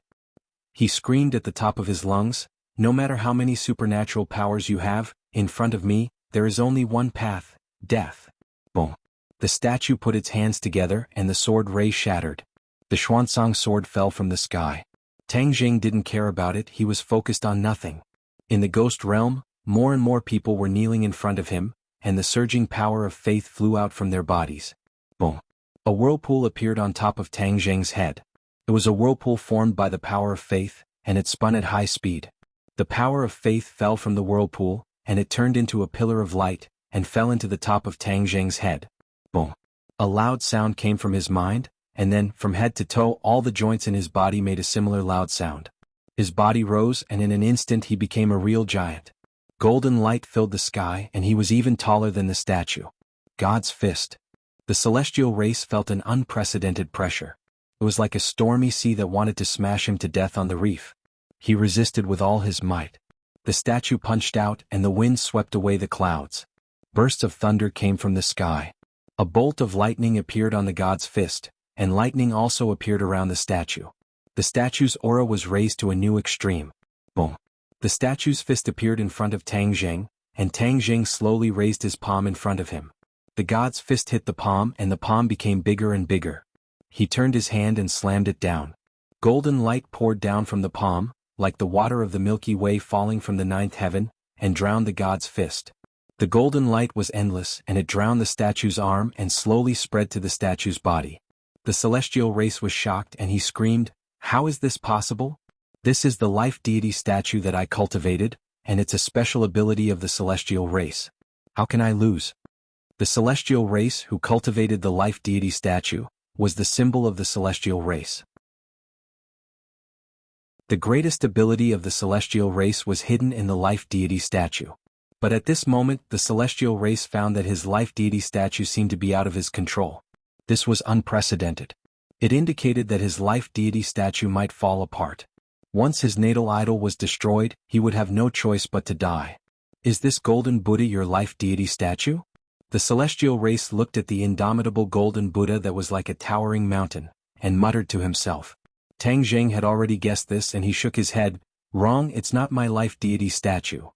He screamed at the top of his lungs, "No matter how many supernatural powers you have, in front of me, there is only one path, death." Boom. The statue put its hands together and the sword ray shattered. The Xuanzang sword fell from the sky. Tang Jing didn't care about it, he was focused on nothing. In the ghost realm, more and more people were kneeling in front of him, and the surging power of faith flew out from their bodies. Boom. A whirlpool appeared on top of Tang Jing's head. It was a whirlpool formed by the power of faith, and it spun at high speed. The power of faith fell from the whirlpool, and it turned into a pillar of light, and fell into the top of Tang Jing's head. Boom. A loud sound came from his mind, and then, from head to toe, all the joints in his body made a similar loud sound. His body rose, and in an instant he became a real giant. Golden light filled the sky, and he was even taller than the statue. God's fist. The celestial race felt an unprecedented pressure. It was like a stormy sea that wanted to smash him to death on the reef. He resisted with all his might. The statue punched out, and the wind swept away the clouds. Bursts of thunder came from the sky. A bolt of lightning appeared on the god's fist, and lightning also appeared around the statue. The statue's aura was raised to a new extreme. Boom. The statue's fist appeared in front of Tang Jing, and Tang Jing slowly raised his palm in front of him. The god's fist hit the palm, and the palm became bigger and bigger. He turned his hand and slammed it down. Golden light poured down from the palm, like the water of the Milky Way falling from the ninth heaven, and drowned the god's fist. The golden light was endless, and it drowned the statue's arm and slowly spread to the statue's body. The celestial race was shocked, and he screamed, "How is this possible? This is the life deity statue that I cultivated, and it's a special ability of the celestial race. How can I lose?" The celestial race, who cultivated the life deity statue, was the symbol of the celestial race. The greatest ability of the celestial race was hidden in the life deity statue. But at this moment, the celestial race found that his life deity statue seemed to be out of his control. This was unprecedented. It indicated that his life deity statue might fall apart. Once his natal idol was destroyed, he would have no choice but to die. "Is this golden Buddha your life deity statue?" The celestial race looked at the indomitable golden Buddha that was like a towering mountain, and muttered to himself. Tang Jing had already guessed this, and he shook his head. "Wrong, it's not my life deity statue.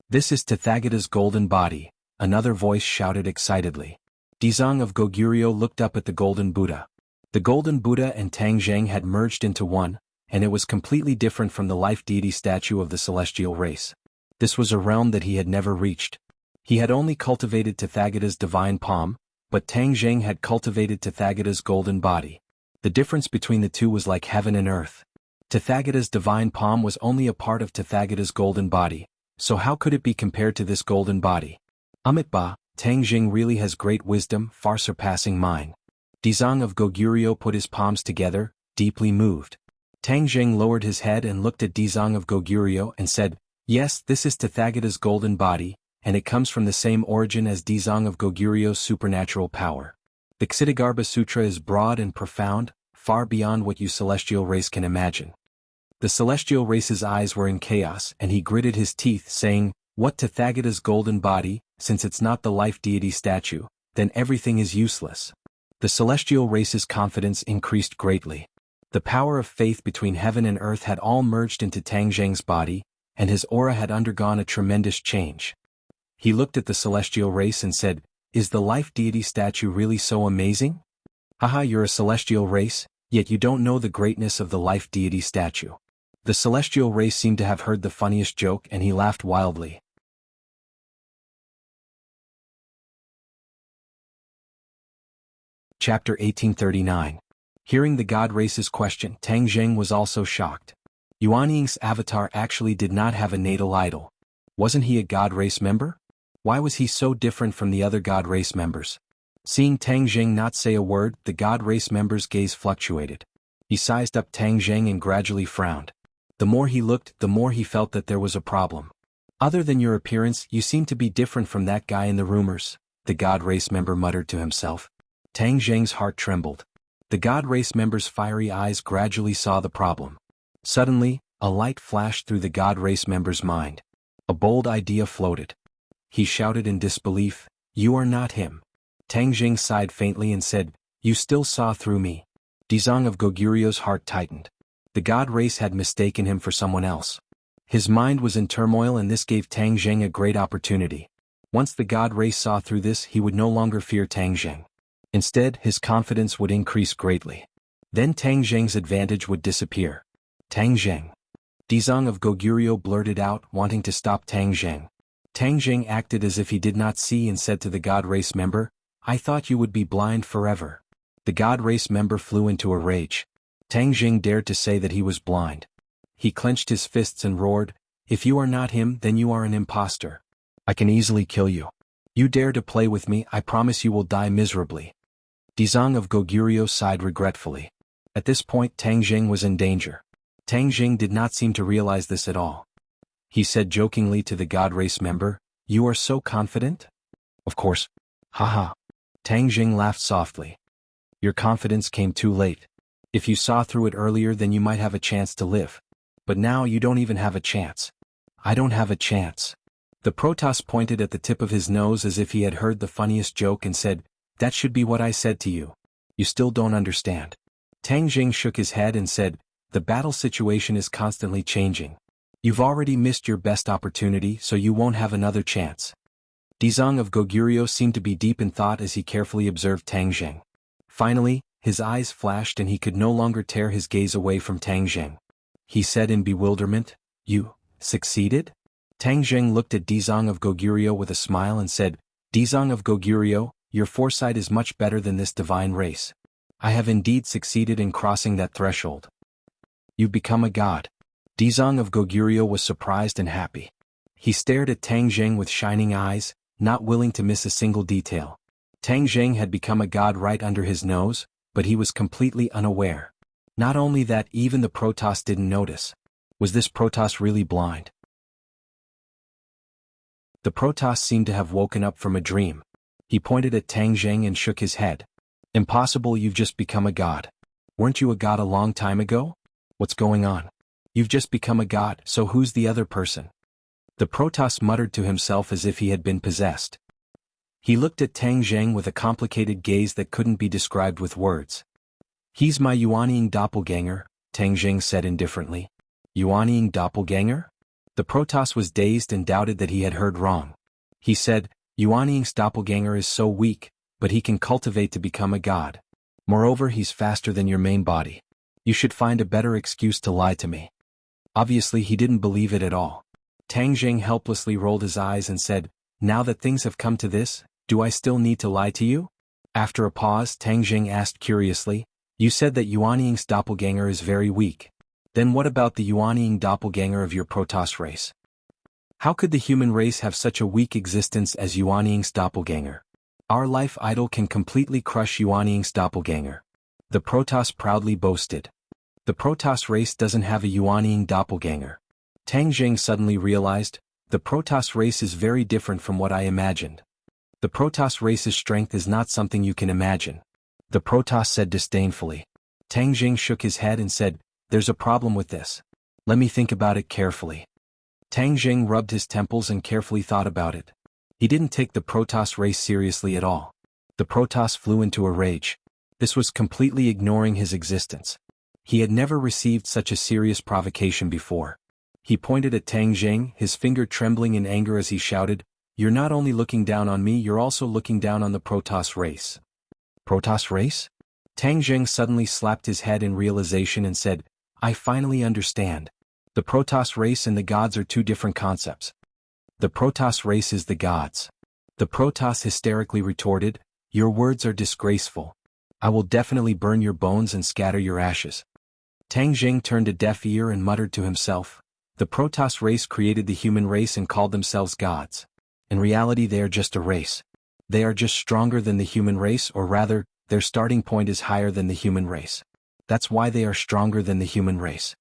This is Tathagata's golden body," another voice shouted excitedly. Dizang of Goguryeo looked up at the golden Buddha. The golden Buddha and Tang Jing had merged into one, and it was completely different from the life deity statue of the celestial race. This was a realm that he had never reached. He had only cultivated Tathagata's divine palm, but Tang Jing had cultivated Tathagata's golden body. The difference between the two was like heaven and earth. Tathagata's divine palm was only a part of Tathagata's golden body, so how could it be compared to this golden body? Amitba, Tang Jing really has great wisdom, far surpassing mine. Dizang of Goguryeo put his palms together, deeply moved. Tang Jing lowered his head and looked at Dizang of Goguryeo and said, "Yes, this is Tathagata's golden body, and it comes from the same origin as Dizang of Goguryo's supernatural power. The Ksitigarbha Sutra is broad and profound, far beyond what you celestial race can imagine." The celestial race's eyes were in chaos, and he gritted his teeth, saying, "What Tathagata's golden body? Since it's not the life deity statue, then everything is useless." The celestial race's confidence increased greatly. The power of faith between heaven and earth had all merged into Tang Jing's body, and his aura had undergone a tremendous change. He looked at the celestial race and said, "Is the life deity statue really so amazing? Haha, you're a celestial race, yet you don't know the greatness of the life deity statue." The celestial race seemed to have heard the funniest joke, and he laughed wildly. Chapter 1839. Hearing the god race's question, Tang Jing was also shocked. Yuanying's avatar actually did not have a natal idol. Wasn't he a god race member? Why was he so different from the other god race members? Seeing Tang Jing not say a word, the god race member's gaze fluctuated. He sized up Tang Jing and gradually frowned. The more he looked, the more he felt that there was a problem. "Other than your appearance, you seem to be different from that guy in the rumors," the god race member muttered to himself. Tang Jing's heart trembled. The god race member's fiery eyes gradually saw the problem. Suddenly, a light flashed through the god race member's mind. A bold idea floated. He shouted in disbelief, "You are not him." Tang Jing sighed faintly and said, "You still saw through me." Dizang of Goguryo's heart tightened. The god race had mistaken him for someone else. His mind was in turmoil, and this gave Tang Zheng a great opportunity. Once the god race saw through this, he would no longer fear Tang Zheng. Instead, his confidence would increase greatly. Then Tang Zheng's advantage would disappear. Tang Zheng. Dizang of Goguryeo blurted out, wanting to stop Tang Zheng. Tang Zheng acted as if he did not see and said to the god race member, "I thought you would be blind forever." The god race member flew into a rage. Tang Zheng dared to say that he was blind. He clenched his fists and roared, "If you are not him, then you are an imposter. I can easily kill you. You dare to play with me, I promise you will die miserably." Dizang of Goguryeo sighed regretfully. At this point Tang Zheng was in danger. Tang Zheng did not seem to realize this at all. He said jokingly to the god race member, "You are so confident?" "Of course." "Haha." Tang Zheng laughed softly. "Your confidence came too late. If you saw through it earlier, then you might have a chance to live. But now you don't even have a chance." "I don't have a chance." The Protoss pointed at the tip of his nose as if he had heard the funniest joke and said, "That should be what I said to you. You still don't understand." Tang Zheng shook his head and said, "The battle situation is constantly changing. You've already missed your best opportunity, so you won't have another chance." Dizang of Goguryeo seemed to be deep in thought as he carefully observed Tang Zheng. Finally, his eyes flashed and he could no longer tear his gaze away from Tang Zheng. He said in bewilderment, "You succeeded?" Tang Zheng looked at Dizang of Goguryeo with a smile and said, "Dizang of Goguryeo, your foresight is much better than this divine race. I have indeed succeeded in crossing that threshold. You've become a god." Dizang of Goguryeo was surprised and happy. He stared at Tang Zheng with shining eyes, not willing to miss a single detail. Tang Zheng had become a god right under his nose, but he was completely unaware. Not only that, even the Protoss didn't notice. Was this Protoss really blind? The Protoss seemed to have woken up from a dream. He pointed at Tang Zheng and shook his head. "Impossible, you've just become a god. Weren't you a god a long time ago? What's going on? You've just become a god, so who's the other person?" The Protoss muttered to himself as if he had been possessed. He looked at Tang Zheng with a complicated gaze that couldn't be described with words. "He's my Yuanying doppelganger," Tang Zheng said indifferently. "Yuanying doppelganger?" The Protoss was dazed and doubted that he had heard wrong. He said, "Yuanying's doppelganger is so weak, but he can cultivate to become a god. Moreover, he's faster than your main body. You should find a better excuse to lie to me." Obviously he didn't believe it at all. Tang Zheng helplessly rolled his eyes and said, "Now that things have come to this, do I still need to lie to you?" After a pause, Tang Zheng asked curiously, "You said that Yuanying's doppelganger is very weak. Then what about the Yuanying doppelganger of your Protoss race? How could the human race have such a weak existence as Yuanying's doppelganger? Our life idol can completely crush Yuanying's doppelganger." The Protoss proudly boasted. "The Protoss race doesn't have a Yuanying doppelganger." Tang Zheng suddenly realized, the Protoss race is very different from what I imagined. The Protoss race's strength is not something you can imagine. The Protoss said disdainfully. Tang Zheng shook his head and said, "There's a problem with this. Let me think about it carefully." Tang Zheng rubbed his temples and carefully thought about it. He didn't take the Protoss race seriously at all. The Protoss flew into a rage. This was completely ignoring his existence. He had never received such a serious provocation before. He pointed at Tang Zheng, his finger trembling in anger as he shouted, "You're not only looking down on me, you're also looking down on the Protoss race." "Protoss race?" Tang Zheng suddenly slapped his head in realization and said, "I finally understand. The Protoss race and the gods are two different concepts. The Protoss race is the gods." The Protoss hysterically retorted, "Your words are disgraceful. I will definitely burn your bones and scatter your ashes." Tang Zheng turned a deaf ear and muttered to himself, "The Protoss race created the human race and called themselves gods. In reality they are just a race. They are just stronger than the human race, or rather, their starting point is higher than the human race. That's why they are stronger than the human race."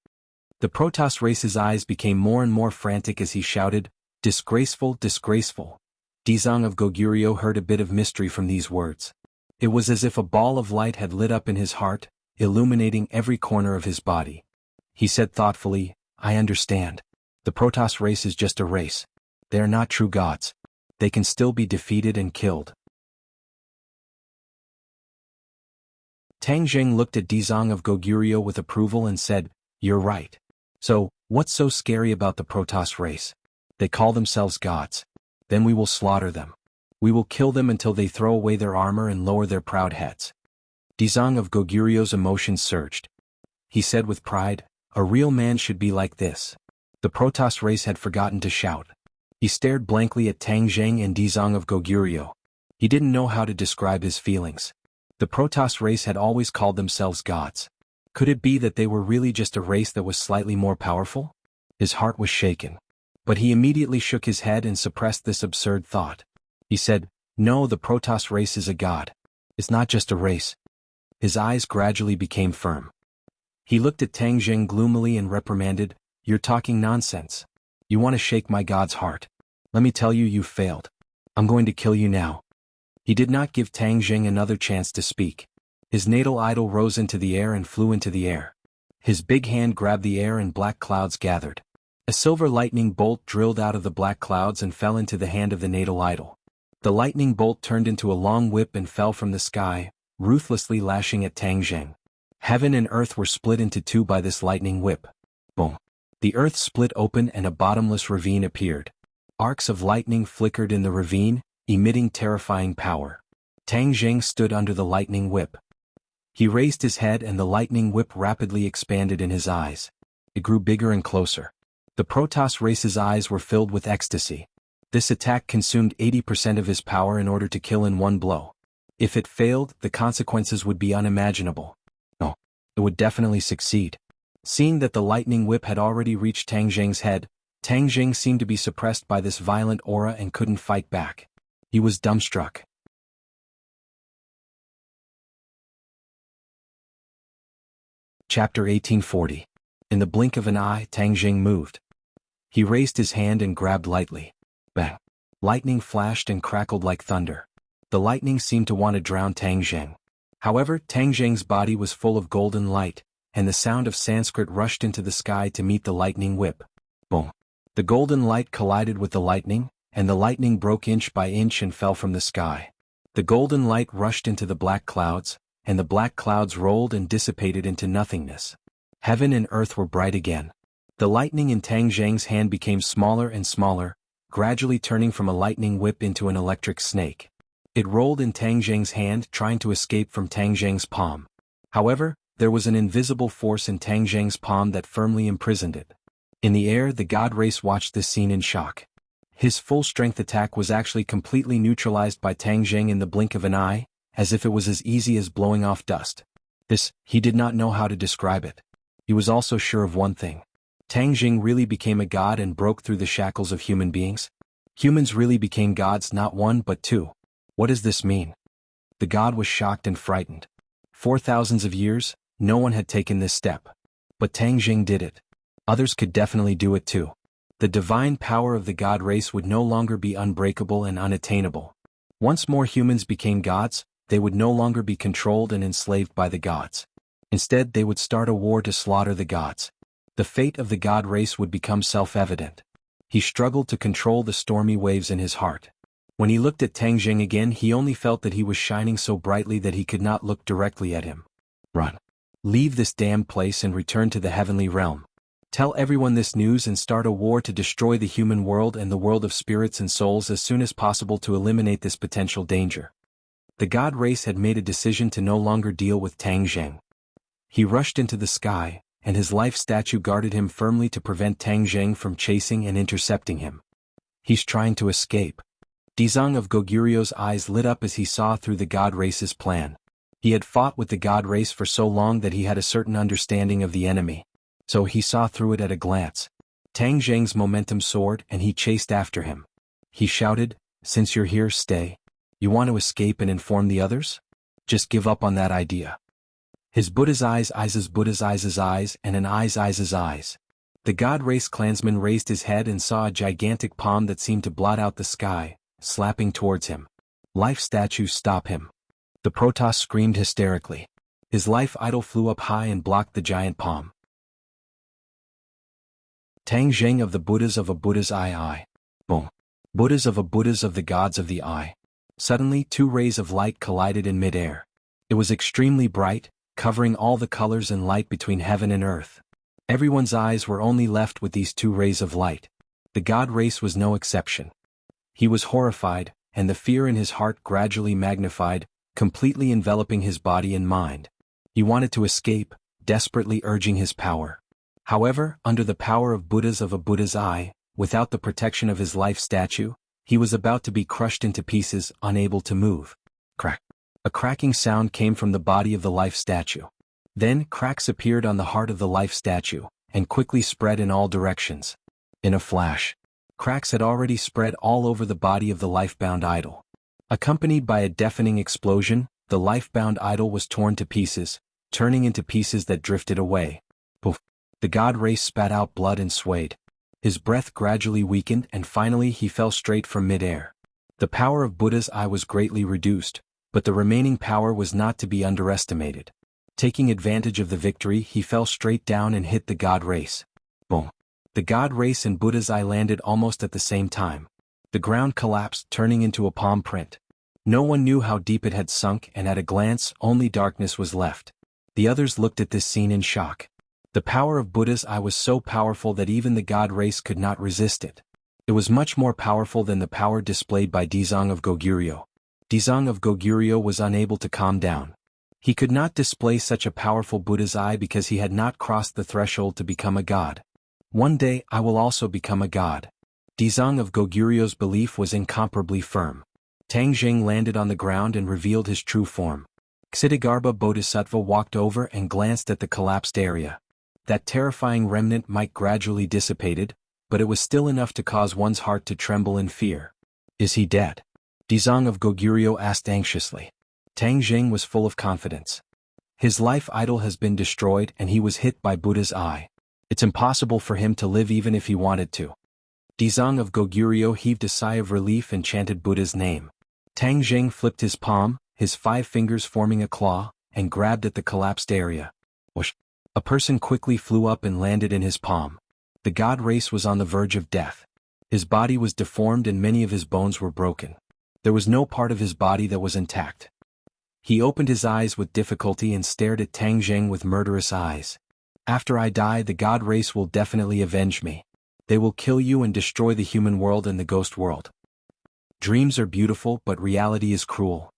The Protoss race's eyes became more and more frantic as he shouted, "Disgraceful, disgraceful." Dizang of Goguryeo heard a bit of mystery from these words. It was as if a ball of light had lit up in his heart, illuminating every corner of his body. He said thoughtfully, "I understand. The Protoss race is just a race. They are not true gods. They can still be defeated and killed." Tang Zheng looked at Dizang of Goguryeo with approval and said, You're right. So, what's so scary about the Protoss race? They call themselves gods. Then we will slaughter them. We will kill them until they throw away their armor and lower their proud heads. Dizang of Goguryu's emotions surged. He said with pride, a real man should be like this. The Protoss race had forgotten to shout. He stared blankly at Tang Zheng and Dizang of Goguryo. He didn't know how to describe his feelings. The Protoss race had always called themselves gods. Could it be that they were really just a race that was slightly more powerful? His heart was shaken. But he immediately shook his head and suppressed this absurd thought. He said, no, the Protoss race is a god. It's not just a race. His eyes gradually became firm. He looked at Tang Zheng gloomily and reprimanded, you're talking nonsense. You want to shake my god's heart. Let me tell you, you've failed. I'm going to kill you now. He did not give Tang Zheng another chance to speak. His natal idol rose into the air and flew into the air. His big hand grabbed the air and black clouds gathered. A silver lightning bolt drilled out of the black clouds and fell into the hand of the natal idol. The lightning bolt turned into a long whip and fell from the sky, ruthlessly lashing at Tang Zheng. Heaven and earth were split into two by this lightning whip. Boom. The earth split open and a bottomless ravine appeared. Arcs of lightning flickered in the ravine, emitting terrifying power. Tang Zheng stood under the lightning whip. He raised his head and the lightning whip rapidly expanded in his eyes. It grew bigger and closer. The Protoss race's eyes were filled with ecstasy. This attack consumed 80% of his power in order to kill in one blow. If it failed, the consequences would be unimaginable. No, it would definitely succeed. Seeing that the lightning whip had already reached Tang Zheng's head, Tang Zheng seemed to be suppressed by this violent aura and couldn't fight back. He was dumbstruck. Chapter 1840. In the blink of an eye, Tang Zheng moved. He raised his hand and grabbed lightly. Bang! Lightning flashed and crackled like thunder. The lightning seemed to want to drown Tang Zheng. However, Tang Zheng's body was full of golden light, and the sound of Sanskrit rushed into the sky to meet the lightning whip. Boom! The golden light collided with the lightning, and the lightning broke inch by inch and fell from the sky. The golden light rushed into the black clouds, and the black clouds rolled and dissipated into nothingness. Heaven and earth were bright again. The lightning in Tang Zheng's hand became smaller and smaller, gradually turning from a lightning whip into an electric snake. It rolled in Tang Zheng's hand, trying to escape from Tang Zheng's palm. However, there was an invisible force in Tang Zheng's palm that firmly imprisoned it. In the air, the god race watched this scene in shock. His full-strength attack was actually completely neutralized by Tang Zheng in the blink of an eye, as if it was as easy as blowing off dust. He did not know how to describe it. He was also sure of one thing. Tang Zheng really became a god and broke through the shackles of human beings. Humans really became gods, not one but two. What does this mean? The god was shocked and frightened. For thousands of years, no one had taken this step. But Tang Zheng did it. Others could definitely do it too. The divine power of the god race would no longer be unbreakable and unattainable. Once more humans became gods, they would no longer be controlled and enslaved by the gods. Instead, they would start a war to slaughter the gods. The fate of the god race would become self-evident. He struggled to control the stormy waves in his heart. When he looked at Tang Zheng again, he only felt that he was shining so brightly that he could not look directly at him. Run. Leave this damned place and return to the heavenly realm. Tell everyone this news and start a war to destroy the human world and the world of spirits and souls as soon as possible to eliminate this potential danger. The god race had made a decision to no longer deal with Tang Zheng. He rushed into the sky, and his life statue guarded him firmly to prevent Tang Zheng from chasing and intercepting him. He's trying to escape. Dizang of Goguryo's eyes lit up as he saw through the god race's plan. He had fought with the god race for so long that he had a certain understanding of the enemy. So he saw through it at a glance. Tang Zheng's momentum soared and he chased after him. He shouted, "Since you're here, stay. You want to escape and inform the others? Just give up on that idea." His Buddha's eyes, and an eyes. The god race clansman raised his head and saw a gigantic palm that seemed to blot out the sky, slapping towards him. Life statue, stop him. The Protoss screamed hysterically. His life idol flew up high and blocked the giant palm. Tang Zheng of the Buddhas of a Buddha's eye. Boom. Buddhas of the gods of the eye. Suddenly, two rays of light collided in mid-air. It was extremely bright, covering all the colors and light between heaven and earth. Everyone's eyes were only left with these two rays of light. The god race was no exception. He was horrified, and the fear in his heart gradually magnified, completely enveloping his body and mind. He wanted to escape, desperately urging his power. However, under the power of a Buddha's eye, without the protection of his life statue, he was about to be crushed into pieces, unable to move. Crack. A cracking sound came from the body of the life statue. Then cracks appeared on the heart of the life statue, and quickly spread in all directions. In a flash, cracks had already spread all over the body of the life-bound idol. Accompanied by a deafening explosion, the life-bound idol was torn to pieces, turning into pieces that drifted away. Poof! The god race spat out blood and swayed. His breath gradually weakened and finally he fell straight from mid-air. The power of Buddha's eye was greatly reduced, but the remaining power was not to be underestimated. Taking advantage of the victory, he fell straight down and hit the god race. Boom! The god race and Buddha's eye landed almost at the same time. The ground collapsed, turning into a palm print. No one knew how deep it had sunk, and at a glance, only darkness was left. The others looked at this scene in shock. The power of Buddha's eye was so powerful that even the god race could not resist it. It was much more powerful than the power displayed by Dizang of Goguryeo. Dizang of Goguryeo was unable to calm down. He could not display such a powerful Buddha's eye because he had not crossed the threshold to become a god. One day I will also become a god. Dizang of Goguryeo's belief was incomparably firm. Tang Jing landed on the ground and revealed his true form. Ksitigarbha Bodhisattva walked over and glanced at the collapsed area. That terrifying remnant might gradually dissipated, but it was still enough to cause one's heart to tremble in fear. Is he dead? Dizang of Goguryeo asked anxiously. Tang Jing was full of confidence. His life idol has been destroyed and he was hit by Buddha's eye. It's impossible for him to live even if he wanted to. Dizang of Goguryeo heaved a sigh of relief and chanted Buddha's name. Tang Jing flipped his palm, his 5 fingers forming a claw, and grabbed at the collapsed area. Whoosh! A person quickly flew up and landed in his palm. The god race was on the verge of death. His body was deformed and many of his bones were broken. There was no part of his body that was intact. He opened his eyes with difficulty and stared at Tang Jing with murderous eyes. After I die, the god race will definitely avenge me. They will kill you and destroy the human world and the ghost world. Dreams are beautiful, but reality is cruel.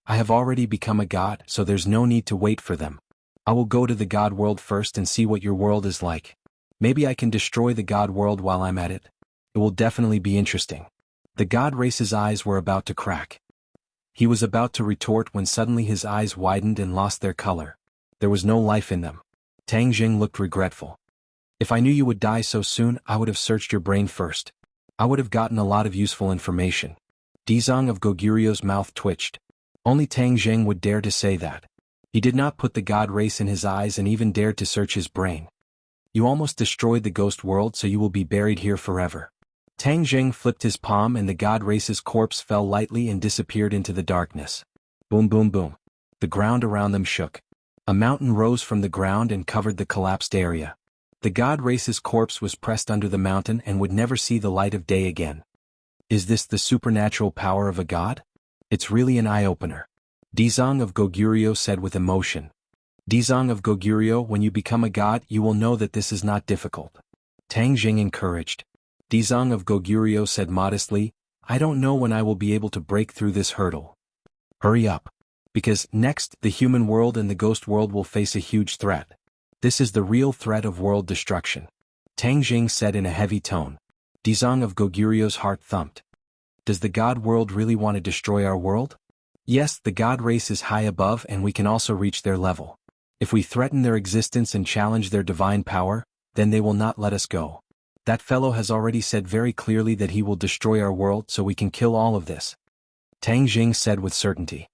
I have already become a god, so there's no need to wait for them. I will go to the god world first and see what your world is like. Maybe I can destroy the god world while I'm at it. It will definitely be interesting. The god race's eyes were about to crack. He was about to retort when suddenly his eyes widened and lost their color. There was no life in them. Tang Jing looked regretful. If I knew you would die so soon, I would have searched your brain first. I would have gotten a lot of useful information. Dizang of Goguryeo's mouth twitched. Only Tang Jing would dare to say that. He did not put the god race in his eyes and even dared to search his brain. You almost destroyed the ghost world, so you will be buried here forever. Tang Jing flipped his palm and the god race's corpse fell lightly and disappeared into the darkness. Boom boom boom. The ground around them shook. A mountain rose from the ground and covered the collapsed area. The god race's corpse was pressed under the mountain and would never see the light of day again. Is this the supernatural power of a god? It's really an eye-opener. Dizang of Goguryeo said with emotion. Dizang of Goguryeo, when you become a god, you will know that this is not difficult. Tang Jing encouraged. Dizang of Goguryeo said modestly, I don't know when I will be able to break through this hurdle. Hurry up. Because next, the human world and the ghost world will face a huge threat. This is the real threat of world destruction. Tang Jing said in a heavy tone. Dizang of Goguryeo's heart thumped. Does the god world really want to destroy our world? Yes, the god race is high above and we can also reach their level. If we threaten their existence and challenge their divine power, then they will not let us go. That fellow has already said very clearly that he will destroy our world, so we can kill all of this. Tang Jing said with certainty.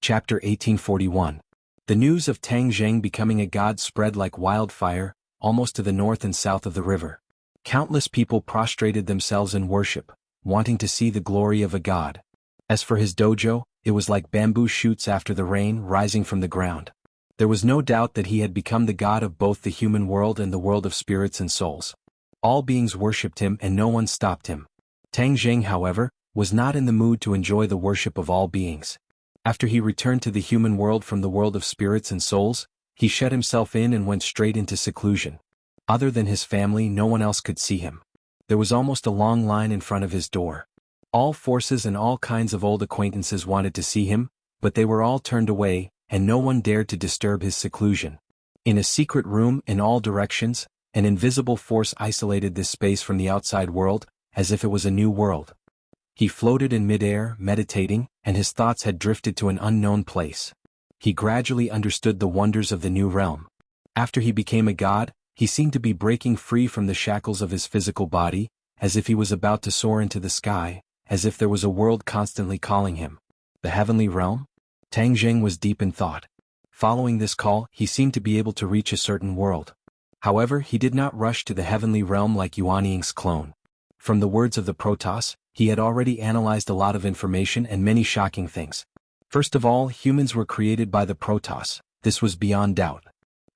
Chapter 1841. The news of Tang Jing becoming a god spread like wildfire, almost to the north and south of the river. Countless people prostrated themselves in worship, wanting to see the glory of a god. As for his dojo, it was like bamboo shoots after the rain rising from the ground. There was no doubt that he had become the god of both the human world and the world of spirits and souls. All beings worshipped him and no one stopped him. Tang Jing, however, was not in the mood to enjoy the worship of all beings. After he returned to the human world from the world of spirits and souls, he shut himself in and went straight into seclusion. Other than his family, no one else could see him. There was almost a long line in front of his door. All forces and all kinds of old acquaintances wanted to see him, but they were all turned away, and no one dared to disturb his seclusion. In a secret room in all directions, an invisible force isolated this space from the outside world, as if it was a new world. He floated in midair, meditating, and his thoughts had drifted to an unknown place. He gradually understood the wonders of the new realm. After he became a god, he seemed to be breaking free from the shackles of his physical body, as if he was about to soar into the sky, as if there was a world constantly calling him. The heavenly realm? Tang Jing was deep in thought. Following this call, he seemed to be able to reach a certain world. However, he did not rush to the heavenly realm like Yuanying's clone. From the words of the Protoss, he had already analyzed a lot of information and many shocking things. First of all, humans were created by the Protoss. This was beyond doubt.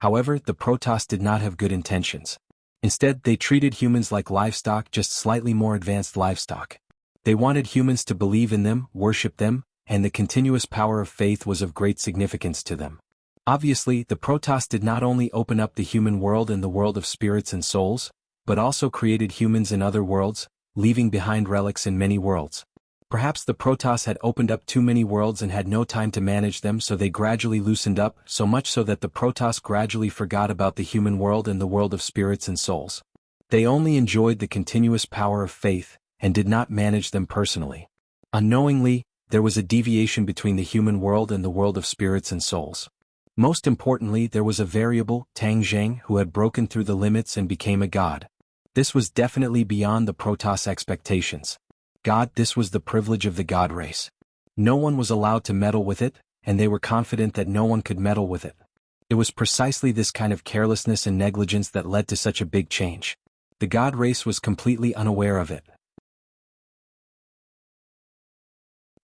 However, the Protoss did not have good intentions. Instead, they treated humans like livestock, just slightly more advanced livestock. They wanted humans to believe in them, worship them, and the continuous power of faith was of great significance to them. Obviously, the Protoss did not only open up the human world and the world of spirits and souls, but also created humans in other worlds, leaving behind relics in many worlds. Perhaps the Protoss had opened up too many worlds and had no time to manage them, so they gradually loosened up, so much so that the Protoss gradually forgot about the human world and the world of spirits and souls. They only enjoyed the continuous power of faith, and did not manage them personally. Unknowingly, there was a deviation between the human world and the world of spirits and souls. Most importantly, there was a variable, Tang Jing, who had broken through the limits and became a god. This was definitely beyond the Protoss expectations. God, this was the privilege of the god race. No one was allowed to meddle with it, and they were confident that no one could meddle with it. It was precisely this kind of carelessness and negligence that led to such a big change. The god race was completely unaware of it.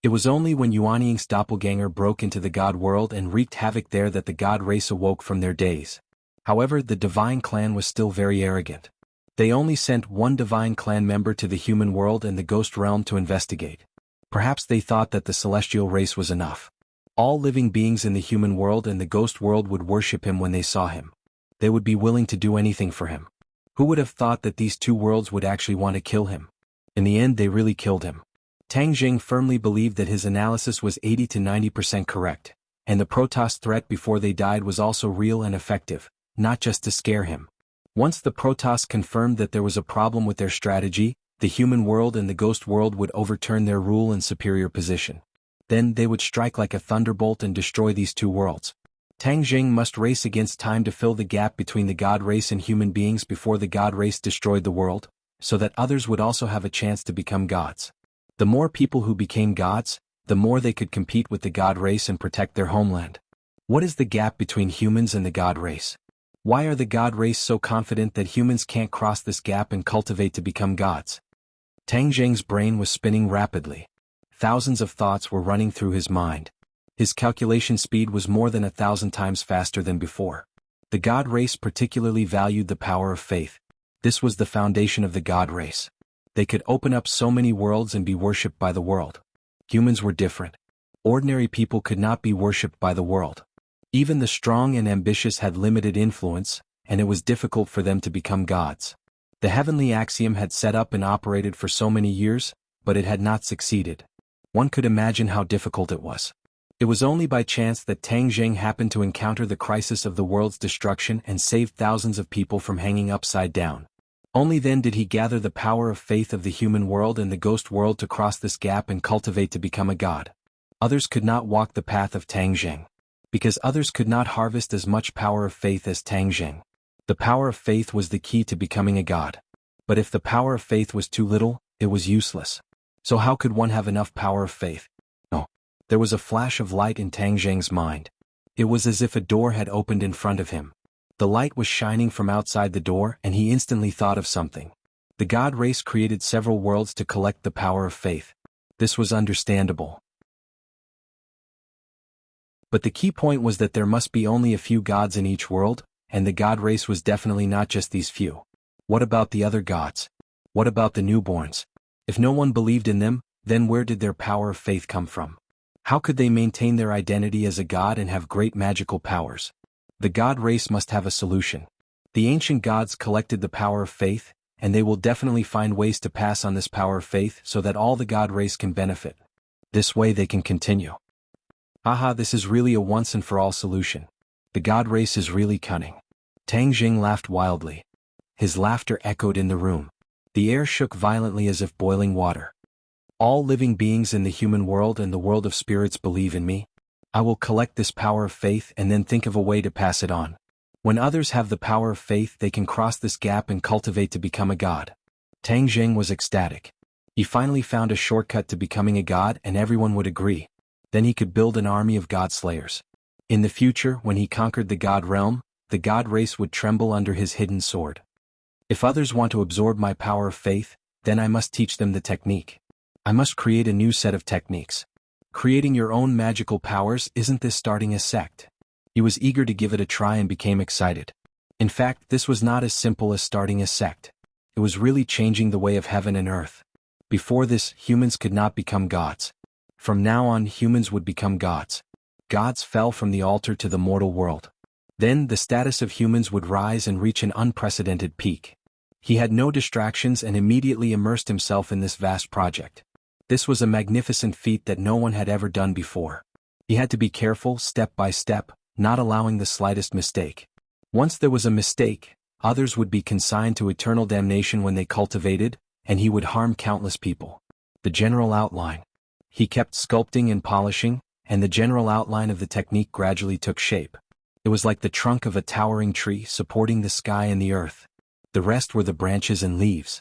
It was only when Yuanying's doppelganger broke into the god world and wreaked havoc there that the god race awoke from their daze. However, the divine clan was still very arrogant. They only sent one divine clan member to the human world and the ghost realm to investigate. Perhaps they thought that the celestial race was enough. All living beings in the human world and the ghost world would worship him when they saw him. They would be willing to do anything for him. Who would have thought that these two worlds would actually want to kill him? In the end, they really killed him. Tang Jing firmly believed that his analysis was 80 to 90% correct, and the Protoss threat before they died was also real and effective, not just to scare him. Once the Protoss confirmed that there was a problem with their strategy, the human world and the ghost world would overturn their rule and superior position. Then they would strike like a thunderbolt and destroy these two worlds. Tang Jing must race against time to fill the gap between the god race and human beings before the god race destroyed the world, so that others would also have a chance to become gods. The more people who became gods, the more they could compete with the god race and protect their homeland. What is the gap between humans and the god race? Why are the god race so confident that humans can't cross this gap and cultivate to become gods? Tang Jing's brain was spinning rapidly. Thousands of thoughts were running through his mind. His calculation speed was more than 1,000 times faster than before. The god race particularly valued the power of faith. This was the foundation of the god race. They could open up so many worlds and be worshipped by the world. Humans were different. Ordinary people could not be worshipped by the world. Even the strong and ambitious had limited influence, and it was difficult for them to become gods. The heavenly axiom had set up and operated for so many years, but it had not succeeded. One could imagine how difficult it was. It was only by chance that Tang Jing happened to encounter the crisis of the world's destruction and saved thousands of people from hanging upside down. Only then did he gather the power of faith of the human world and the ghost world to cross this gap and cultivate to become a god. Others could not walk the path of Tang Jing, because others could not harvest as much power of faith as Tang Jing. The power of faith was the key to becoming a god. But if the power of faith was too little, it was useless. So how could one have enough power of faith? No. There was a flash of light in Tang Jing's mind. It was as if a door had opened in front of him. The light was shining from outside the door, and he instantly thought of something. The god race created several worlds to collect the power of faith. This was understandable. But the key point was that there must be only a few gods in each world, and the god race was definitely not just these few. What about the other gods? What about the newborns? If no one believed in them, Then where did their power of faith come from? How could they maintain their identity as a god and have great magical powers? The god race must have a solution. The ancient gods collected the power of faith, and they will definitely find ways to pass on this power of faith so that all the god race can benefit. This way they can continue. Aha, this is really a once-and-for-all solution. The god race is really cunning. Tang Jing laughed wildly. His laughter echoed in the room. The air shook violently as if boiling water. All living beings in the human world and the world of spirits believe in me. I will collect this power of faith and then think of a way to pass it on. When others have the power of faith, they can cross this gap and cultivate to become a god. Tang Jing was ecstatic. He finally found a shortcut to becoming a god, and everyone would agree. Then he could build an army of god slayers. In the future, when he conquered the god realm, the god race would tremble under his hidden sword. If others want to absorb my power of faith, then I must teach them the technique. I must create a new set of techniques. Creating your own magical powers, isn't this starting a sect? He was eager to give it a try and became excited. In fact, this was not as simple as starting a sect. It was really changing the way of heaven and earth. Before this, humans could not become gods. From now on, humans would become gods. Gods fell from the altar to the mortal world. Then, the status of humans would rise and reach an unprecedented peak. He had no distractions and immediately immersed himself in this vast project. This was a magnificent feat that no one had ever done before. He had to be careful, step by step, not allowing the slightest mistake. Once there was a mistake, others would be consigned to eternal damnation when they cultivated, and he would harm countless people. The general outline. He kept sculpting and polishing, and the general outline of the technique gradually took shape. It was like the trunk of a towering tree supporting the sky and the earth. The rest were the branches and leaves.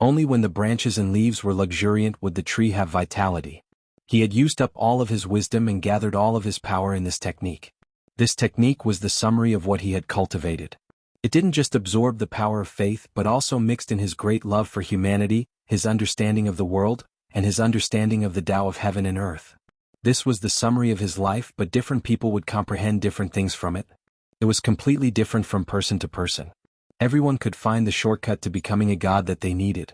Only when the branches and leaves were luxuriant would the tree have vitality. He had used up all of his wisdom and gathered all of his power in this technique. This technique was the summary of what he had cultivated. It didn't just absorb the power of faith but also mixed in his great love for humanity, his understanding of the world, and his understanding of the Tao of heaven and earth. This was the summary of his life, but different people would comprehend different things from it. It was completely different from person to person. Everyone could find the shortcut to becoming a god that they needed.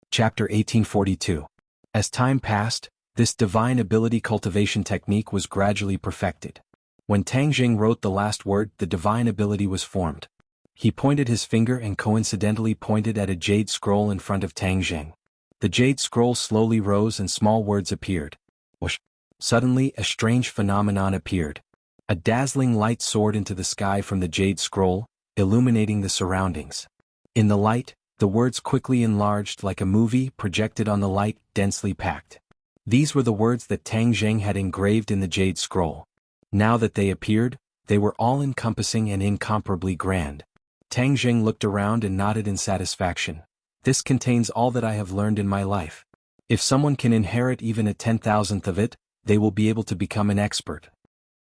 Chapter 1842. As time passed, this divine ability cultivation technique was gradually perfected. When Tang Jing wrote the last word, the divine ability was formed. He pointed his finger and coincidentally pointed at a jade scroll in front of Tang Jing. The jade scroll slowly rose and small words appeared. Whoosh! Suddenly, a strange phenomenon appeared. A dazzling light soared into the sky from the jade scroll, illuminating the surroundings. In the light, the words quickly enlarged like a movie projected on the light, densely packed. These were the words that Tang Jing had engraved in the jade scroll. Now that they appeared, they were all-encompassing and incomparably grand. Tang Jing looked around and nodded in satisfaction. This contains all that I have learned in my life. If someone can inherit even a 10,000th of it, they will be able to become an expert.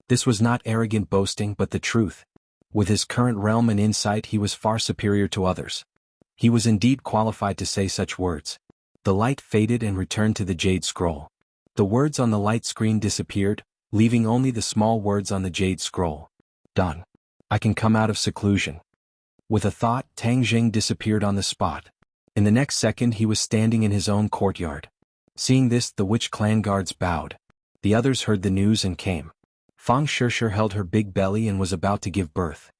This was not arrogant boasting but the truth. With his current realm and insight, he was far superior to others. He was indeed qualified to say such words. The light faded and returned to the jade scroll. The words on the light screen disappeared, leaving only the small words on the jade scroll. Done. I can come out of seclusion. With a thought, Tang Jing disappeared on the spot. In the next second he was standing in his own courtyard. Seeing this, the witch clan guards bowed. The others heard the news and came. Fang Shishir held her big belly and was about to give birth.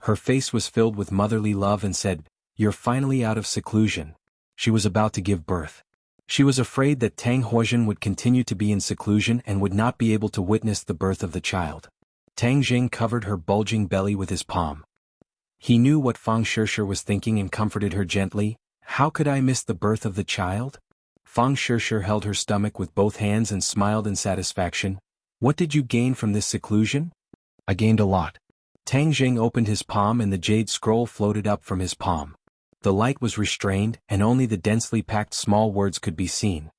Her face was filled with motherly love and said, "You're finally out of seclusion." She was about to give birth. She was afraid that Tang Huozhen would continue to be in seclusion and would not be able to witness the birth of the child. Tang Jing covered her bulging belly with his palm. He knew what Fang Shishir was thinking and comforted her gently. How could I miss the birth of the child? Fang Shishir held her stomach with both hands and smiled in satisfaction. What did you gain from this seclusion? I gained a lot. Tang Jing opened his palm and the jade scroll floated up from his palm. The light was restrained and only the densely packed small words could be seen.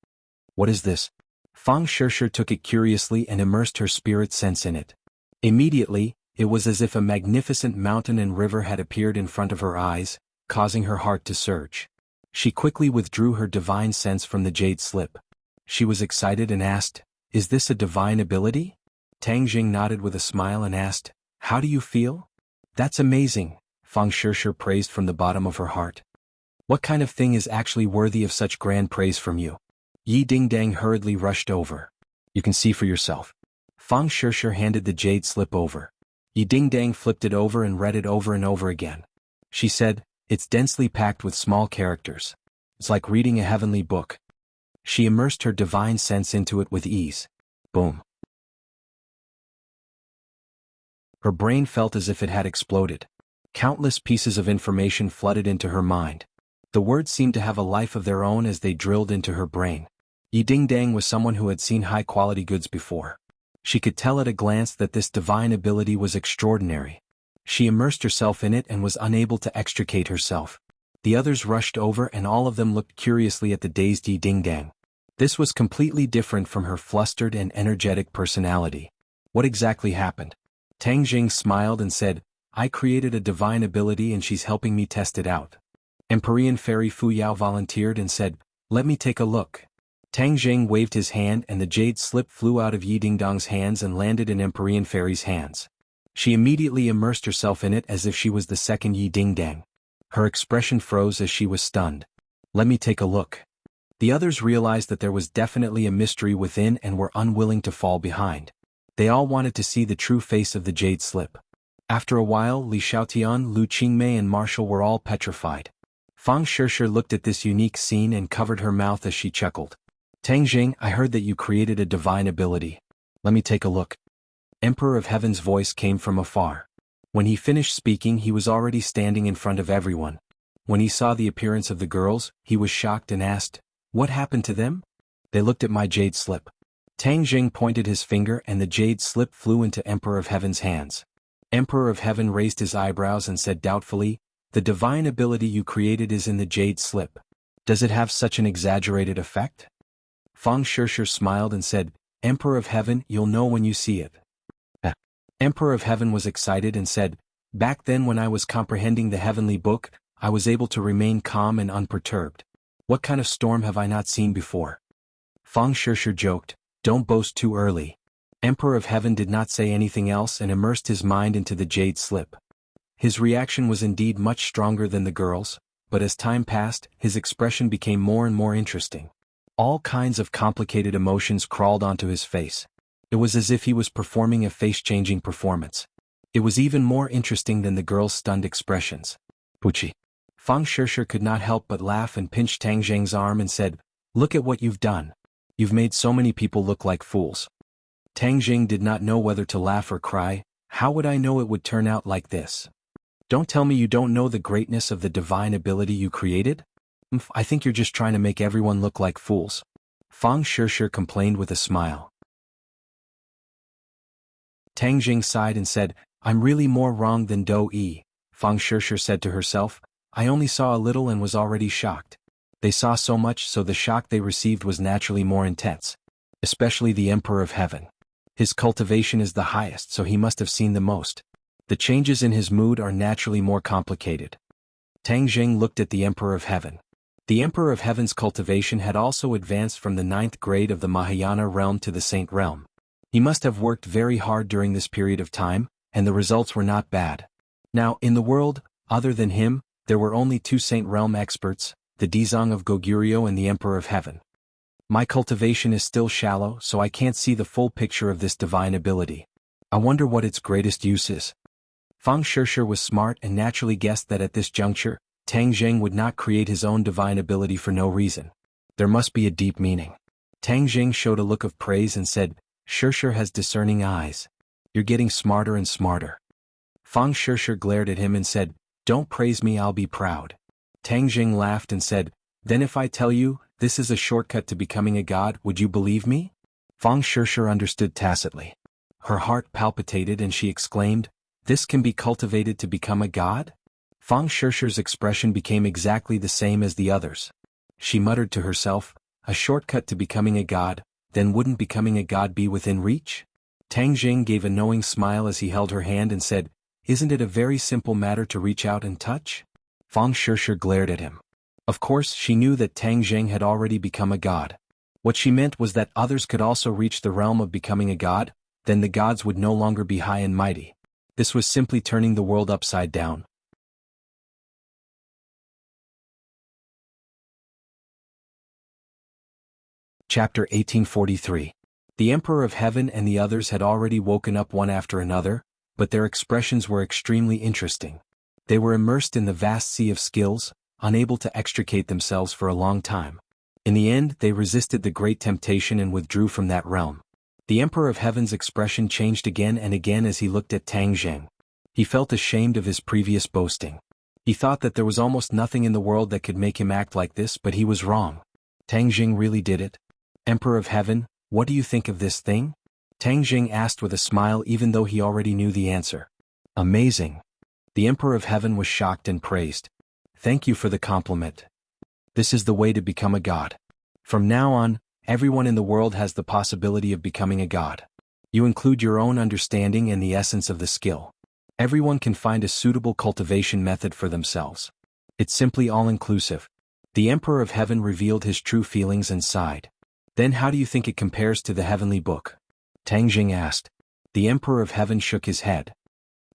What is this? Fang Shishir took it curiously and immersed her spirit sense in it. Immediately, it was as if a magnificent mountain and river had appeared in front of her eyes, causing her heart to surge. She quickly withdrew her divine sense from the jade slip. She was excited and asked, "Is this a divine ability?" Tang Jing nodded with a smile and asked, "How do you feel?" "That's amazing." Fang Shishir praised from the bottom of her heart. What kind of thing is actually worthy of such grand praise from you? Yi Dingdang hurriedly rushed over. You can see for yourself. Fang Shishir handed the jade slip over. Yi Dingdang flipped it over and read it over and over again. She said, it's densely packed with small characters. It's like reading a heavenly book. She immersed her divine sense into it with ease. Boom. Her brain felt as if it had exploded. Countless pieces of information flooded into her mind. The words seemed to have a life of their own as they drilled into her brain. Yi Dingdang was someone who had seen high-quality goods before. She could tell at a glance that this divine ability was extraordinary. She immersed herself in it and was unable to extricate herself. The others rushed over and all of them looked curiously at the dazed Yi Dingdang. This was completely different from her flustered and energetic personality. What exactly happened? Tang Jing smiled and said, I created a divine ability and she's helping me test it out. Empyrean Fairy Fu Yao volunteered and said, let me take a look. Tang Jing waved his hand and the jade slip flew out of Yi Dingdang's hands and landed in Empyrean Fairy's hands. She immediately immersed herself in it as if she was the second Yi Dingdang. Her expression froze as she was stunned. Let me take a look. The others realized that there was definitely a mystery within and were unwilling to fall behind. They all wanted to see the true face of the jade slip. After a while, Li Xiaotian, Lu Qingmei and Marshall were all petrified. Fang Shishir looked at this unique scene and covered her mouth as she chuckled. Tang Jing, I heard that you created a divine ability. Let me take a look. Emperor of Heaven's voice came from afar. When he finished speaking, he was already standing in front of everyone. When he saw the appearance of the girls, he was shocked and asked, what happened to them? They looked at my jade slip. Tang Jing pointed his finger and the jade slip flew into Emperor of Heaven's hands. Emperor of Heaven raised his eyebrows and said doubtfully, the divine ability you created is in the jade slip. Does it have such an exaggerated effect? Fang Shishir smiled and said, Emperor of Heaven, you'll know when you see it. Emperor of Heaven was excited and said, back then when I was comprehending the heavenly book, I was able to remain calm and unperturbed. What kind of storm have I not seen before? Fang Shishir joked, don't boast too early. Emperor of Heaven did not say anything else and immersed his mind into the jade slip. His reaction was indeed much stronger than the girls, but as time passed, his expression became more and more interesting. All kinds of complicated emotions crawled onto his face. It was as if he was performing a face-changing performance. It was even more interesting than the girls' stunned expressions. Puchi. Fang Shishir could not help but laugh and pinched Tang Jing's arm and said, look at what you've done. You've made so many people look like fools. Tang Jing did not know whether to laugh or cry. How would I know it would turn out like this? Don't tell me you don't know the greatness of the divine ability you created? I think you're just trying to make everyone look like fools. Fang Shishir complained with a smile. Tang Jing sighed and said, I'm really more wrong than Do Yi. Fang Shishir said to herself, I only saw a little and was already shocked. They saw so much, so the shock they received was naturally more intense. Especially the Emperor of Heaven. His cultivation is the highest, so he must have seen the most. The changes in his mood are naturally more complicated. Tang Jing looked at the Emperor of Heaven. The Emperor of Heaven's cultivation had also advanced from the 9th grade of the Mahayana realm to the Saint realm. He must have worked very hard during this period of time, and the results were not bad. Now, in the world, other than him, there were only 2 Saint realm experts, the Dizang of Goguryeo and the Emperor of Heaven. My cultivation is still shallow, so I can't see the full picture of this divine ability. I wonder what its greatest use is. Fang Shishir was smart and naturally guessed that at this juncture, Tang Jing would not create his own divine ability for no reason. There must be a deep meaning. Tang Jing showed a look of praise and said, Shishir has discerning eyes. You're getting smarter and smarter. Fang Shishir glared at him and said, don't praise me, I'll be proud. Tang Jing laughed and said, then if I tell you, this is a shortcut to becoming a god, would you believe me? Fang Shishir understood tacitly. Her heart palpitated and she exclaimed, this can be cultivated to become a god? Fang Shishir's expression became exactly the same as the others. She muttered to herself, a shortcut to becoming a god, then wouldn't becoming a god be within reach? Tang Jing gave a knowing smile as he held her hand and said, isn't it a very simple matter to reach out and touch? Fang Shishir glared at him. Of course, she knew that Tang Jing had already become a god. What she meant was that others could also reach the realm of becoming a god, then the gods would no longer be high and mighty. This was simply turning the world upside down. Chapter 1843. The Emperor of Heaven and the others had already woken up one after another, but their expressions were extremely interesting. They were immersed in the vast sea of skills, unable to extricate themselves for a long time. In the end, they resisted the great temptation and withdrew from that realm. The Emperor of Heaven's expression changed again and again as he looked at Tang Zheng. He felt ashamed of his previous boasting. He thought that there was almost nothing in the world that could make him act like this, but he was wrong. Tang Zheng really did it. Emperor of Heaven, what do you think of this thing? Tang Zheng asked with a smile even though he already knew the answer. Amazing. The Emperor of Heaven was shocked and praised. Thank you for the compliment. This is the way to become a god. From now on, everyone in the world has the possibility of becoming a god. You include your own understanding and the essence of the skill. Everyone can find a suitable cultivation method for themselves. It's simply all-inclusive. The Emperor of Heaven revealed his true feelings and sighed. Then how do you think it compares to the heavenly book? Tang Zheng asked. The Emperor of Heaven shook his head.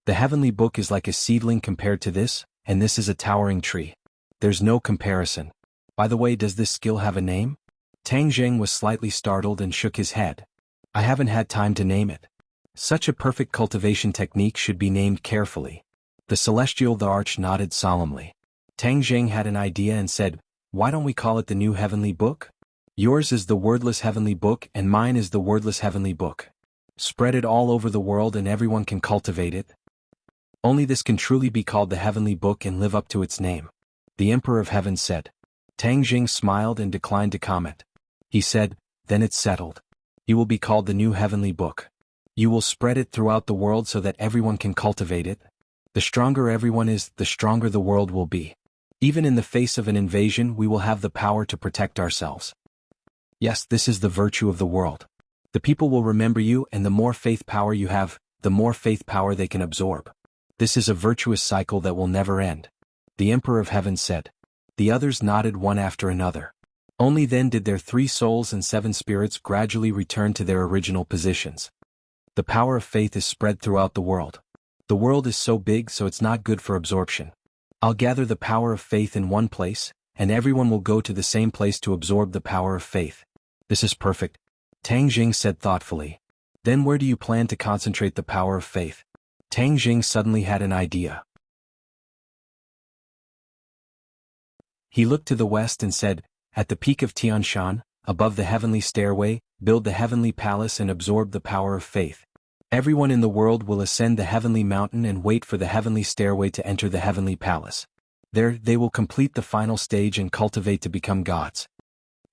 The heavenly book is like a seedling compared to this, and this is a towering tree. There's no comparison. By the way, does this skill have a name? Tang Zheng was slightly startled and shook his head. I haven't had time to name it. Such a perfect cultivation technique should be named carefully. The Celestial the Arch nodded solemnly. Tang Zheng had an idea and said, why don't we call it the new heavenly book? Yours is the wordless heavenly book and mine is the wordless heavenly book. Spread it all over the world and everyone can cultivate it. Only this can truly be called the heavenly book and live up to its name. The Emperor of Heaven said. Tang Zheng smiled and declined to comment. He said, then it's settled. You will be called the new heavenly book. You will spread it throughout the world so that everyone can cultivate it. The stronger everyone is, the stronger the world will be. Even in the face of an invasion, we will have the power to protect ourselves. Yes, this is the virtue of the world. The people will remember you, and the more faith power you have, the more faith power they can absorb. This is a virtuous cycle that will never end. The Emperor of Heaven said. The others nodded one after another. Only then did their 3 souls and 7 spirits gradually return to their original positions. The power of faith is spread throughout the world. The world is so big, so it's not good for absorption. I'll gather the power of faith in one place, and everyone will go to the same place to absorb the power of faith. This is perfect. Tang Zheng said thoughtfully. Then where do you plan to concentrate the power of faith? Tang Zheng suddenly had an idea. He looked to the west and said, at the peak of Tian Shan, above the heavenly stairway, build the heavenly palace and absorb the power of faith. Everyone in the world will ascend the heavenly mountain and wait for the heavenly stairway to enter the heavenly palace. There, they will complete the final stage and cultivate to become gods.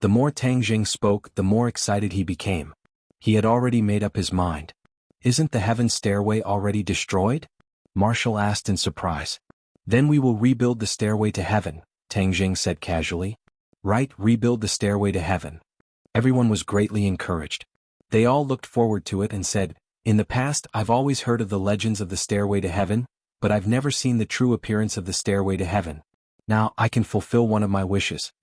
The more Tang Zheng spoke, the more excited he became. He had already made up his mind. Isn't the heaven stairway already destroyed? Marshall asked in surprise. Then we will rebuild the stairway to heaven, Tang Zheng said casually. Right, rebuild the stairway to heaven. Everyone was greatly encouraged. They all looked forward to it and said, in the past I've always heard of the legends of the stairway to heaven, but I've never seen the true appearance of the stairway to heaven. Now I can fulfill one of my wishes.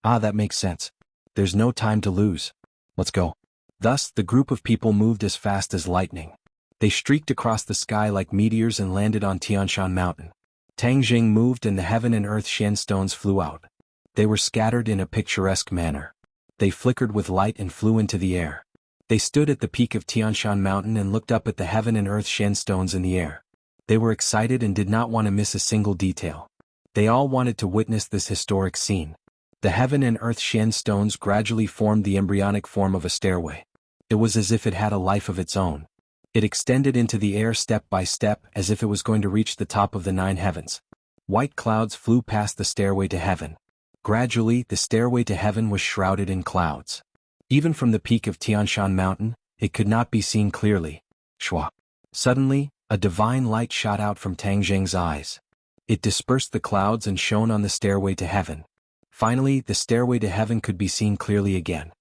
Ah, that makes sense. There's no time to lose. Let's go. Thus, the group of people moved as fast as lightning. They streaked across the sky like meteors and landed on Tianshan Mountain. Tang Zheng moved and the heaven and earth Shen stones flew out. They were scattered in a picturesque manner. They flickered with light and flew into the air. They stood at the peak of Tianshan Mountain and looked up at the heaven and earth Shen stones in the air. They were excited and did not want to miss a single detail. They all wanted to witness this historic scene. The heaven and earth Shen stones gradually formed the embryonic form of a stairway. It was as if it had a life of its own. It extended into the air step by step as if it was going to reach the top of the 9 heavens. White clouds flew past the stairway to heaven. Gradually, the stairway to heaven was shrouded in clouds. Even from the peak of Tianshan Mountain, it could not be seen clearly. Shwa. Suddenly, a divine light shot out from Tang Zheng's eyes. It dispersed the clouds and shone on the stairway to heaven. Finally, the stairway to heaven could be seen clearly again.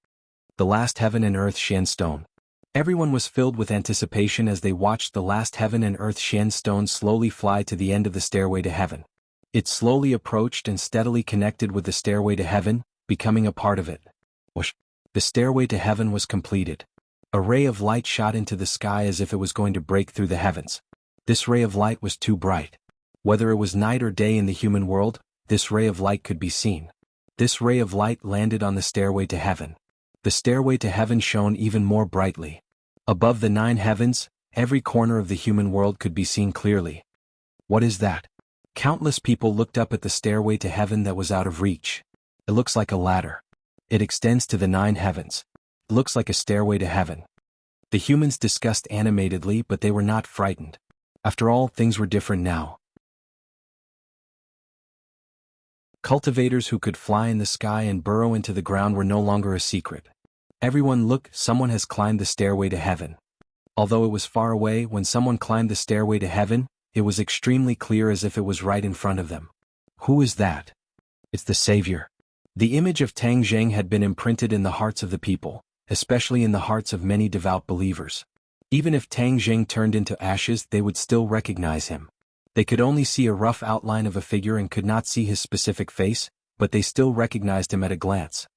The last heaven and earth Shen stone. Everyone was filled with anticipation as they watched the last heaven and earth Shen stone slowly fly to the end of the stairway to heaven. It slowly approached and steadily connected with the stairway to heaven, becoming a part of it. Whoosh. The stairway to heaven was completed. A ray of light shot into the sky as if it was going to break through the heavens. This ray of light was too bright. Whether it was night or day in the human world, this ray of light could be seen. This ray of light landed on the stairway to heaven. The stairway to heaven shone even more brightly. Above the 9 heavens, every corner of the human world could be seen clearly. What is that? Countless people looked up at the stairway to heaven that was out of reach. It looks like a ladder. It extends to the 9 heavens. It looks like a stairway to heaven. The humans discussed animatedly, but they were not frightened. After all, things were different now. Cultivators who could fly in the sky and burrow into the ground were no longer a secret. Everyone, look, someone has climbed the stairway to heaven. Although it was far away, when someone climbed the stairway to heaven, it was extremely clear, as if it was right in front of them. Who is that? It's the Savior. The image of Tang Zheng had been imprinted in the hearts of the people, especially in the hearts of many devout believers. Even if Tang Zheng turned into ashes, they would still recognize him. They could only see a rough outline of a figure and could not see his specific face, but they still recognized him at a glance.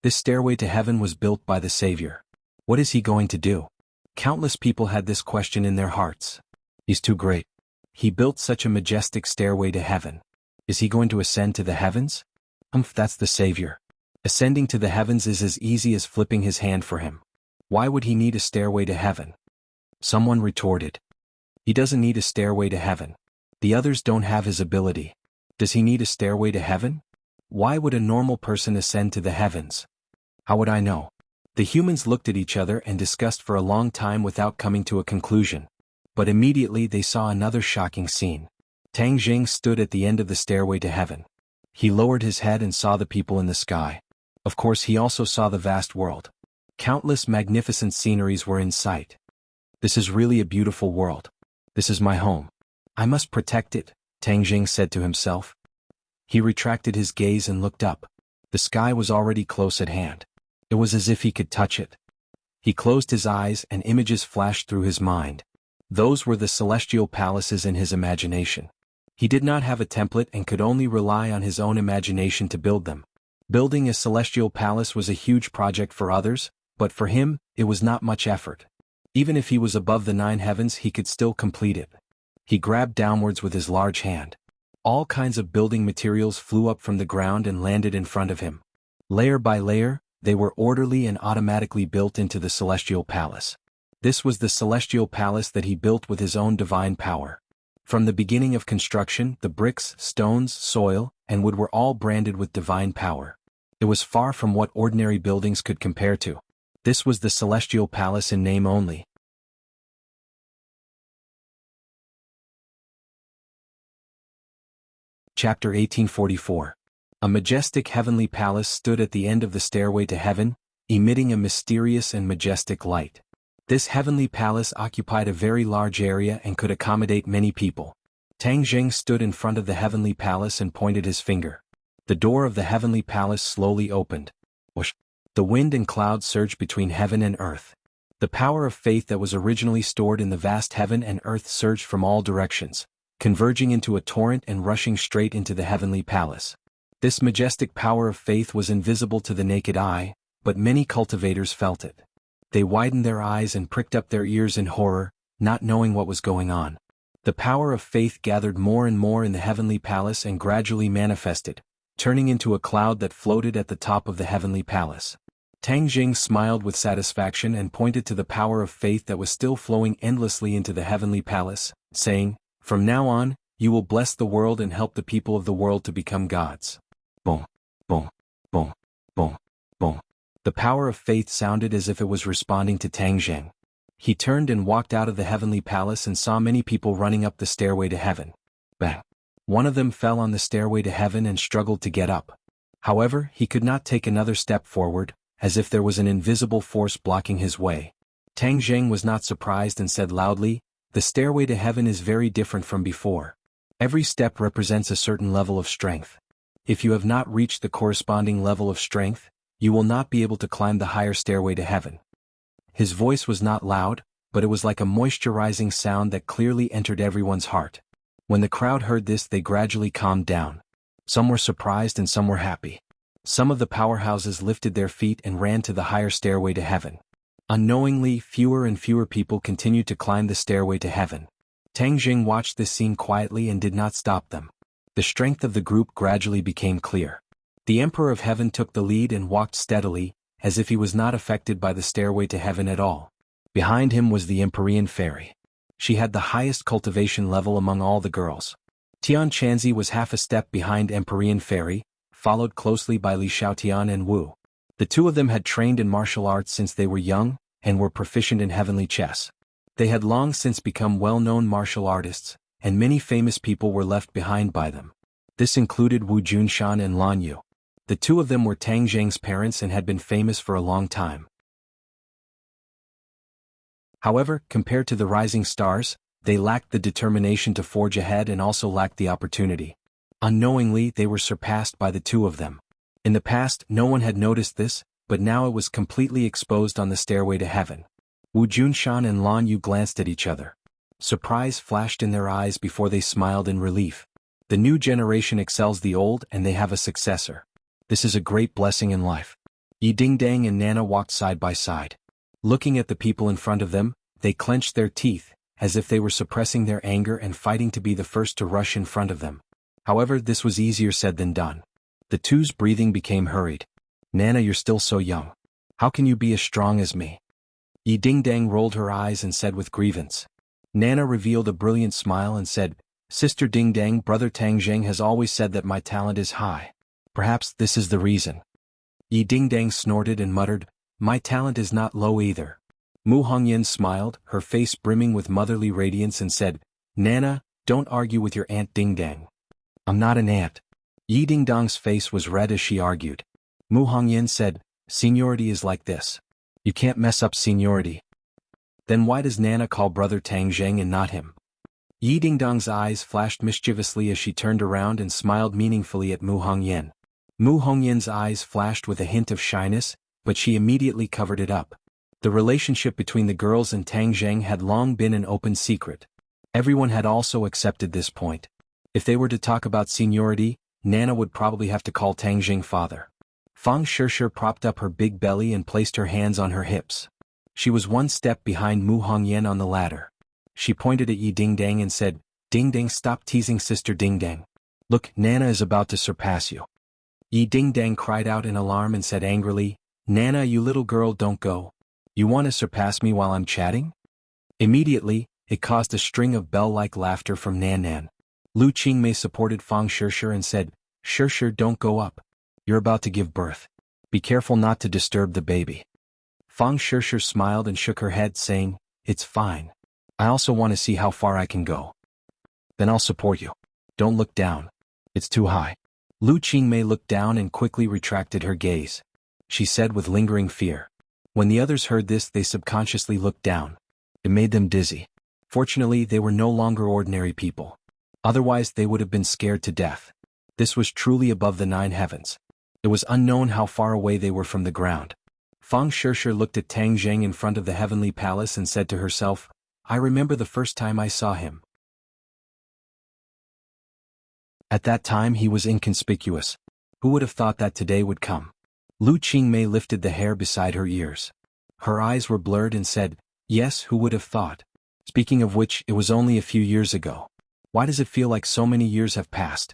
This stairway to heaven was built by the Savior. What is he going to do? Countless people had this question in their hearts. He's too great. He built such a majestic stairway to heaven. Is he going to ascend to the heavens? That's the Savior. Ascending to the heavens is as easy as flipping his hand for him. Why would he need a stairway to heaven? Someone retorted. He doesn't need a stairway to heaven. The others don't have his ability. Does he need a stairway to heaven? Why would a normal person ascend to the heavens? How would I know? The humans looked at each other and discussed for a long time without coming to a conclusion. But immediately they saw another shocking scene. Tang Zheng stood at the end of the stairway to heaven. He lowered his head and saw the people in the sky. Of course, he also saw the vast world. Countless magnificent sceneries were in sight. This is really a beautiful world. This is my home. I must protect it, Tang Zheng said to himself. He retracted his gaze and looked up. The sky was already close at hand. It was as if he could touch it. He closed his eyes and images flashed through his mind. Those were the celestial palaces in his imagination. He did not have a template and could only rely on his own imagination to build them. Building a celestial palace was a huge project for others, but for him, it was not much effort. Even if he was above the 9 heavens, he could still complete it. He grabbed downwards with his large hand. All kinds of building materials flew up from the ground and landed in front of him. Layer by layer, they were orderly and automatically built into the celestial palace. This was the celestial palace that he built with his own divine power. From the beginning of construction, the bricks, stones, soil, and wood were all branded with divine power. It was far from what ordinary buildings could compare to. This was the celestial palace in name only. Chapter 1844. A majestic heavenly palace stood at the end of the stairway to heaven, emitting a mysterious and majestic light. This heavenly palace occupied a very large area and could accommodate many people. Tang Zheng stood in front of the heavenly palace and pointed his finger. The door of the heavenly palace slowly opened. Whoosh! The wind and clouds surged between heaven and earth. The power of faith that was originally stored in the vast heaven and earth surged from all directions, converging into a torrent and rushing straight into the heavenly palace. This majestic power of faith was invisible to the naked eye, but many cultivators felt it. They widened their eyes and pricked up their ears in horror, not knowing what was going on. The power of faith gathered more and more in the heavenly palace and gradually manifested, turning into a cloud that floated at the top of the heavenly palace. Tang Zheng smiled with satisfaction and pointed to the power of faith that was still flowing endlessly into the heavenly palace, saying, "From now on, you will bless the world and help the people of the world to become gods." Boom, boom, boom, boom, boom. The power of faith sounded as if it was responding to Tang Zheng. He turned and walked out of the heavenly palace and saw many people running up the stairway to heaven. Bang! One of them fell on the stairway to heaven and struggled to get up. However, he could not take another step forward, as if there was an invisible force blocking his way. Tang Zheng was not surprised and said loudly, "The stairway to heaven is very different from before. Every step represents a certain level of strength. If you have not reached the corresponding level of strength, you will not be able to climb the higher stairway to heaven." His voice was not loud, but it was like a moisturizing sound that clearly entered everyone's heart. When the crowd heard this, they gradually calmed down. Some were surprised and some were happy. Some of the powerhouses lifted their feet and ran to the higher stairway to heaven. Unknowingly, fewer and fewer people continued to climb the stairway to heaven. Tang Zheng watched this scene quietly and did not stop them. The strength of the group gradually became clear. The Emperor of Heaven took the lead and walked steadily, as if he was not affected by the stairway to heaven at all. Behind him was the Empyrean fairy. She had the highest cultivation level among all the girls. Tian Chanzi was half a step behind Empyrean fairy, followed closely by Li Xiaotian and Wu. The two of them had trained in martial arts since they were young, and were proficient in heavenly chess. They had long since become well-known martial artists, and many famous people were left behind by them. This included Wu Junshan and Lan Yu. The two of them were Tang Zheng's parents and had been famous for a long time. However, compared to the rising stars, they lacked the determination to forge ahead and also lacked the opportunity. Unknowingly, they were surpassed by the two of them. In the past, no one had noticed this, but now it was completely exposed on the stairway to heaven. Wu Junshan and Lan Yu glanced at each other. Surprise flashed in their eyes before they smiled in relief. The new generation excels the old and they have a successor. This is a great blessing in life. Yi Dingdang and Nana walked side by side. Looking at the people in front of them, they clenched their teeth, as if they were suppressing their anger and fighting to be the first to rush in front of them. However, this was easier said than done. The two's breathing became hurried. Nana, you're still so young. How can you be as strong as me? Yi Dingdang rolled her eyes and said with grievance. Nana revealed a brilliant smile and said, Sister Dingdang, brother Tang Zheng has always said that my talent is high. Perhaps this is the reason. Yi Dingdang snorted and muttered, my talent is not low either. Mu Hongyan smiled, her face brimming with motherly radiance and said, Nana, don't argue with your Aunt Dingdang. I'm not an aunt. Yi Dingdang's face was red as she argued. Mu Hongyan said, seniority is like this. You can't mess up seniority. Then why does Nana call brother Tang Zheng and not him? Yi Dingdang's eyes flashed mischievously as she turned around and smiled meaningfully at Mu Hongyan. Mu Hongyan's eyes flashed with a hint of shyness, but she immediately covered it up. The relationship between the girls and Tang Zheng had long been an open secret. Everyone had also accepted this point. If they were to talk about seniority, Nana would probably have to call Tang Zheng father. Fang Shishir propped up her big belly and placed her hands on her hips. She was one step behind Mu Hongyan on the ladder. She pointed at Yi Dingdang and said, Dingdang, stop teasing Sister Dingdang. Look, Nana is about to surpass you. Yi Dingdang cried out in alarm and said angrily, Nana, you little girl, don't go. You want to surpass me while I'm chatting? Immediately, it caused a string of bell-like laughter from Nan Nan. Lu Qingmei supported Fang Shishir and said, Shishir, don't go up. You're about to give birth. Be careful not to disturb the baby. Fang Shishir smiled and shook her head saying, it's fine. I also want to see how far I can go. Then I'll support you. Don't look down. It's too high. Lu Qingmei looked down and quickly retracted her gaze. She said with lingering fear. When the others heard this, they subconsciously looked down. It made them dizzy. Fortunately, they were no longer ordinary people. Otherwise, they would have been scared to death. This was truly above the 9 heavens. It was unknown how far away they were from the ground. Fang Shishir looked at Tang Zheng in front of the heavenly palace and said to herself, I remember the first time I saw him. At that time he was inconspicuous. Who would have thought that today would come? Lu Qingmei lifted the hair beside her ears. Her eyes were blurred and said, yes, who would have thought? Speaking of which, it was only a few years ago. Why does it feel like so many years have passed?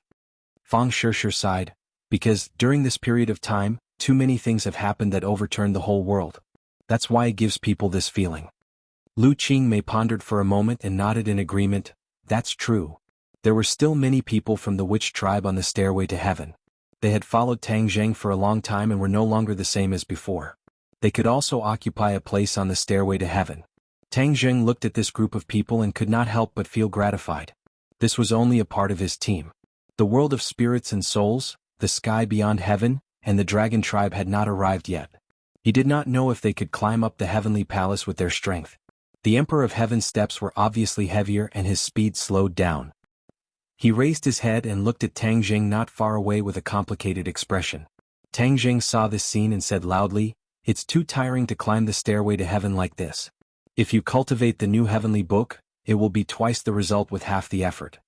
Fang Shishir sighed, because, during this period of time, too many things have happened that overturned the whole world. That's why it gives people this feeling. Lu Qingmei pondered for a moment and nodded in agreement, that's true. There were still many people from the witch tribe on the stairway to heaven. They had followed Tang Zheng for a long time and were no longer the same as before. They could also occupy a place on the stairway to heaven. Tang Zheng looked at this group of people and could not help but feel gratified. This was only a part of his team. The world of spirits and souls, the sky beyond heaven, and the dragon tribe had not arrived yet. He did not know if they could climb up the heavenly palace with their strength. The Emperor of Heaven's steps were obviously heavier and his speed slowed down. He raised his head and looked at Tang Zheng not far away with a complicated expression. Tang Zheng saw this scene and said loudly, it's too tiring to climb the stairway to heaven like this. If you cultivate the new heavenly book, it will be twice the result with half the effort.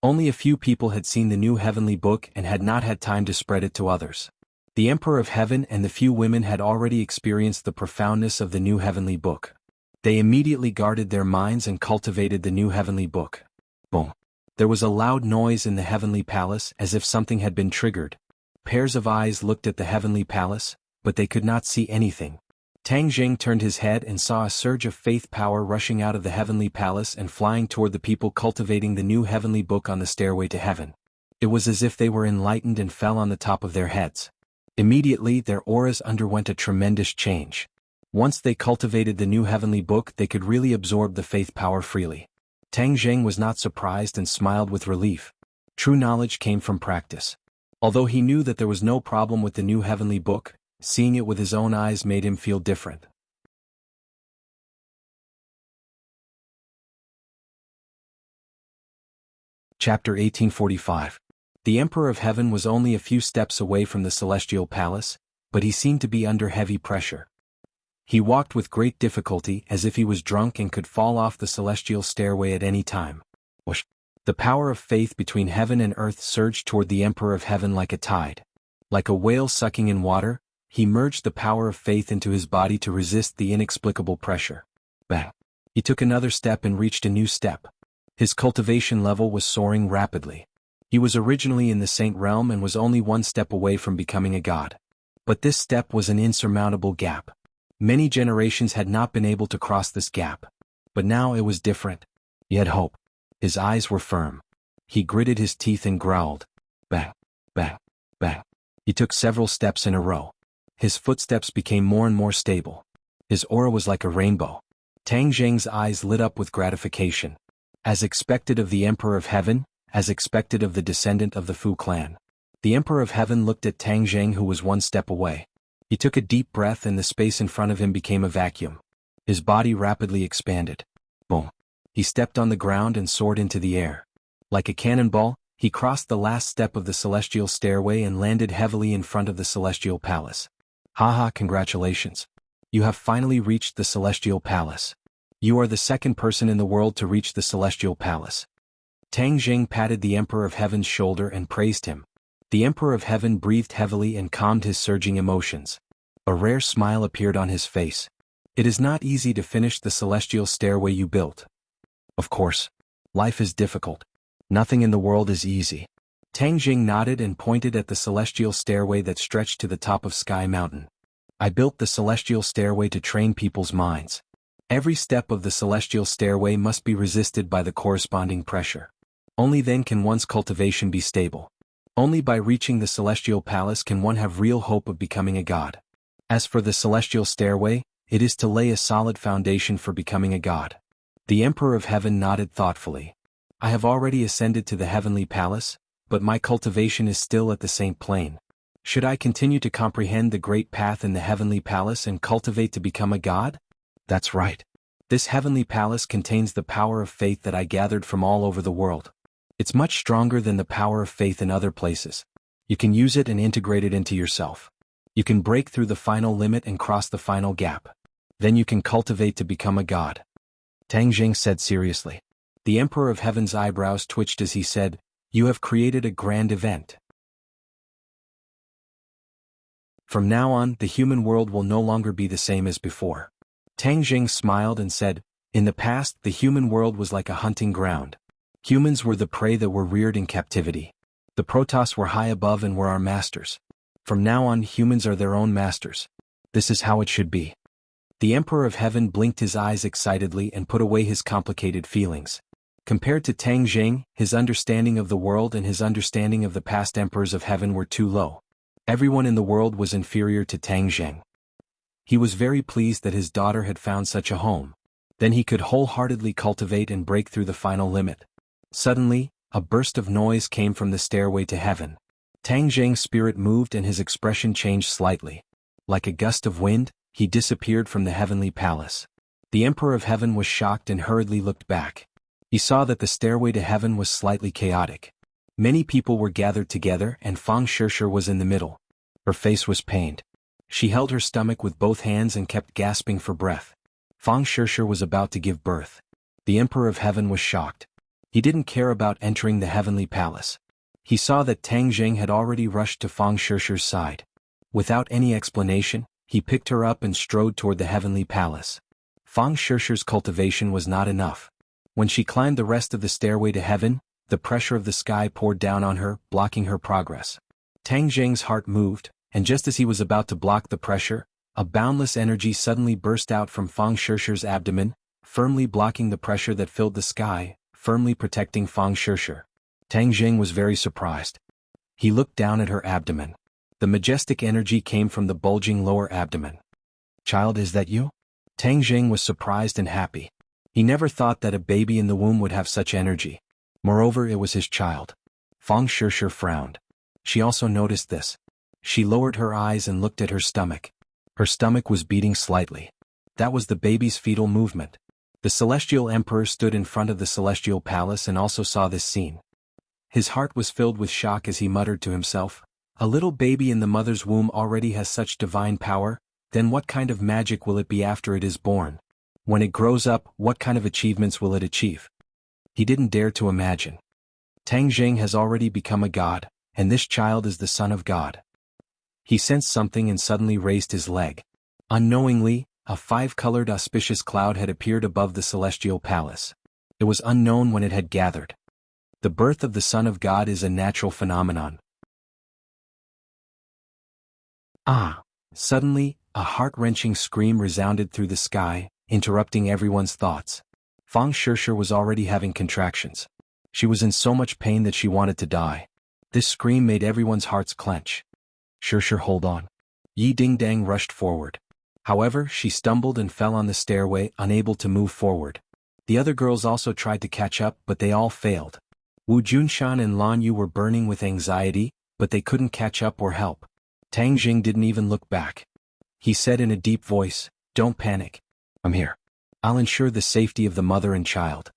Only a few people had seen the new heavenly book and had not had time to spread it to others. The Emperor of Heaven and the few women had already experienced the profoundness of the new heavenly book. They immediately guarded their minds and cultivated the new heavenly book. Boom. There was a loud noise in the heavenly palace as if something had been triggered. Pairs of eyes looked at the heavenly palace, but they could not see anything. Tang Jing turned his head and saw a surge of faith power rushing out of the heavenly palace and flying toward the people cultivating the new heavenly book on the stairway to heaven. It was as if they were enlightened and fell on the top of their heads. Immediately their auras underwent a tremendous change. Once they cultivated the new heavenly book, they could really absorb the faith power freely. Tang Jing was not surprised and smiled with relief. True knowledge came from practice. Although he knew that there was no problem with the new heavenly book, seeing it with his own eyes made him feel different. Chapter 1845. The Emperor of Heaven was only a few steps away from the celestial palace, but he seemed to be under heavy pressure. He walked with great difficulty as if he was drunk and could fall off the celestial stairway at any time. Whoosh! The power of faith between heaven and earth surged toward the Emperor of Heaven like a tide. Like a whale sucking in water, he merged the power of faith into his body to resist the inexplicable pressure. Bang! He took another step and reached a new step. His cultivation level was soaring rapidly. He was originally in the saint realm and was only one step away from becoming a god. But this step was an insurmountable gap. Many generations had not been able to cross this gap. But now it was different. He had hope. His eyes were firm. He gritted his teeth and growled. Bang! Bang! Bang! He took several steps in a row. His footsteps became more and more stable. His aura was like a rainbow. Tang Jing's eyes lit up with gratification. As expected of the Emperor of Heaven, as expected of the descendant of the Fu clan. The Emperor of Heaven looked at Tang Jing, who was one step away. He took a deep breath and the space in front of him became a vacuum. His body rapidly expanded. Boom! He stepped on the ground and soared into the air. Like a cannonball, he crossed the last step of the celestial stairway and landed heavily in front of the celestial palace. Haha, congratulations. You have finally reached the celestial palace. You are the second person in the world to reach the celestial palace. Tang Jing patted the Emperor of Heaven's shoulder and praised him. The Emperor of Heaven breathed heavily and calmed his surging emotions. A rare smile appeared on his face. It is not easy to finish the celestial stairway you built. Of course. Life is difficult. Nothing in the world is easy. Tang Jing nodded and pointed at the celestial stairway that stretched to the top of Sky Mountain. I built the celestial stairway to train people's minds. Every step of the celestial stairway must be resisted by the corresponding pressure. Only then can one's cultivation be stable. Only by reaching the celestial palace can one have real hope of becoming a god. As for the celestial stairway, it is to lay a solid foundation for becoming a god. The Emperor of Heaven nodded thoughtfully. I have already ascended to the heavenly palace, but my cultivation is still at the same plane. Should I continue to comprehend the great path in the heavenly palace and cultivate to become a god? That's right. This heavenly palace contains the power of faith that I gathered from all over the world. It's much stronger than the power of faith in other places. You can use it and integrate it into yourself. You can break through the final limit and cross the final gap. Then you can cultivate to become a god. Tang Jing said seriously. The Emperor of Heaven's eyebrows twitched as he said, You have created a grand event. From now on, the human world will no longer be the same as before. Tang Jing smiled and said, In the past, the human world was like a hunting ground. Humans were the prey that were reared in captivity. The Protoss were high above and were our masters. From now on, humans are their own masters. This is how it should be. The Emperor of Heaven blinked his eyes excitedly and put away his complicated feelings. Compared to Tang Jing, his understanding of the world and his understanding of the past Emperors of Heaven were too low. Everyone in the world was inferior to Tang Jing. He was very pleased that his daughter had found such a home. Then he could wholeheartedly cultivate and break through the final limit. Suddenly, a burst of noise came from the stairway to heaven. Tang Jing's spirit moved and his expression changed slightly. Like a gust of wind, he disappeared from the heavenly palace. The Emperor of Heaven was shocked and hurriedly looked back. He saw that the stairway to heaven was slightly chaotic. Many people were gathered together and Fang Shishir was in the middle. Her face was pained. She held her stomach with both hands and kept gasping for breath. Fang Shishir was about to give birth. The Emperor of Heaven was shocked. He didn't care about entering the heavenly palace. He saw that Tang Jing had already rushed to Fang Shishir's side. Without any explanation, he picked her up and strode toward the heavenly palace. Fang Shishir's cultivation was not enough. When she climbed the rest of the stairway to heaven, the pressure of the sky poured down on her, blocking her progress. Tang Jing's heart moved, and just as he was about to block the pressure, a boundless energy suddenly burst out from Fang Shishir's abdomen, firmly blocking the pressure that filled the sky, firmly protecting Fang Shishir. Tang Jing was very surprised. He looked down at her abdomen. The majestic energy came from the bulging lower abdomen. "Child, is that you?" Tang Jing was surprised and happy. He never thought that a baby in the womb would have such energy. Moreover, it was his child. Fang Shishir frowned. She also noticed this. She lowered her eyes and looked at her stomach. Her stomach was beating slightly. That was the baby's fetal movement. The celestial emperor stood in front of the celestial palace and also saw this scene. His heart was filled with shock as he muttered to himself, "A little baby in the mother's womb already has such divine power, then what kind of magic will it be after it is born? When it grows up, what kind of achievements will it achieve?" He didn't dare to imagine. Tang Jing has already become a god, and this child is the son of God. He sensed something and suddenly raised his leg. Unknowingly, a five-colored auspicious cloud had appeared above the celestial palace. It was unknown when it had gathered. The birth of the Son of God is a natural phenomenon. Ah! Suddenly, a heart-wrenching scream resounded through the sky, interrupting everyone's thoughts. Fang Shishir was already having contractions. She was in so much pain that she wanted to die. This scream made everyone's hearts clench. "Shishir, hold on." Yi Dingdang rushed forward. However, she stumbled and fell on the stairway, unable to move forward. The other girls also tried to catch up, but they all failed. Wu Junshan and Lan Yu were burning with anxiety, but they couldn't catch up or help. Tang Jing didn't even look back. He said in a deep voice, "Don't panic. I'm here. I'll ensure the safety of the mother and child."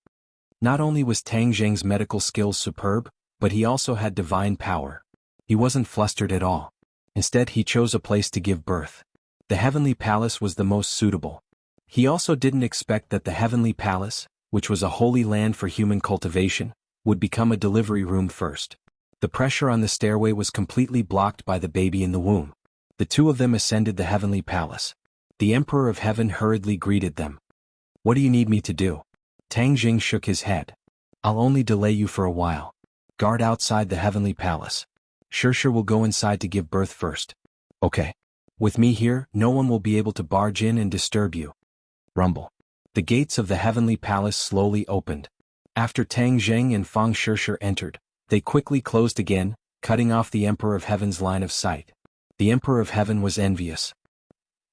Not only was Tang Jing's medical skills superb, but he also had divine power. He wasn't flustered at all. Instead, he chose a place to give birth. The heavenly palace was the most suitable. He also didn't expect that the heavenly palace, which was a holy land for human cultivation, would become a delivery room first. The pressure on the stairway was completely blocked by the baby in the womb. The two of them ascended the heavenly palace. The Emperor of Heaven hurriedly greeted them. "What do you need me to do?" Tang Jing shook his head. "I'll only delay you for a while. Guard outside the heavenly palace. Shishir will go inside to give birth first." "Okay. With me here, no one will be able to barge in and disturb you." Rumble. The gates of the heavenly palace slowly opened. After Tang Jing and Fang Shishir entered, they quickly closed again, cutting off the Emperor of Heaven's line of sight. The Emperor of Heaven was envious.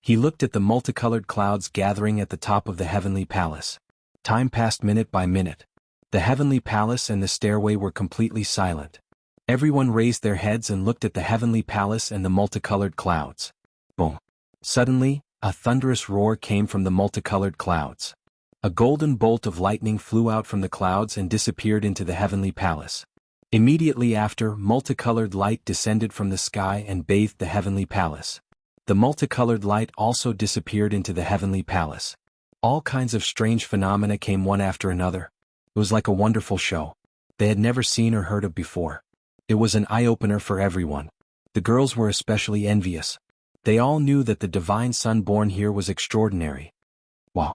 He looked at the multicolored clouds gathering at the top of the heavenly palace. Time passed minute by minute. The heavenly palace and the stairway were completely silent. Everyone raised their heads and looked at the heavenly palace and the multicolored clouds. Boom. Suddenly, a thunderous roar came from the multicolored clouds. A golden bolt of lightning flew out from the clouds and disappeared into the heavenly palace. Immediately after, multicolored light descended from the sky and bathed the heavenly palace. The multicolored light also disappeared into the heavenly palace. All kinds of strange phenomena came one after another. It was like a wonderful show. They had never seen or heard of before. It was an eye-opener for everyone. The girls were especially envious. They all knew that the divine son born here was extraordinary. Wow.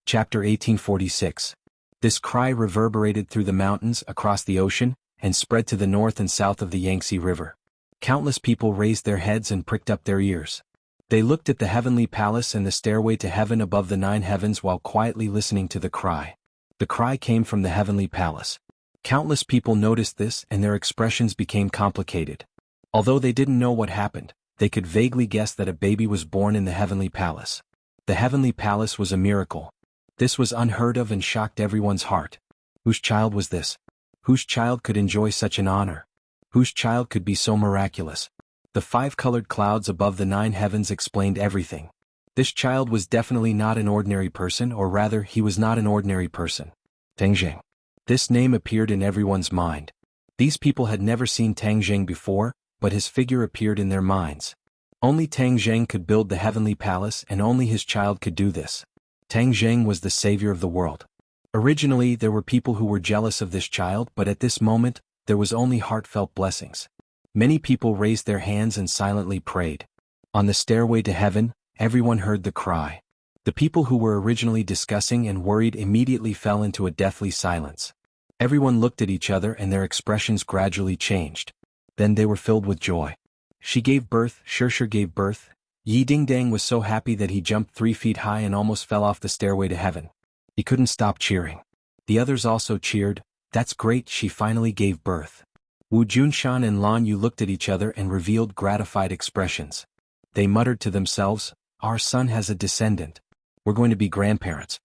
Chapter 1846. This cry reverberated through the mountains, across the ocean, and spread to the north and south of the Yangtze River. Countless people raised their heads and pricked up their ears. They looked at the heavenly palace and the stairway to heaven above the 9 heavens while quietly listening to the cry. The cry came from the heavenly palace. Countless people noticed this and their expressions became complicated. Although they didn't know what happened, they could vaguely guess that a baby was born in the heavenly palace. The heavenly palace was a miracle. This was unheard of and shocked everyone's heart. Whose child was this? Whose child could enjoy such an honor? Whose child could be so miraculous? The 5-colored clouds above the 9 heavens explained everything. This child was definitely not an ordinary person, or rather, he was not an ordinary person. Tang Jing. This name appeared in everyone's mind. These people had never seen Tang Jing before, but his figure appeared in their minds. Only Tang Jing could build the heavenly palace, and only his child could do this. Tang Jing was the savior of the world. Originally, there were people who were jealous of this child, but at this moment, there was only heartfelt blessings. Many people raised their hands and silently prayed. On the stairway to heaven, everyone heard the cry. The people who were originally discussing and worried immediately fell into a deathly silence. Everyone looked at each other and their expressions gradually changed. Then they were filled with joy. She gave birth, Shirshir gave birth. Yi Dingdang was so happy that he jumped 3 feet high and almost fell off the stairway to heaven. He couldn't stop cheering. The others also cheered. That's great, she finally gave birth. Wu Junshan and Lan Yu looked at each other and revealed gratified expressions. They muttered to themselves, our son has a descendant. We're going to be grandparents.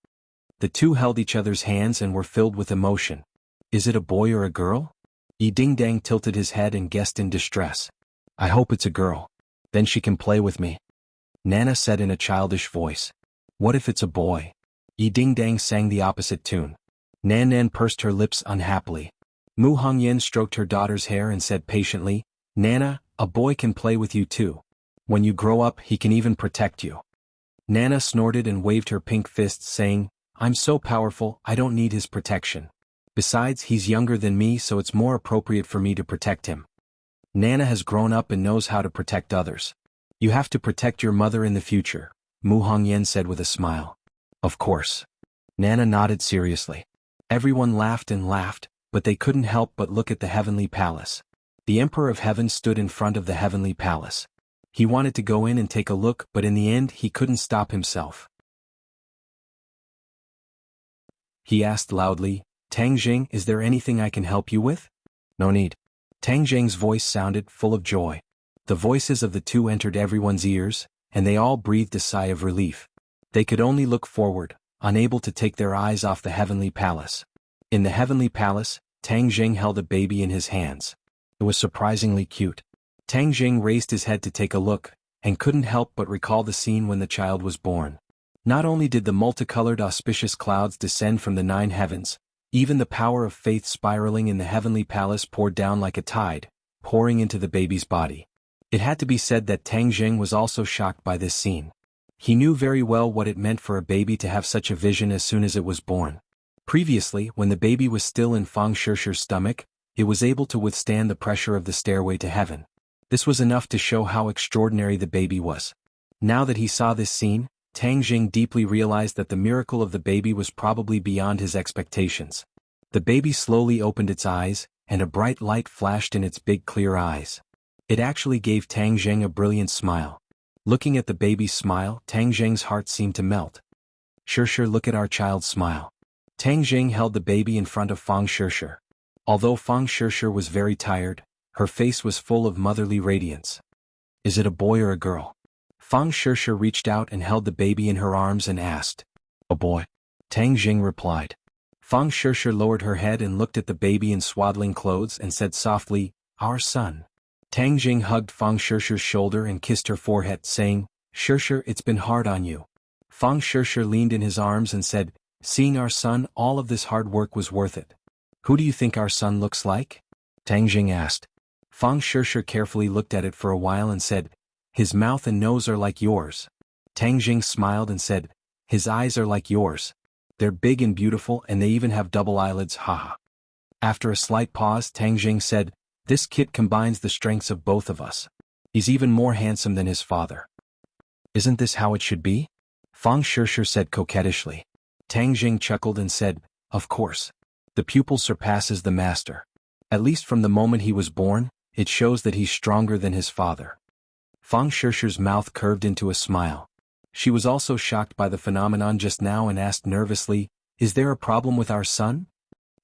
The two held each other's hands and were filled with emotion. Is it a boy or a girl? Yi Dingdang tilted his head and guessed in distress. I hope it's a girl. Then she can play with me. Nana said in a childish voice. What if it's a boy? Yi Dingdang sang the opposite tune. Nan Nan pursed her lips unhappily. Mu Hongyan stroked her daughter's hair and said patiently, Nana, a boy can play with you too. When you grow up, he can even protect you. Nana snorted and waved her pink fists saying, I'm so powerful, I don't need his protection. Besides, he's younger than me, so it's more appropriate for me to protect him. Nana has grown up and knows how to protect others. You have to protect your mother in the future, Mu Hongyan said with a smile. Of course. Nana nodded seriously. Everyone laughed and laughed, but they couldn't help but look at the heavenly palace. The Emperor of Heaven stood in front of the heavenly palace. He wanted to go in and take a look, but in the end he couldn't stop himself. He asked loudly, Tang Jing, is there anything I can help you with? No need. Tang Jing's voice sounded full of joy. The voices of the two entered everyone's ears, and they all breathed a sigh of relief. They could only look forward, unable to take their eyes off the heavenly palace. In the heavenly palace, Tang Jing held a baby in his hands. It was surprisingly cute. Tang Jing raised his head to take a look, and couldn't help but recall the scene when the child was born. Not only did the multicolored auspicious clouds descend from the 9 heavens, even the power of faith spiraling in the heavenly palace poured down like a tide, pouring into the baby's body. It had to be said that Tang Jing was also shocked by this scene. He knew very well what it meant for a baby to have such a vision as soon as it was born. Previously, when the baby was still in Fang Shirshir's stomach, it was able to withstand the pressure of the stairway to heaven. This was enough to show how extraordinary the baby was. Now that he saw this scene, Tang Jing deeply realized that the miracle of the baby was probably beyond his expectations. The baby slowly opened its eyes, and a bright light flashed in its big clear eyes. It actually gave Tang Jing a brilliant smile. Looking at the baby's smile, Tang Jing's heart seemed to melt. Shirshir, look at our child's smile. Tang Jing held the baby in front of Fang Shirshir. Although Fang Shirshir was very tired, her face was full of motherly radiance. Is it a boy or a girl? Fang Shirshir reached out and held the baby in her arms and asked. A boy. Tang Jing replied. Fang Shirshir lowered her head and looked at the baby in swaddling clothes and said softly, our son. Tang Jing hugged Fang Shirshir's shoulder and kissed her forehead, saying, Shirshir, it's been hard on you. Fang Shirshir leaned in his arms and said, seeing our son, all of this hard work was worth it. Who do you think our son looks like? Tang Jing asked. Fang Shirshir carefully looked at it for a while and said, his mouth and nose are like yours. Tang Jing smiled and said, his eyes are like yours. They're big and beautiful and they even have double eyelids, haha. After a slight pause, Tang Jing said, this kid combines the strengths of both of us. He's even more handsome than his father. Isn't this how it should be? Fang Shirshir said coquettishly. Tang Jing chuckled and said, of course. The pupil surpasses the master. At least from the moment he was born, it shows that he's stronger than his father. Fang Shirshir's mouth curved into a smile. She was also shocked by the phenomenon just now and asked nervously, is there a problem with our son?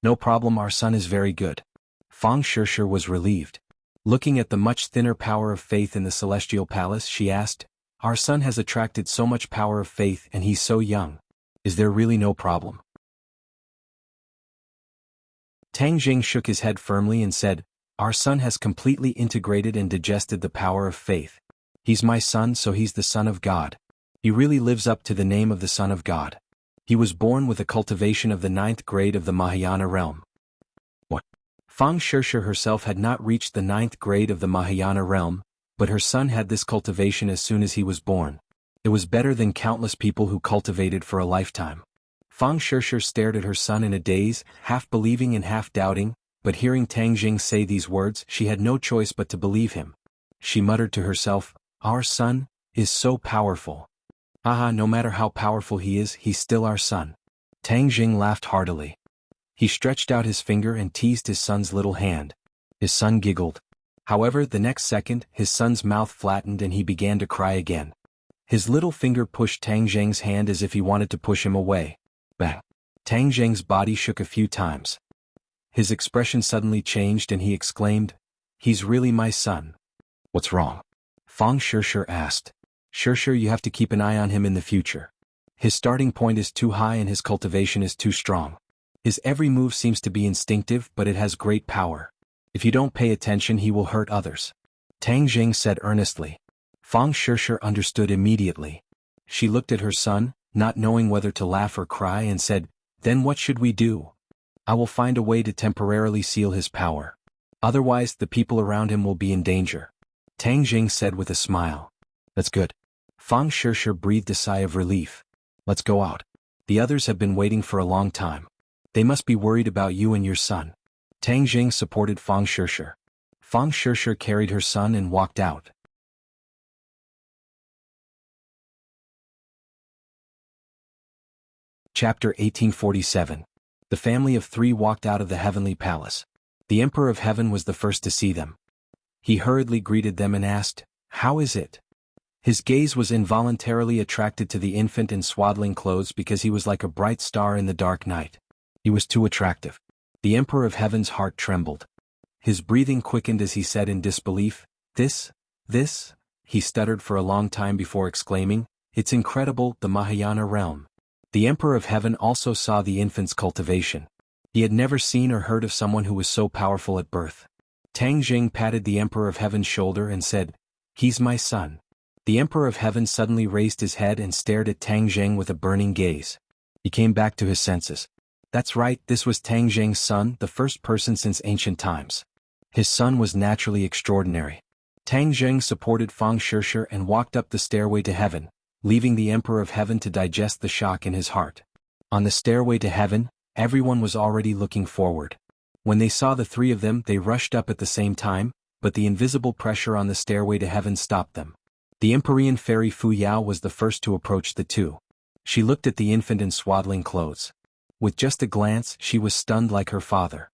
No problem, our son is very good. Fang Shirshir was relieved. Looking at the much thinner power of faith in the celestial palace, she asked, our son has attracted so much power of faith and he's so young. Is there really no problem? Tang Jing shook his head firmly and said, our son has completely integrated and digested the power of faith. He's my son, so he's the son of God. He really lives up to the name of the Son of God. He was born with a cultivation of the 9th grade of the Mahayana realm. What? Fang Shirshir herself had not reached the 9th grade of the Mahayana realm, but her son had this cultivation as soon as he was born. It was better than countless people who cultivated for a lifetime. Fang Shirshir stared at her son in a daze, half believing and half doubting, but hearing Tang Jing say these words, she had no choice but to believe him. She muttered to herself, our son is so powerful. Haha, no matter how powerful he is, he's still our son. Tang Jing laughed heartily. He stretched out his finger and teased his son's little hand. His son giggled. However, the next second, his son's mouth flattened and he began to cry again. His little finger pushed Tang Jing's hand as if he wanted to push him away. Bang! Tang Jing's body shook a few times. His expression suddenly changed and he exclaimed, "He's really my son." "What's wrong?" Fang Shishir asked. "Shishir, you have to keep an eye on him in the future. His starting point is too high and his cultivation is too strong. His every move seems to be instinctive, but it has great power. If you don't pay attention, he will hurt others," Tang Jing said earnestly. Fang Shishir understood immediately. She looked at her son, not knowing whether to laugh or cry, and said, "Then what should we do? I will find a way to temporarily seal his power. Otherwise, the people around him will be in danger," Tang Jing said with a smile. "That's good." Fang Shishir breathed a sigh of relief. "Let's go out. The others have been waiting for a long time. They must be worried about you and your son." Tang Jing supported Fang Shishir. Fang Shishir carried her son and walked out. Chapter 1847. The family of three walked out of the heavenly palace. The Emperor of Heaven was the first to see them. He hurriedly greeted them and asked, "How is it?" His gaze was involuntarily attracted to the infant in swaddling clothes because he was like a bright star in the dark night. He was too attractive. The Emperor of Heaven's heart trembled. His breathing quickened as he said in disbelief, This, he stuttered for a long time before exclaiming, "It's incredible, the Mahayana realm." The Emperor of Heaven also saw the infant's cultivation. He had never seen or heard of someone who was so powerful at birth. Tang Jing patted the Emperor of Heaven's shoulder and said, "He's my son." The Emperor of Heaven suddenly raised his head and stared at Tang Jing with a burning gaze. He came back to his senses. That's right, this was Tang Jing's son, the first person since ancient times. His son was naturally extraordinary. Tang Jing supported Fang Shishir and walked up the stairway to heaven, leaving the Emperor of Heaven to digest the shock in his heart. On the stairway to heaven, everyone was already looking forward. When they saw the three of them, they rushed up at the same time, but the invisible pressure on the stairway to heaven stopped them. The Empyrean fairy Fu Yao was the first to approach the two. She looked at the infant in swaddling clothes. With just a glance, she was stunned like her father.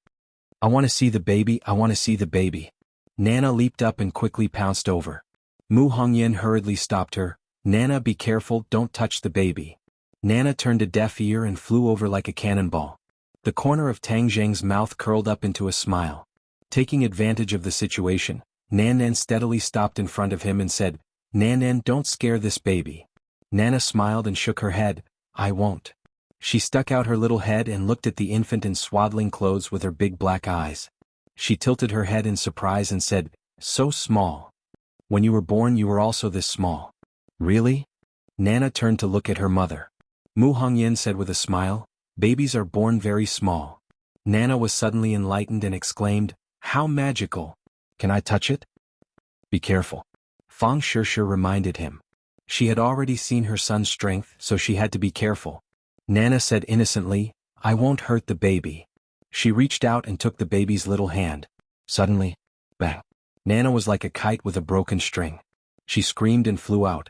"I want to see the baby, I want to see the baby." Nana leaped up and quickly pounced over. Mu Hongyan hurriedly stopped her. "Nana, be careful, don't touch the baby." Nana turned a deaf ear and flew over like a cannonball. The corner of Tang Jing's mouth curled up into a smile. Taking advantage of the situation, Nan steadily stopped in front of him and said, "Nan, don't scare this baby." Nana smiled and shook her head, "I won't." She stuck out her little head and looked at the infant in swaddling clothes with her big black eyes. She tilted her head in surprise and said, "So small. When you were born you were also this small." "Really?" Nana turned to look at her mother. Mu Hongyan said with a smile, "Babies are born very small." Nana was suddenly enlightened and exclaimed, "How magical! Can I touch it?" "Be careful." Fang Shishir reminded him. She had already seen her son's strength, so she had to be careful. Nana said innocently, "I won't hurt the baby." She reached out and took the baby's little hand. Suddenly, bang! Nana was like a kite with a broken string. She screamed and flew out.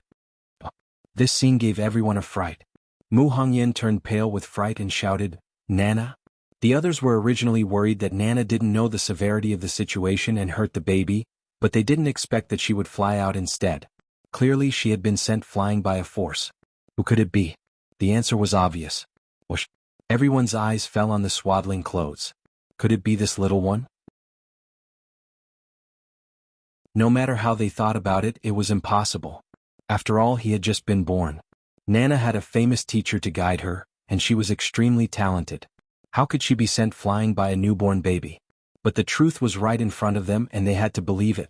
This scene gave everyone a fright. Mu Hongyan turned pale with fright and shouted, "Nana?" The others were originally worried that Nana didn't know the severity of the situation and hurt the baby, but they didn't expect that she would fly out instead. Clearly she had been sent flying by a force. Who could it be? The answer was obvious. Whoosh! Everyone's eyes fell on the swaddling clothes. Could it be this little one? No matter how they thought about it, it was impossible. After all, he had just been born. Nana had a famous teacher to guide her, and she was extremely talented. How could she be sent flying by a newborn baby? But the truth was right in front of them and they had to believe it.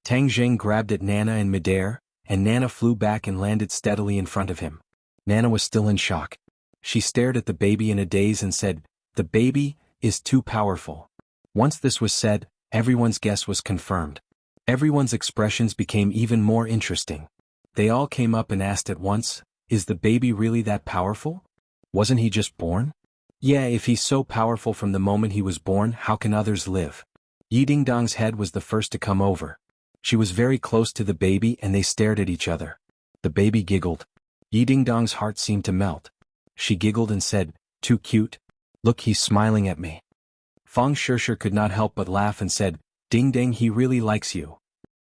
Tang Jing grabbed at Nana in midair, and Nana flew back and landed steadily in front of him. Nana was still in shock. She stared at the baby in a daze and said, "The baby is too powerful." Once this was said, everyone's guess was confirmed. Everyone's expressions became even more interesting. They all came up and asked at once, "Is the baby really that powerful? Wasn't he just born?" "Yeah, if he's so powerful from the moment he was born, how can others live?" Yi Dingdong's head was the first to come over. She was very close to the baby and they stared at each other. The baby giggled. Yi Dingdong's heart seemed to melt. She giggled and said, "Too cute? Look, he's smiling at me." Fang Shishir could not help but laugh and said, "Ding Dang, he really likes you."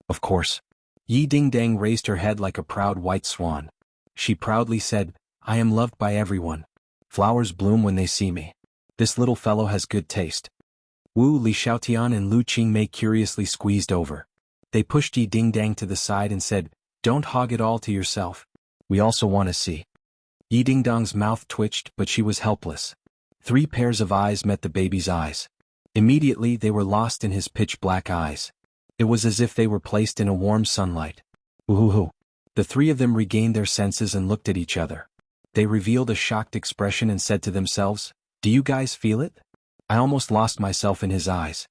"Of course." Yi Dingdang raised her head like a proud white swan. She proudly said, "I am loved by everyone. Flowers bloom when they see me. This little fellow has good taste." Wu Li Xiaotian and Lu Qingmei curiously squeezed over. They pushed Yi Dingdang to the side and said, "Don't hog it all to yourself. We also want to see." Yi Dingdong's mouth twitched, but she was helpless. 3 pairs of eyes met the baby's eyes. Immediately they were lost in his pitch-black eyes. It was as if they were placed in a warm sunlight. Ooh! The 3 of them regained their senses and looked at each other. They revealed a shocked expression and said to themselves, "Do you guys feel it? I almost lost myself in his eyes."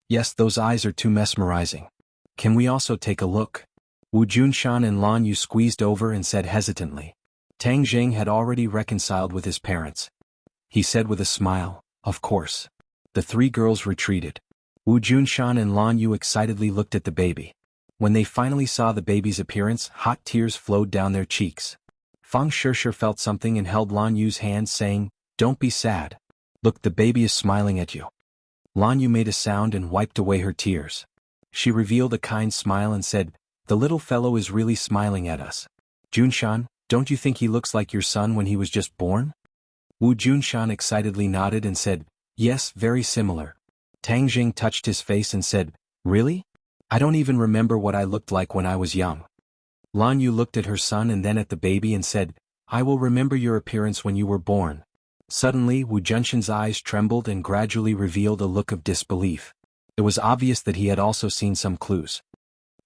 "Yes, those eyes are too mesmerizing. Can we also take a look?" Wu Junshan and Lan Yu squeezed over and said hesitantly. Tang Jing had already reconciled with his parents. He said with a smile, "Of course." The 3 girls retreated. Wu Junshan and Lan Yu excitedly looked at the baby. When they finally saw the baby's appearance, hot tears flowed down their cheeks. Fang Shishir felt something and held Lan Yu's hand, saying, "Don't be sad. Look, the baby is smiling at you." Lan Yu made a sound and wiped away her tears. She revealed a kind smile and said, "The little fellow is really smiling at us. Junshan, don't you think he looks like your son when he was just born?" Wu Junshan excitedly nodded and said, "Yes, very similar." Tang Jing touched his face and said, "Really? I don't even remember what I looked like when I was young." Lan Yu looked at her son and then at the baby and said, "I will remember your appearance when you were born." Suddenly Wu Junshan's eyes trembled and gradually revealed a look of disbelief. It was obvious that he had also seen some clues.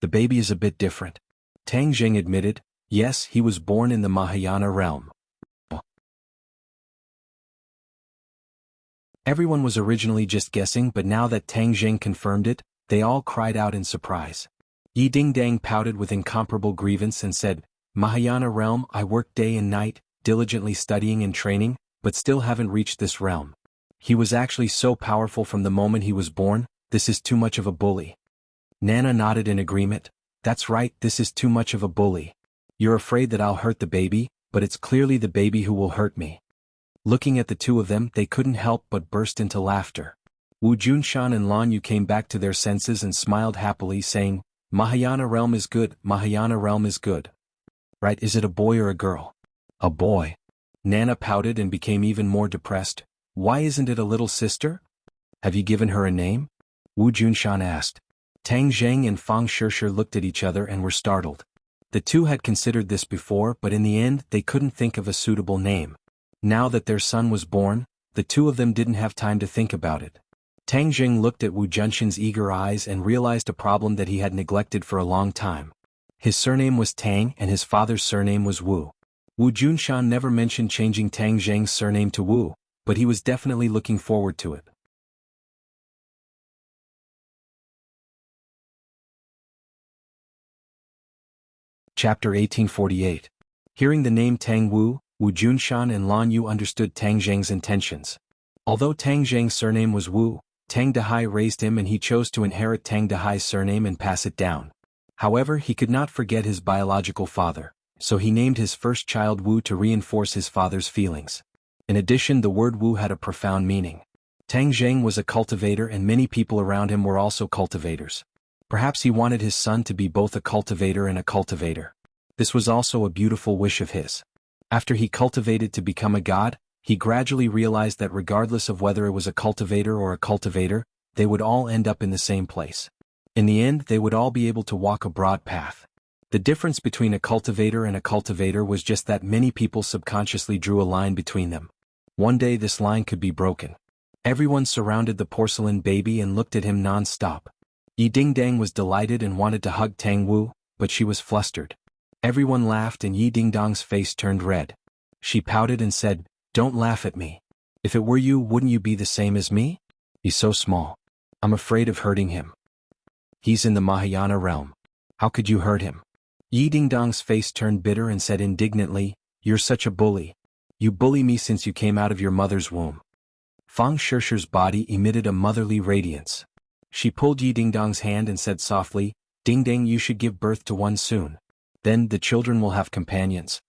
"The baby is a bit different." Tang Jing admitted, "Yes, he was born in the Mahayana realm." Everyone was originally just guessing, but now that Tang Jing confirmed it, they all cried out in surprise. Yi Dingdang pouted with incomparable grievance and said, "Mahayana realm, I worked day and night, diligently studying and training, but still haven't reached this realm. He was actually so powerful from the moment he was born, this is too much of a bully." Nana nodded in agreement. "That's right, this is too much of a bully. You're afraid that I'll hurt the baby, but it's clearly the baby who will hurt me." Looking at the 2 of them, they couldn't help but burst into laughter. Wu Junshan and Lan Yu came back to their senses and smiled happily, saying, "Mahayana realm is good, Mahayana realm is good." "Right, is it a boy or a girl?" "A boy." Nana pouted and became even more depressed. "Why isn't it a little sister? Have you given her a name?" Wu Junshan asked. Tang Jing and Fang Shishir looked at each other and were startled. The 2 had considered this before, but in the end they couldn't think of a suitable name. Now that their son was born, the 2 of them didn't have time to think about it. Tang Jing looked at Wu Junshan's eager eyes and realized a problem that he had neglected for a long time. His surname was Tang and his father's surname was Wu. Wu Junshan never mentioned changing Tang Jing's surname to Wu, but he was definitely looking forward to it. Chapter 1848. Hearing the name Tang Wu, Wu Junshan and Lan Yu understood Tang Jing's intentions. Although Tang Jing's surname was Wu, Tang Dehai raised him and he chose to inherit Tang Dehai's surname and pass it down. However, he could not forget his biological father, so he named his first child Wu to reinforce his father's feelings. In addition, the word Wu had a profound meaning. Tang Jing was a cultivator and many people around him were also cultivators. Perhaps he wanted his son to be both a cultivator and a cultivator. This was also a beautiful wish of his. After he cultivated to become a god, he gradually realized that regardless of whether it was a cultivator or a cultivator, they would all end up in the same place. In the end, they would all be able to walk a broad path. The difference between a cultivator and a cultivator was just that many people subconsciously drew a line between them. One day this line could be broken. Everyone surrounded the porcelain baby and looked at him non-stop. Yi Dingdang was delighted and wanted to hug Tang Wu, but she was flustered. Everyone laughed and Yi Dingdong's face turned red. She pouted and said, "Don't laugh at me. If it were you, wouldn't you be the same as me? He's so small. I'm afraid of hurting him. He's in the Mahayana realm. How could you hurt him?" Yi Dingdong's face turned bitter and said indignantly, "You're such a bully. You bully me since you came out of your mother's womb." Fang Shishir's body emitted a motherly radiance. She pulled Yi Dingdong's hand and said softly, "Dingdang, you should give birth to one soon. Then the children will have companions."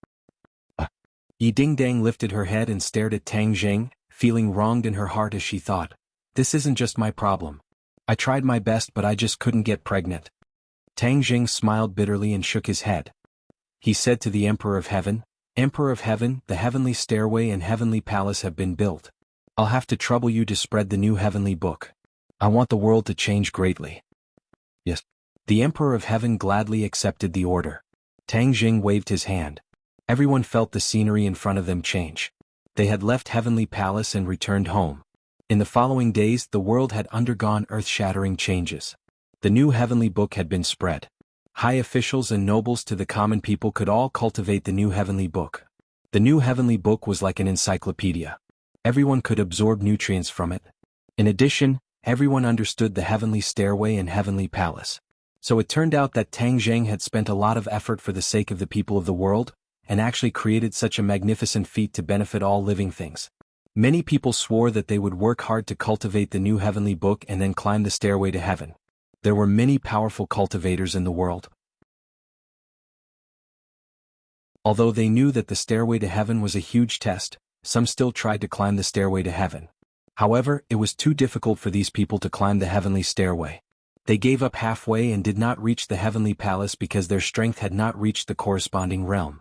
Yi Dingdang lifted her head and stared at Tang Jing, feeling wronged in her heart as she thought, "This isn't just my problem. I tried my best but I just couldn't get pregnant." Tang Jing smiled bitterly and shook his head. He said to the Emperor of Heaven, "Emperor of Heaven, the heavenly stairway and heavenly palace have been built. I'll have to trouble you to spread the new heavenly book. I want the world to change greatly." "Yes." The Emperor of Heaven gladly accepted the order. Tang Jing waved his hand. Everyone felt the scenery in front of them change. They had left Heavenly Palace and returned home. In the following days the world had undergone earth-shattering changes. The new heavenly book had been spread. High officials and nobles to the common people could all cultivate the new heavenly book. The new heavenly book was like an encyclopedia. Everyone could absorb nutrients from it. In addition, everyone understood the heavenly stairway and heavenly palace. So it turned out that Tang Jing had spent a lot of effort for the sake of the people of the world, and actually created such a magnificent feat to benefit all living things. Many people swore that they would work hard to cultivate the new heavenly book and then climb the stairway to heaven. There were many powerful cultivators in the world. Although they knew that the stairway to heaven was a huge test, some still tried to climb the stairway to heaven. However, it was too difficult for these people to climb the heavenly stairway. They gave up halfway and did not reach the heavenly palace because their strength had not reached the corresponding realm.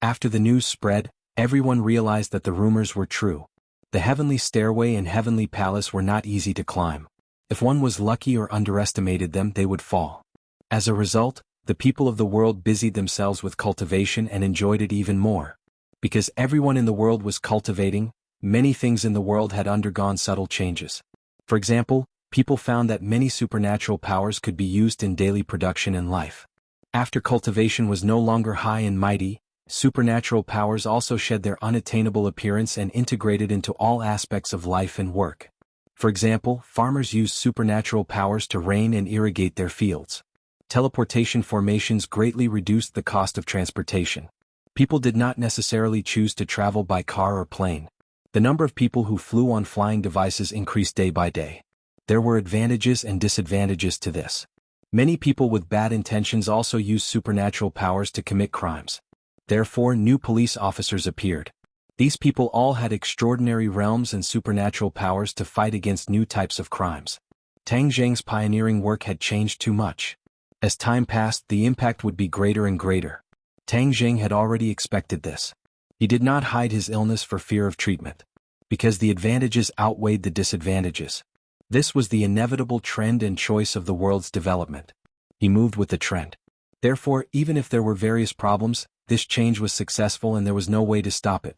After the news spread, everyone realized that the rumors were true. The heavenly stairway and heavenly palace were not easy to climb. If one was lucky or underestimated them, they would fall. As a result, the people of the world busied themselves with cultivation and enjoyed it even more. Because everyone in the world was cultivating, many things in the world had undergone subtle changes. For example, people found that many supernatural powers could be used in daily production and life. After cultivation was no longer high and mighty, supernatural powers also shed their unattainable appearance and integrated into all aspects of life and work. For example, farmers used supernatural powers to rain and irrigate their fields. Teleportation formations greatly reduced the cost of transportation. People did not necessarily choose to travel by car or plane. The number of people who flew on flying devices increased day by day. There were advantages and disadvantages to this. Many people with bad intentions also used supernatural powers to commit crimes. Therefore, new police officers appeared. These people all had extraordinary realms and supernatural powers to fight against new types of crimes. Tang Jing's pioneering work had changed too much. As time passed, the impact would be greater and greater. Tang Jing had already expected this. He did not hide his illness for fear of treatment. Because the advantages outweighed the disadvantages. This was the inevitable trend and choice of the world's development. He moved with the trend. Therefore, even if there were various problems, this change was successful and there was no way to stop it.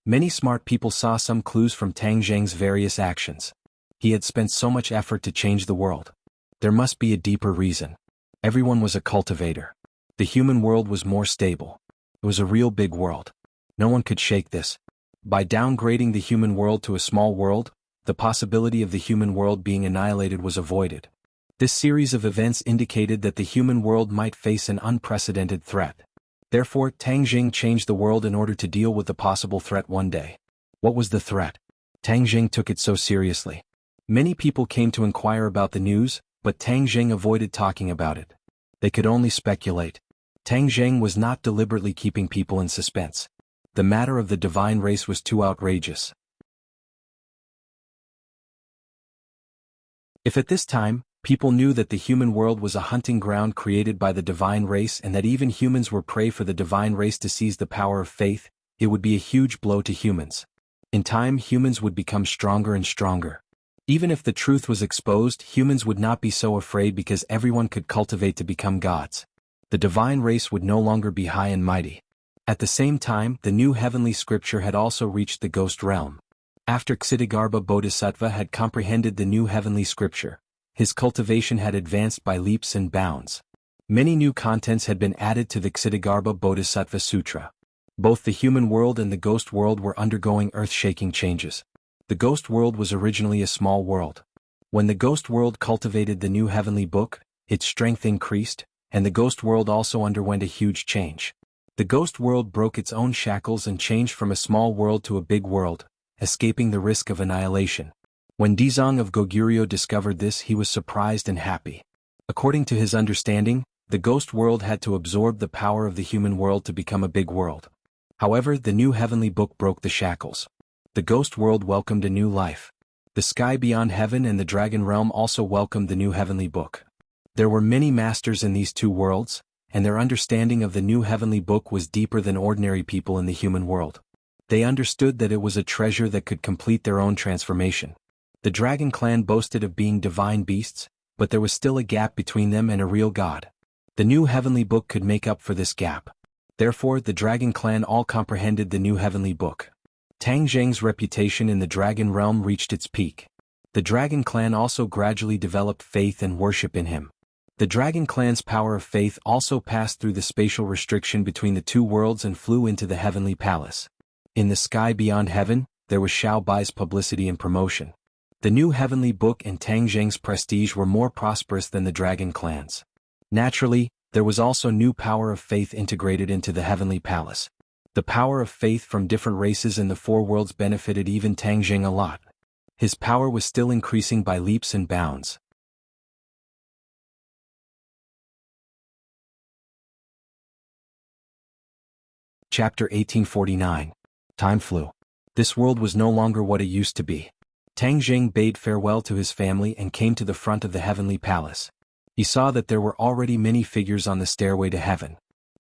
Many smart people saw some clues from Tang Jing's various actions. He had spent so much effort to change the world. There must be a deeper reason. Everyone was a cultivator. The human world was more stable. It was a real big world. No one could shake this. By downgrading the human world to a small world, the possibility of the human world being annihilated was avoided. This series of events indicated that the human world might face an unprecedented threat. Therefore, Tang Jing changed the world in order to deal with the possible threat one day. What was the threat? Tang Jing took it so seriously. Many people came to inquire about the news, but Tang Jing avoided talking about it. They could only speculate. Tang Jing was not deliberately keeping people in suspense. The matter of the divine race was too outrageous. If at this time, people knew that the human world was a hunting ground created by the divine race and that even humans were prey for the divine race to seize the power of faith, it would be a huge blow to humans. In time, humans would become stronger and stronger. Even if the truth was exposed, humans would not be so afraid because everyone could cultivate to become gods. The divine race would no longer be high and mighty. At the same time, the new heavenly scripture had also reached the ghost realm. After Ksitigarbha Bodhisattva had comprehended the new heavenly scripture, his cultivation had advanced by leaps and bounds. Many new contents had been added to the Ksitigarbha Bodhisattva Sutra. Both the human world and the ghost world were undergoing earth-shaking changes. The ghost world was originally a small world. When the ghost world cultivated the new heavenly book, its strength increased, and the ghost world also underwent a huge change. The ghost world broke its own shackles and changed from a small world to a big world, escaping the risk of annihilation. When Dizong of Goguryeo discovered this, he was surprised and happy. According to his understanding, the ghost world had to absorb the power of the human world to become a big world. However, the new heavenly book broke the shackles. The ghost world welcomed a new life. The sky beyond heaven and the dragon realm also welcomed the new heavenly book. There were many masters in these two worlds, and their understanding of the new heavenly book was deeper than ordinary people in the human world. They understood that it was a treasure that could complete their own transformation. The dragon clan boasted of being divine beasts, but there was still a gap between them and a real god. The new heavenly book could make up for this gap. Therefore, the dragon clan all comprehended the new heavenly book. Tang Zheng's reputation in the dragon realm reached its peak. The dragon clan also gradually developed faith and worship in him. The dragon clan's power of faith also passed through the spatial restriction between the two worlds and flew into the heavenly palace. In the sky beyond heaven, there was Xiao Bai's publicity and promotion. The new heavenly book and Tang Zheng's prestige were more prosperous than the dragon clan's. Naturally, there was also new power of faith integrated into the heavenly palace. The power of faith from different races in the four worlds benefited even Tang Zheng a lot. His power was still increasing by leaps and bounds. Chapter 1849. Time flew. This world was no longer what it used to be. Tang Zheng bade farewell to his family and came to the front of the heavenly palace. He saw that there were already many figures on the stairway to heaven.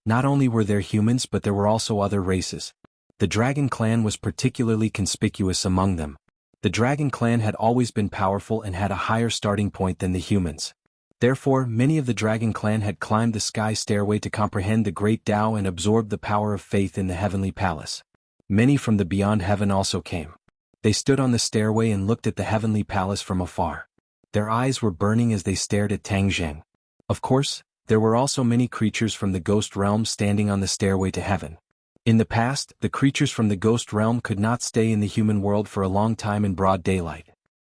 Not only were there humans but there were also other races. The dragon clan was particularly conspicuous among them. The dragon clan had always been powerful and had a higher starting point than the humans. Therefore, many of the dragon clan had climbed the sky stairway to comprehend the great Tao and absorb the power of faith in the heavenly palace. Many from the beyond heaven also came. They stood on the stairway and looked at the heavenly palace from afar. Their eyes were burning as they stared at Tang Zheng. Of course, there were also many creatures from the ghost realm standing on the stairway to heaven. In the past, the creatures from the ghost realm could not stay in the human world for a long time in broad daylight.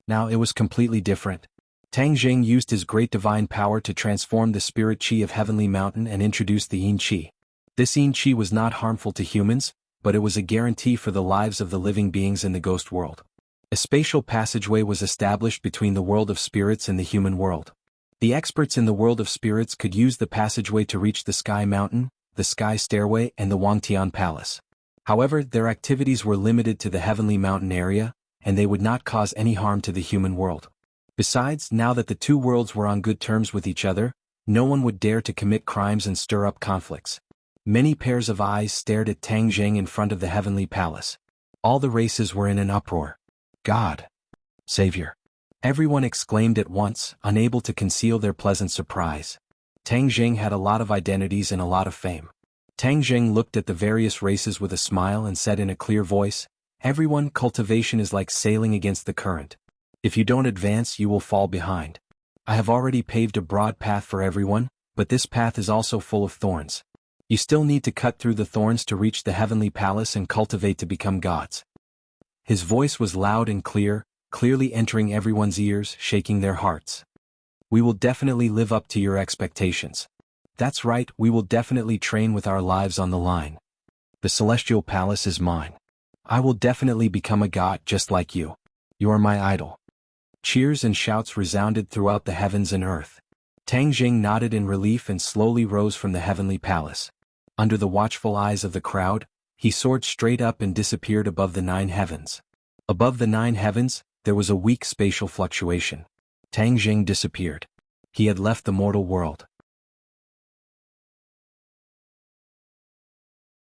Now it was completely different. Tang Zheng used his great divine power to transform the spirit qi of Heavenly Mountain and introduce the yin qi. This yin qi was not harmful to humans, but it was a guarantee for the lives of the living beings in the ghost world. A spatial passageway was established between the world of spirits and the human world. The experts in the world of spirits could use the passageway to reach the Sky Mountain, the Sky Stairway and the Wangtian Palace. However, their activities were limited to the Heavenly Mountain area, and they would not cause any harm to the human world. Besides, now that the two worlds were on good terms with each other, no one would dare to commit crimes and stir up conflicts. Many pairs of eyes stared at Tang Zheng in front of the heavenly palace. All the races were in an uproar. God! Savior! Everyone exclaimed at once, unable to conceal their pleasant surprise. Tang Zheng had a lot of identities and a lot of fame. Tang Zheng looked at the various races with a smile and said in a clear voice, "Everyone, cultivation is like sailing against the current. If you don't advance, you will fall behind. I have already paved a broad path for everyone, but this path is also full of thorns. You still need to cut through the thorns to reach the heavenly palace and cultivate to become gods." His voice was loud and clear, clearly entering everyone's ears, shaking their hearts. "We will definitely live up to your expectations. That's right, we will definitely train with our lives on the line. The celestial palace is mine. I will definitely become a god just like you. You are my idol." Cheers and shouts resounded throughout the heavens and earth. Tang Zheng nodded in relief and slowly rose from the heavenly palace. Under the watchful eyes of the crowd, he soared straight up and disappeared above the 9 heavens. Above the 9 heavens, there was a weak spatial fluctuation. Tang Zheng disappeared. He had left the mortal world.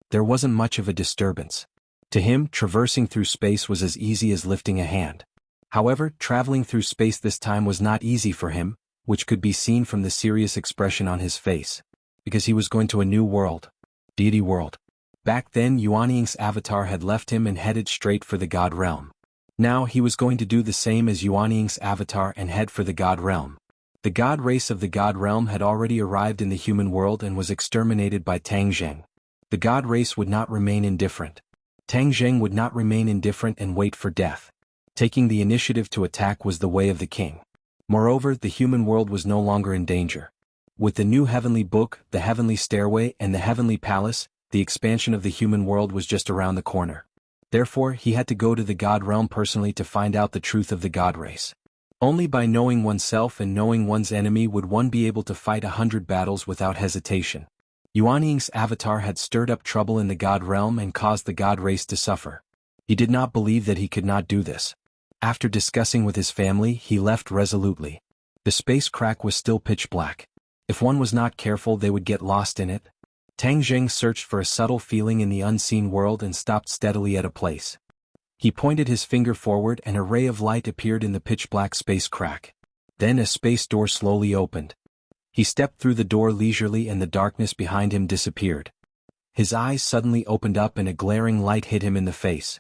There wasn't much of a disturbance. To him, traversing through space was as easy as lifting a hand. However, traveling through space this time was not easy for him, which could be seen from the serious expression on his face. Because he was going to a new world. Deity world. Back then, Yuanying's avatar had left him and headed straight for the God realm. Now he was going to do the same as Yuanying's avatar and head for the God realm. The God race of the God realm had already arrived in the human world and was exterminated by Tang Zheng. The God race would not remain indifferent. Tang Zheng would not remain indifferent and wait for death. Taking the initiative to attack was the way of the king. Moreover, the human world was no longer in danger. With the new heavenly book, the heavenly stairway and the heavenly palace, the expansion of the human world was just around the corner. Therefore, he had to go to the God realm personally to find out the truth of the God race. Only by knowing oneself and knowing one's enemy would one be able to fight 100 battles without hesitation. Yuan Ying's avatar had stirred up trouble in the god realm and caused the god race to suffer. He did not believe that he could not do this. After discussing with his family, he left resolutely. The space crack was still pitch black. If one was not careful, they would get lost in it. Tang Jing searched for a subtle feeling in the unseen world and stopped steadily at a place. He pointed his finger forward and a ray of light appeared in the pitch-black space crack. Then a space door slowly opened. He stepped through the door leisurely and the darkness behind him disappeared. His eyes suddenly opened up and a glaring light hit him in the face.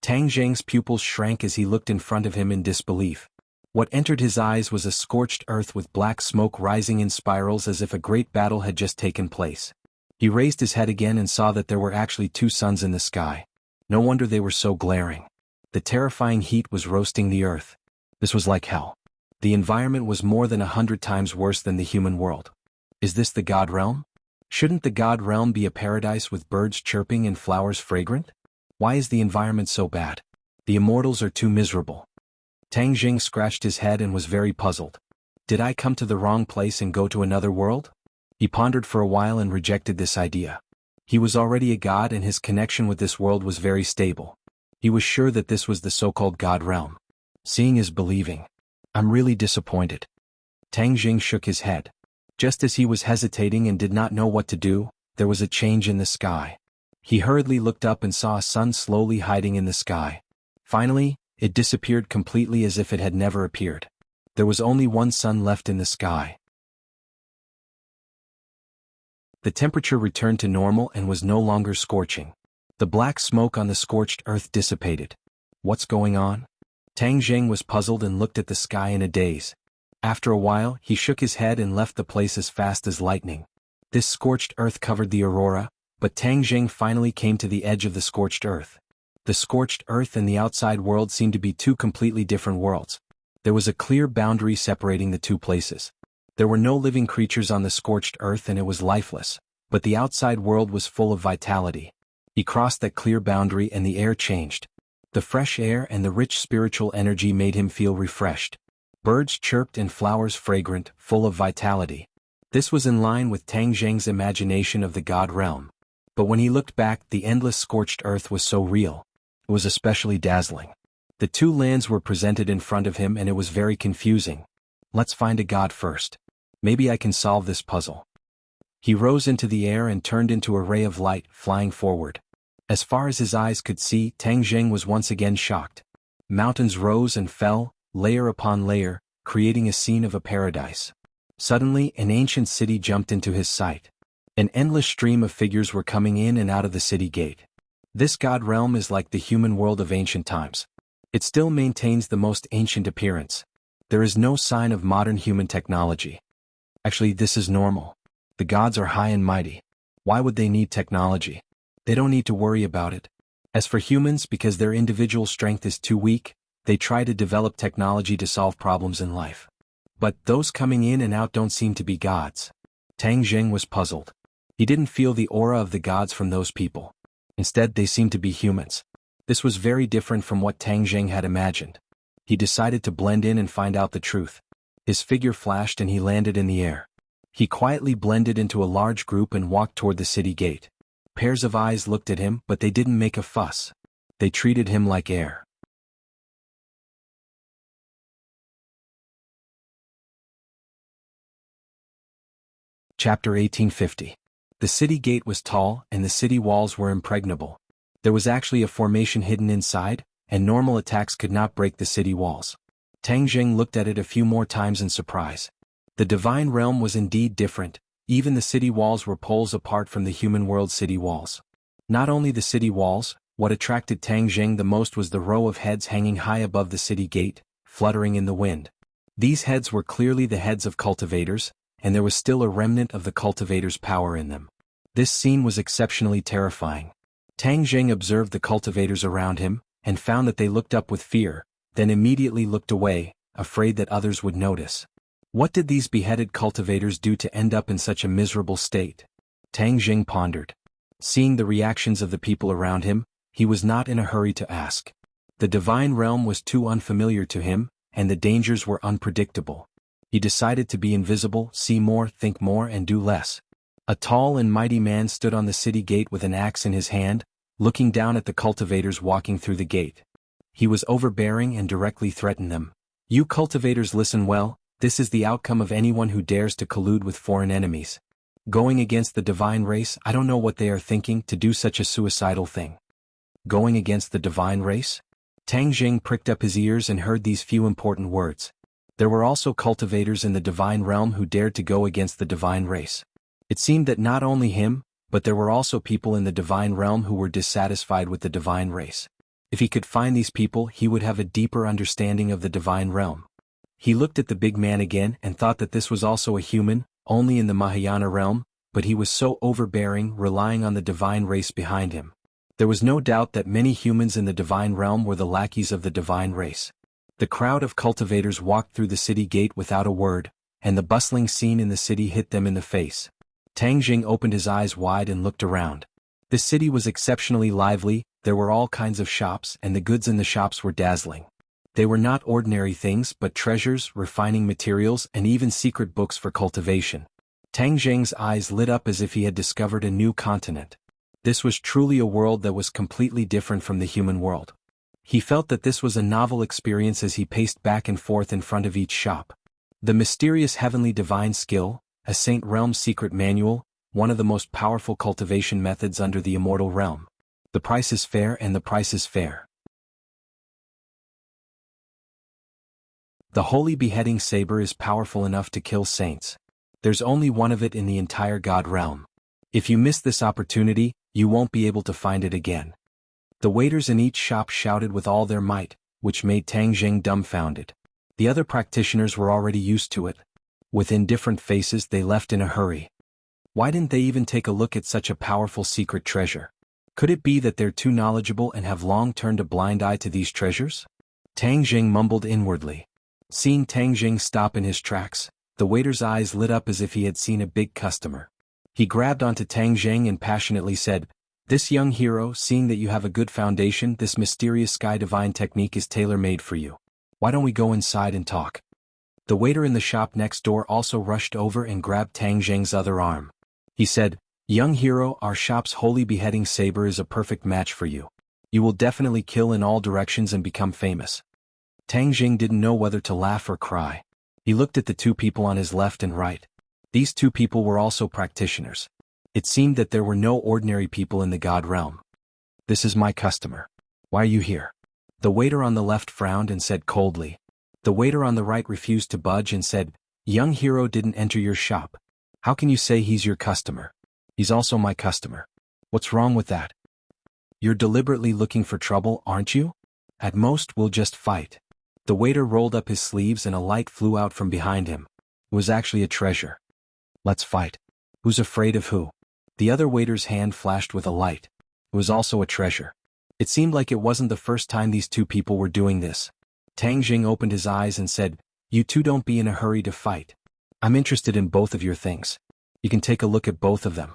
Tang Jing's pupils shrank as he looked in front of him in disbelief. What entered his eyes was a scorched earth with black smoke rising in spirals as if a great battle had just taken place. He raised his head again and saw that there were actually two suns in the sky. No wonder they were so glaring. The terrifying heat was roasting the earth. This was like hell. The environment was more than 100 times worse than the human world. Is this the god realm? Shouldn't the god realm be a paradise with birds chirping and flowers fragrant? Why is the environment so bad? The immortals are too miserable. Tang Jing scratched his head and was very puzzled. Did I come to the wrong place and go to another world? He pondered for a while and rejected this idea. He was already a god and his connection with this world was very stable. He was sure that this was the so-called god realm. Seeing is believing. I'm really disappointed. Tang Jing shook his head. Just as he was hesitating and did not know what to do, there was a change in the sky. He hurriedly looked up and saw a sun slowly hiding in the sky. Finally, it disappeared completely as if it had never appeared. There was only one sun left in the sky. The temperature returned to normal and was no longer scorching. The black smoke on the scorched earth dissipated. What's going on? Tang Jing was puzzled and looked at the sky in a daze. After a while, he shook his head and left the place as fast as lightning. This scorched earth covered the aurora, but Tang Jing finally came to the edge of the scorched earth. The scorched earth and the outside world seemed to be two completely different worlds. There was a clear boundary separating the two places. There were no living creatures on the scorched earth and it was lifeless, but the outside world was full of vitality. He crossed that clear boundary and the air changed. The fresh air and the rich spiritual energy made him feel refreshed. Birds chirped and flowers fragrant, full of vitality. This was in line with Tang Jing's imagination of the god realm. But when he looked back, the endless scorched earth was so real. It was especially dazzling. The two lands were presented in front of him and it was very confusing. Let's find a god first. Maybe I can solve this puzzle. He rose into the air and turned into a ray of light, flying forward. As far as his eyes could see, Tang Jing was once again shocked. Mountains rose and fell, layer upon layer, creating a scene of a paradise. Suddenly, an ancient city jumped into his sight. An endless stream of figures were coming in and out of the city gate. This god realm is like the human world of ancient times. It still maintains the most ancient appearance. There is no sign of modern human technology. Actually, this is normal. The gods are high and mighty. Why would they need technology? They don't need to worry about it. As for humans, because their individual strength is too weak, they try to develop technology to solve problems in life. But those coming in and out don't seem to be gods. Tang Jing was puzzled. He didn't feel the aura of the gods from those people. Instead, they seemed to be humans. This was very different from what Tang Jing had imagined. He decided to blend in and find out the truth. His figure flashed and he landed in the air. He quietly blended into a large group and walked toward the city gate. Pairs of eyes looked at him, but they didn't make a fuss. They treated him like air. Chapter 1850. The city gate was tall and the city walls were impregnable. There was actually a formation hidden inside, and normal attacks could not break the city walls. Tang Jing looked at it a few more times in surprise. The divine realm was indeed different. Even the city walls were poles apart from the human world city walls. Not only the city walls, what attracted Tang Jing the most was the row of heads hanging high above the city gate, fluttering in the wind. These heads were clearly the heads of cultivators, and there was still a remnant of the cultivators' power in them. This scene was exceptionally terrifying. Tang Jing observed the cultivators around him, and found that they looked up with fear, then immediately looked away, afraid that others would notice. What did these beheaded cultivators do to end up in such a miserable state? Tang Jing pondered. Seeing the reactions of the people around him, he was not in a hurry to ask. The divine realm was too unfamiliar to him, and the dangers were unpredictable. He decided to be invisible, see more, think more, and do less. A tall and mighty man stood on the city gate with an axe in his hand, looking down at the cultivators walking through the gate. He was overbearing and directly threatened them. "You cultivators, listen well, this is the outcome of anyone who dares to collude with foreign enemies. Going against the divine race, I don't know what they are thinking to do such a suicidal thing." Going against the divine race? Tang Jing pricked up his ears and heard these few important words. There were also cultivators in the divine realm who dared to go against the divine race. It seemed that not only him, but there were also people in the divine realm who were dissatisfied with the divine race. If he could find these people, he would have a deeper understanding of the divine realm. He looked at the big man again and thought that this was also a human, only in the Mahayana realm, but he was so overbearing, relying on the divine race behind him. There was no doubt that many humans in the divine realm were the lackeys of the divine race. The crowd of cultivators walked through the city gate without a word, and the bustling scene in the city hit them in the face. Tang Jing opened his eyes wide and looked around. The city was exceptionally lively, there were all kinds of shops and the goods in the shops were dazzling. They were not ordinary things but treasures, refining materials and even secret books for cultivation. Tang Jing's eyes lit up as if he had discovered a new continent. This was truly a world that was completely different from the human world. He felt that this was a novel experience as he paced back and forth in front of each shop. The mysterious heavenly divine skill, a Saint Realm secret manual, one of the most powerful cultivation methods under the immortal realm. The price is fair and the price is fair. The holy beheading saber is powerful enough to kill saints. There's only one of it in the entire God realm. If you miss this opportunity, you won't be able to find it again. The waiters in each shop shouted with all their might, which made Tang Jing dumbfounded. The other practitioners were already used to it. With indifferent faces they left in a hurry. Why didn't they even take a look at such a powerful secret treasure? Could it be that they're too knowledgeable and have long turned a blind eye to these treasures? Tang Jing mumbled inwardly. Seeing Tang Jing stop in his tracks, the waiter's eyes lit up as if he had seen a big customer. He grabbed onto Tang Jing and passionately said, "This young hero, seeing that you have a good foundation, this mysterious sky divine technique is tailor-made for you. Why don't we go inside and talk?" The waiter in the shop next door also rushed over and grabbed Tang Jing's other arm. He said, "Young hero, our shop's holy beheading saber is a perfect match for you. You will definitely kill in all directions and become famous." Tang Jing didn't know whether to laugh or cry. He looked at the two people on his left and right. These two people were also practitioners. It seemed that there were no ordinary people in the God realm. "This is my customer. Why are you here?" The waiter on the left frowned and said coldly. The waiter on the right refused to budge and said, "Young hero didn't enter your shop. How can you say he's your customer? He's also my customer. What's wrong with that? You're deliberately looking for trouble, aren't you? At most we'll just fight." The waiter rolled up his sleeves and a light flew out from behind him. It was actually a treasure. "Let's fight." "Who's afraid of who?" The other waiter's hand flashed with a light. It was also a treasure. It seemed like it wasn't the first time these two people were doing this. Tang Jing opened his eyes and said, "You two don't be in a hurry to fight. I'm interested in both of your things. You can take a look at both of them."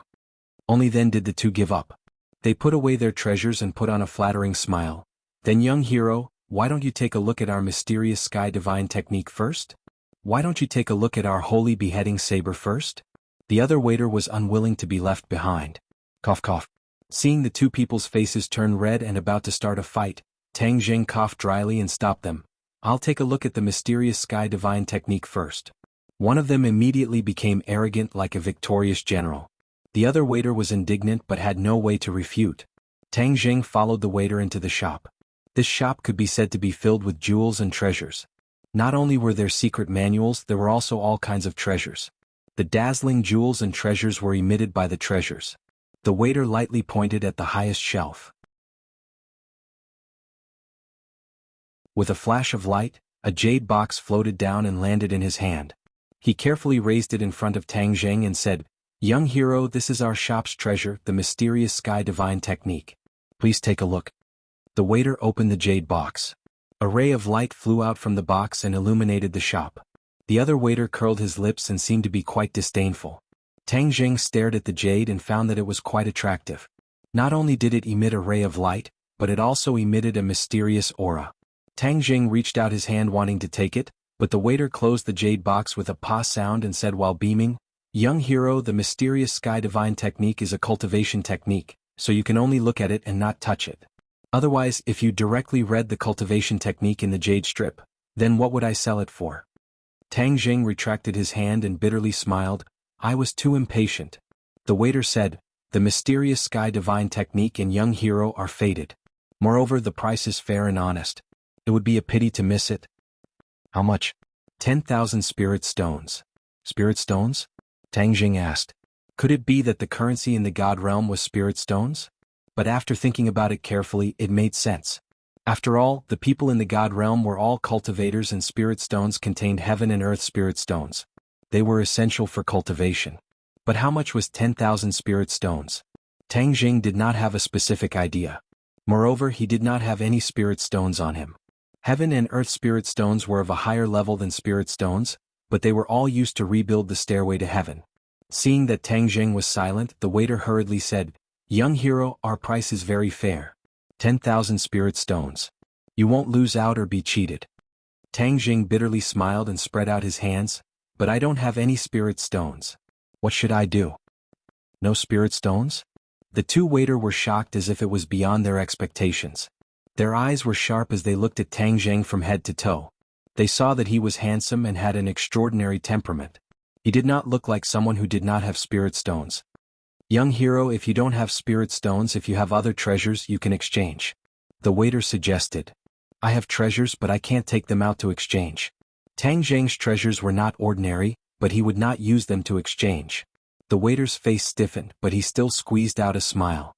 Only then did the two give up. They put away their treasures and put on a flattering smile. "Then young hero, why don't you take a look at our mysterious sky divine technique first? Why don't you take a look at our holy beheading saber first?" The other waiter was unwilling to be left behind. Cough cough. Seeing the two people's faces turn red and about to start a fight, Tang Jing coughed dryly and stopped them. "I'll take a look at the mysterious sky divine technique first." One of them immediately became arrogant like a victorious general. The other waiter was indignant but had no way to refute. Tang Jing followed the waiter into the shop. This shop could be said to be filled with jewels and treasures. Not only were there secret manuals, there were also all kinds of treasures. The dazzling jewels and treasures were emitted by the treasures. The waiter lightly pointed at the highest shelf. With a flash of light, a jade box floated down and landed in his hand. He carefully raised it in front of Tang Jing and said, "Young hero, this is our shop's treasure, the mysterious sky divine technique. Please take a look." The waiter opened the jade box. A ray of light flew out from the box and illuminated the shop. The other waiter curled his lips and seemed to be quite disdainful. Tang Jing stared at the jade and found that it was quite attractive. Not only did it emit a ray of light, but it also emitted a mysterious aura. Tang Jing reached out his hand wanting to take it, but the waiter closed the jade box with a pa sound and said while beaming, Young hero, the mysterious sky divine technique is a cultivation technique, so you can only look at it and not touch it. Otherwise, if you directly read the cultivation technique in the jade strip, then what would I sell it for? Tang Jing retracted his hand and bitterly smiled. I was too impatient. The waiter said, the mysterious sky divine technique and young hero are fated. Moreover, the price is fair and honest. It would be a pity to miss it. How much? 10,000 spirit stones. Spirit stones? Tang Jing asked. Could it be that the currency in the god realm was spirit stones? But after thinking about it carefully, it made sense. After all, the people in the god realm were all cultivators and spirit stones contained heaven and earth spirit stones. They were essential for cultivation. But how much was 10,000 spirit stones? Tang Jing did not have a specific idea. Moreover, he did not have any spirit stones on him. Heaven and earth spirit stones were of a higher level than spirit stones, but they were all used to rebuild the stairway to heaven. Seeing that Tang Jing was silent, the waiter hurriedly said, Young hero, our price is very fair. 10,000 spirit stones. You won't lose out or be cheated. Tang Jing bitterly smiled and spread out his hands, but I don't have any spirit stones. What should I do? No spirit stones? The two waiters were shocked as if it was beyond their expectations. Their eyes were sharp as they looked at Tang Jing from head to toe. They saw that he was handsome and had an extraordinary temperament. He did not look like someone who did not have spirit stones. Young hero, if you don't have spirit stones, if you have other treasures, you can exchange. The waiter suggested. I have treasures, but I can't take them out to exchange. Tang Jing's treasures were not ordinary, but he would not use them to exchange. The waiter's face stiffened, but he still squeezed out a smile.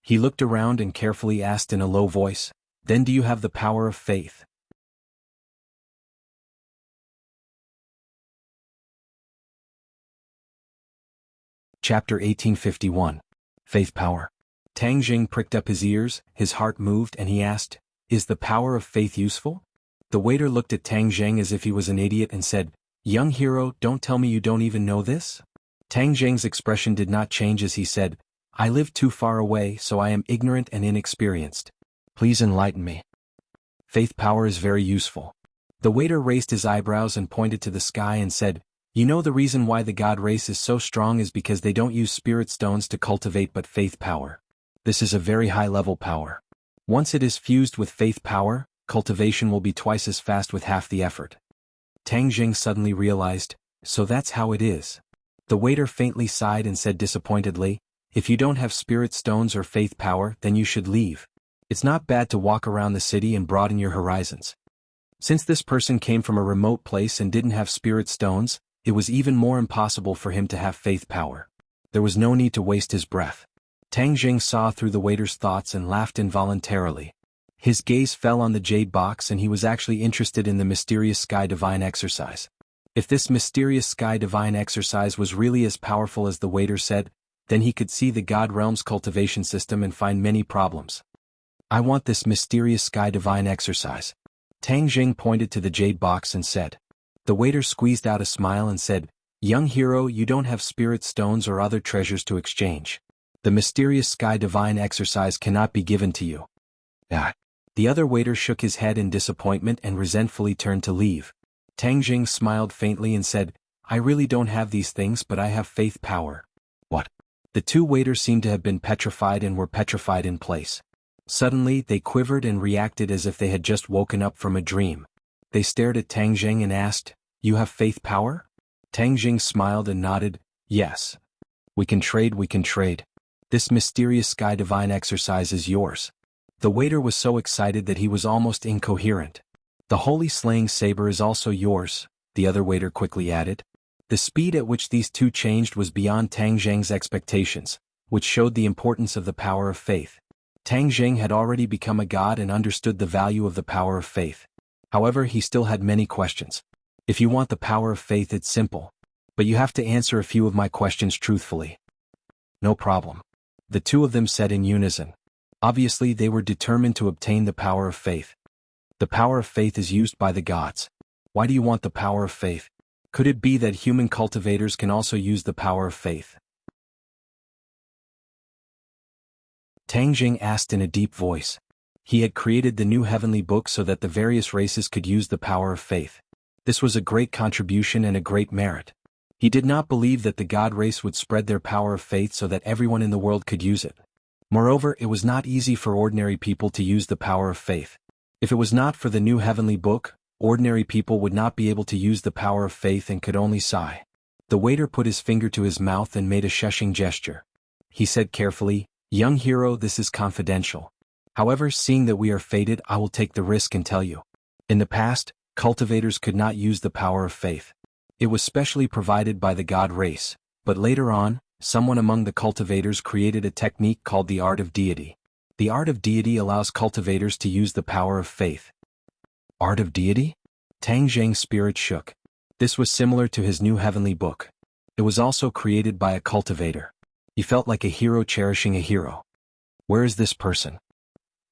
He looked around and carefully asked in a low voice, Then do you have the power of faith? Chapter 1851. Faith Power. Tang Jing pricked up his ears, his heart moved, and he asked, Is the power of faith useful? The waiter looked at Tang Jing as if he was an idiot and said, Young hero, don't tell me you don't even know this? Tang Jing's expression did not change as he said, I live too far away, so I am ignorant and inexperienced. Please enlighten me. Faith power is very useful. The waiter raised his eyebrows and pointed to the sky and said, You know the reason why the god race is so strong is because they don't use spirit stones to cultivate but faith power. This is a very high-level power. Once it is fused with faith power, cultivation will be twice as fast with half the effort. Tang Jing suddenly realized, so that's how it is. The waiter faintly sighed and said disappointedly, If you don't have spirit stones or faith power, then you should leave. It's not bad to walk around the city and broaden your horizons. Since this person came from a remote place and didn't have spirit stones, it was even more impossible for him to have faith power. There was no need to waste his breath. Tang Jing saw through the waiter's thoughts and laughed involuntarily. His gaze fell on the jade box and he was actually interested in the mysterious sky divine exercise. If this mysterious sky divine exercise was really as powerful as the waiter said, then he could see the god realm's cultivation system and find many problems. I want this mysterious sky divine exercise. Tang Jing pointed to the jade box and said. The waiter squeezed out a smile and said, Young hero, you don't have spirit stones or other treasures to exchange. The mysterious sky divine exercise cannot be given to you. The other waiter shook his head in disappointment and resentfully turned to leave. Tang Jing smiled faintly and said, I really don't have these things, but I have faith power. What? The two waiters seemed to have been petrified and were petrified in place. Suddenly, they quivered and reacted as if they had just woken up from a dream. They stared at Tang Jing and asked, You have faith power? Tang Jing smiled and nodded, Yes. We can trade. This mysterious sky divine exercise is yours. The waiter was so excited that he was almost incoherent. The holy slaying saber is also yours, the other waiter quickly added. The speed at which these two changed was beyond Tang Jing's expectations, which showed the importance of the power of faith. Tang Jing had already become a god and understood the value of the power of faith. However, he still had many questions. If you want the power of faith, it's simple. But you have to answer a few of my questions truthfully. No problem. The two of them said in unison. Obviously, they were determined to obtain the power of faith. The power of faith is used by the gods. Why do you want the power of faith? Could it be that human cultivators can also use the power of faith? Tang Jing asked in a deep voice. He had created the new heavenly book so that the various races could use the power of faith. This was a great contribution and a great merit. He did not believe that the god race would spread their power of faith so that everyone in the world could use it. Moreover, it was not easy for ordinary people to use the power of faith. If it was not for the new heavenly book, ordinary people would not be able to use the power of faith and could only sigh. The waiter put his finger to his mouth and made a shushing gesture. He said carefully, "Young hero, this is confidential. However, seeing that we are fated, I will take the risk and tell you. In the past, cultivators could not use the power of faith. It was specially provided by the god race, but later on, someone among the cultivators created a technique called the art of deity. The art of deity allows cultivators to use the power of faith." Art of deity? Tang Zheng's spirit shook. This was similar to his new heavenly book. It was also created by a cultivator. He felt like a hero cherishing a hero. "Where is this person?"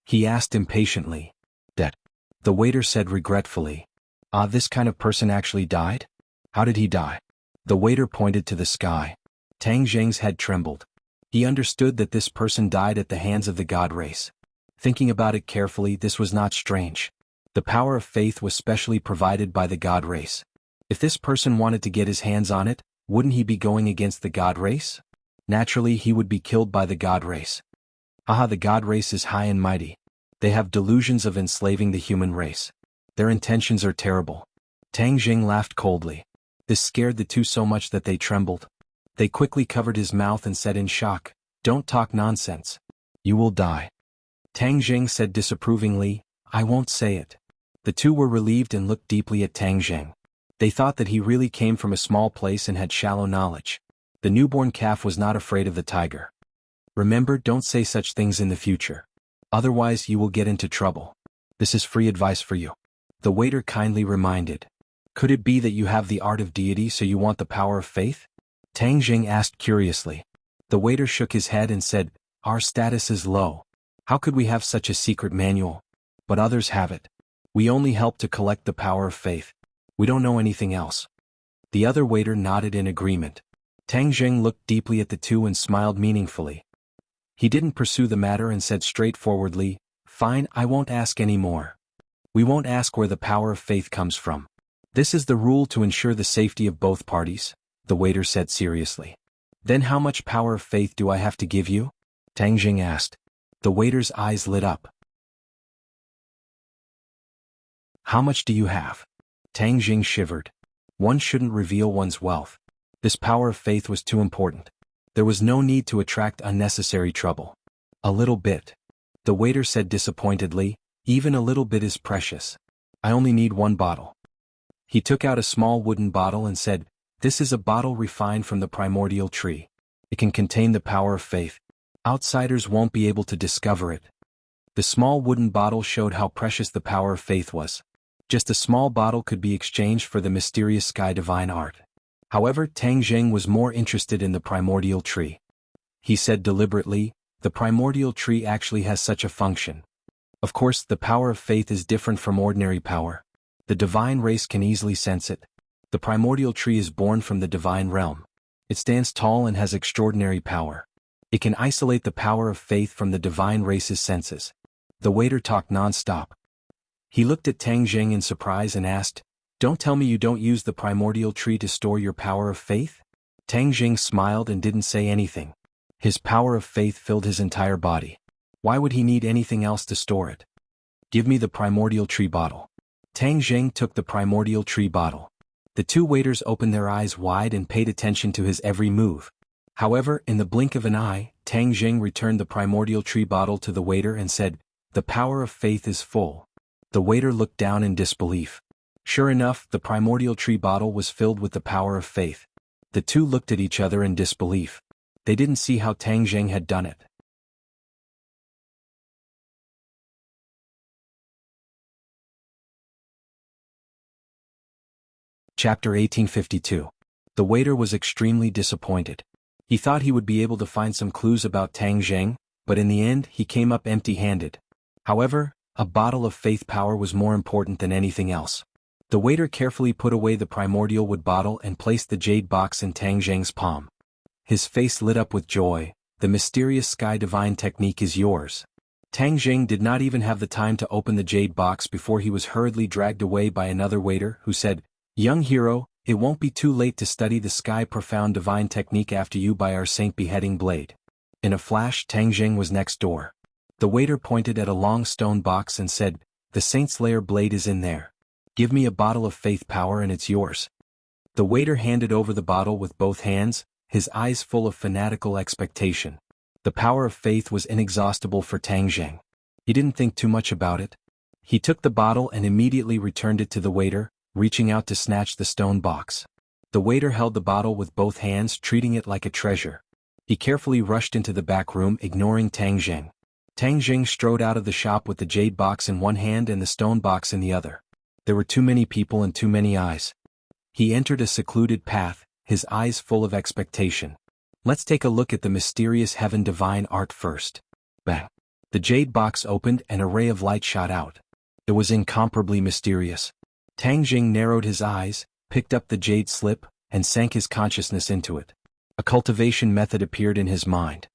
he asked impatiently. "Dead," the waiter said regretfully. "Ah, this kind of person actually died? How did he die?" The waiter pointed to the sky. Tang Zheng's head trembled. He understood that this person died at the hands of the god race. Thinking about it carefully, this was not strange. The power of faith was specially provided by the god race. If this person wanted to get his hands on it, wouldn't he be going against the god race? Naturally, he would be killed by the god race. Aha, the god race is high and mighty. They have delusions of enslaving the human race. Their intentions are terrible. Tang Zheng laughed coldly. This scared the two so much that they trembled. They quickly covered his mouth and said in shock, "Don't talk nonsense. You will die." Tang Zheng said disapprovingly, "I won't say it." The two were relieved and looked deeply at Tang Zheng. They thought that he really came from a small place and had shallow knowledge. The newborn calf was not afraid of the tiger. "Remember, don't say such things in the future. Otherwise you will get into trouble. This is free advice for you," the waiter kindly reminded. "Could it be that you have the art of deity so you want the power of faith?" Tang Zheng asked curiously. The waiter shook his head and said, "Our status is low. How could we have such a secret manual? But others have it. We only help to collect the power of faith. We don't know anything else." The other waiter nodded in agreement. Tang Zheng looked deeply at the two and smiled meaningfully. He didn't pursue the matter and said straightforwardly, "Fine, I won't ask any more. We won't ask where the power of faith comes from. This is the rule to ensure the safety of both parties," the waiter said seriously. "Then how much power of faith do I have to give you?" Tang Zheng asked. The waiter's eyes lit up. "How much do you have?" Tang Zheng shivered. One shouldn't reveal one's wealth. This power of faith was too important. There was no need to attract unnecessary trouble. "A little bit," the waiter said disappointedly. "Even a little bit is precious. I only need one bottle." He took out a small wooden bottle and said, "This is a bottle refined from the primordial tree. It can contain the power of faith. Outsiders won't be able to discover it." The small wooden bottle showed how precious the power of faith was. Just a small bottle could be exchanged for the mysterious sky divine art. However, Tang Zheng was more interested in the primordial tree. He said deliberately, "The primordial tree actually has such a function. Of course, the power of faith is different from ordinary power. The divine race can easily sense it. The primordial tree is born from the divine realm. It stands tall and has extraordinary power. It can isolate the power of faith from the divine race's senses." The waiter talked non-stop. He looked at Tang Zheng in surprise and asked, "Don't tell me you don't use the primordial tree to store your power of faith?" Tang Zheng smiled and didn't say anything. His power of faith filled his entire body. Why would he need anything else to store it? "Give me the primordial tree bottle." Tang Zheng took the primordial tree bottle. The two waiters opened their eyes wide and paid attention to his every move. However, in the blink of an eye, Tang Zheng returned the primordial tree bottle to the waiter and said, "The power of faith is full." The waiter looked down in disbelief. Sure enough, the primordial tree bottle was filled with the power of faith. The two looked at each other in disbelief. They didn't see how Tang Zheng had done it. Chapter 1852. The waiter was extremely disappointed. He thought he would be able to find some clues about Tang Zheng, but in the end he came up empty-handed. However, a bottle of faith power was more important than anything else. The waiter carefully put away the primordial wood bottle and placed the jade box in Tang Zheng's palm. His face lit up with joy. "The mysterious sky divine technique is yours." Tang Zheng did not even have the time to open the jade box before he was hurriedly dragged away by another waiter who said, "Young hero, It won't be too late to study the sky-profound divine technique after you by our saint beheading blade. In a flash, Tang Jing was next door. The waiter pointed at a long stone box and said, "The Saint Slayer blade is in there. Give me a bottle of faith power and it's yours." The waiter handed over the bottle with both hands, his eyes full of fanatical expectation. The power of faith was inexhaustible for Tang Jing. He didn't think too much about it. He took the bottle and immediately returned it to the waiter, reaching out to snatch the stone box. The waiter held the bottle with both hands, treating it like a treasure. He carefully rushed into the back room, ignoring Tang Jing. Tang Jing strode out of the shop with the jade box in one hand and the stone box in the other. There were too many people and too many eyes. He entered a secluded path, his eyes full of expectation. Let's take a look at the mysterious heaven divine art first. Bang! The jade box opened and a ray of light shot out. It was incomparably mysterious. Tang Jing narrowed his eyes, picked up the jade slip, and sank his consciousness into it. A cultivation method appeared in his mind.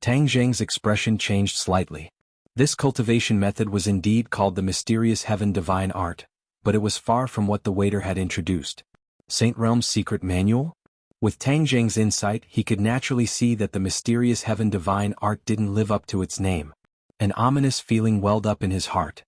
Tang Jing's expression changed slightly. This cultivation method was indeed called the mysterious heaven divine art, but it was far from what the waiter had introduced. Saint Realm's secret manual? With Tang Jing's insight, he could naturally see that the mysterious heaven divine art didn't live up to its name. An ominous feeling welled up in his heart.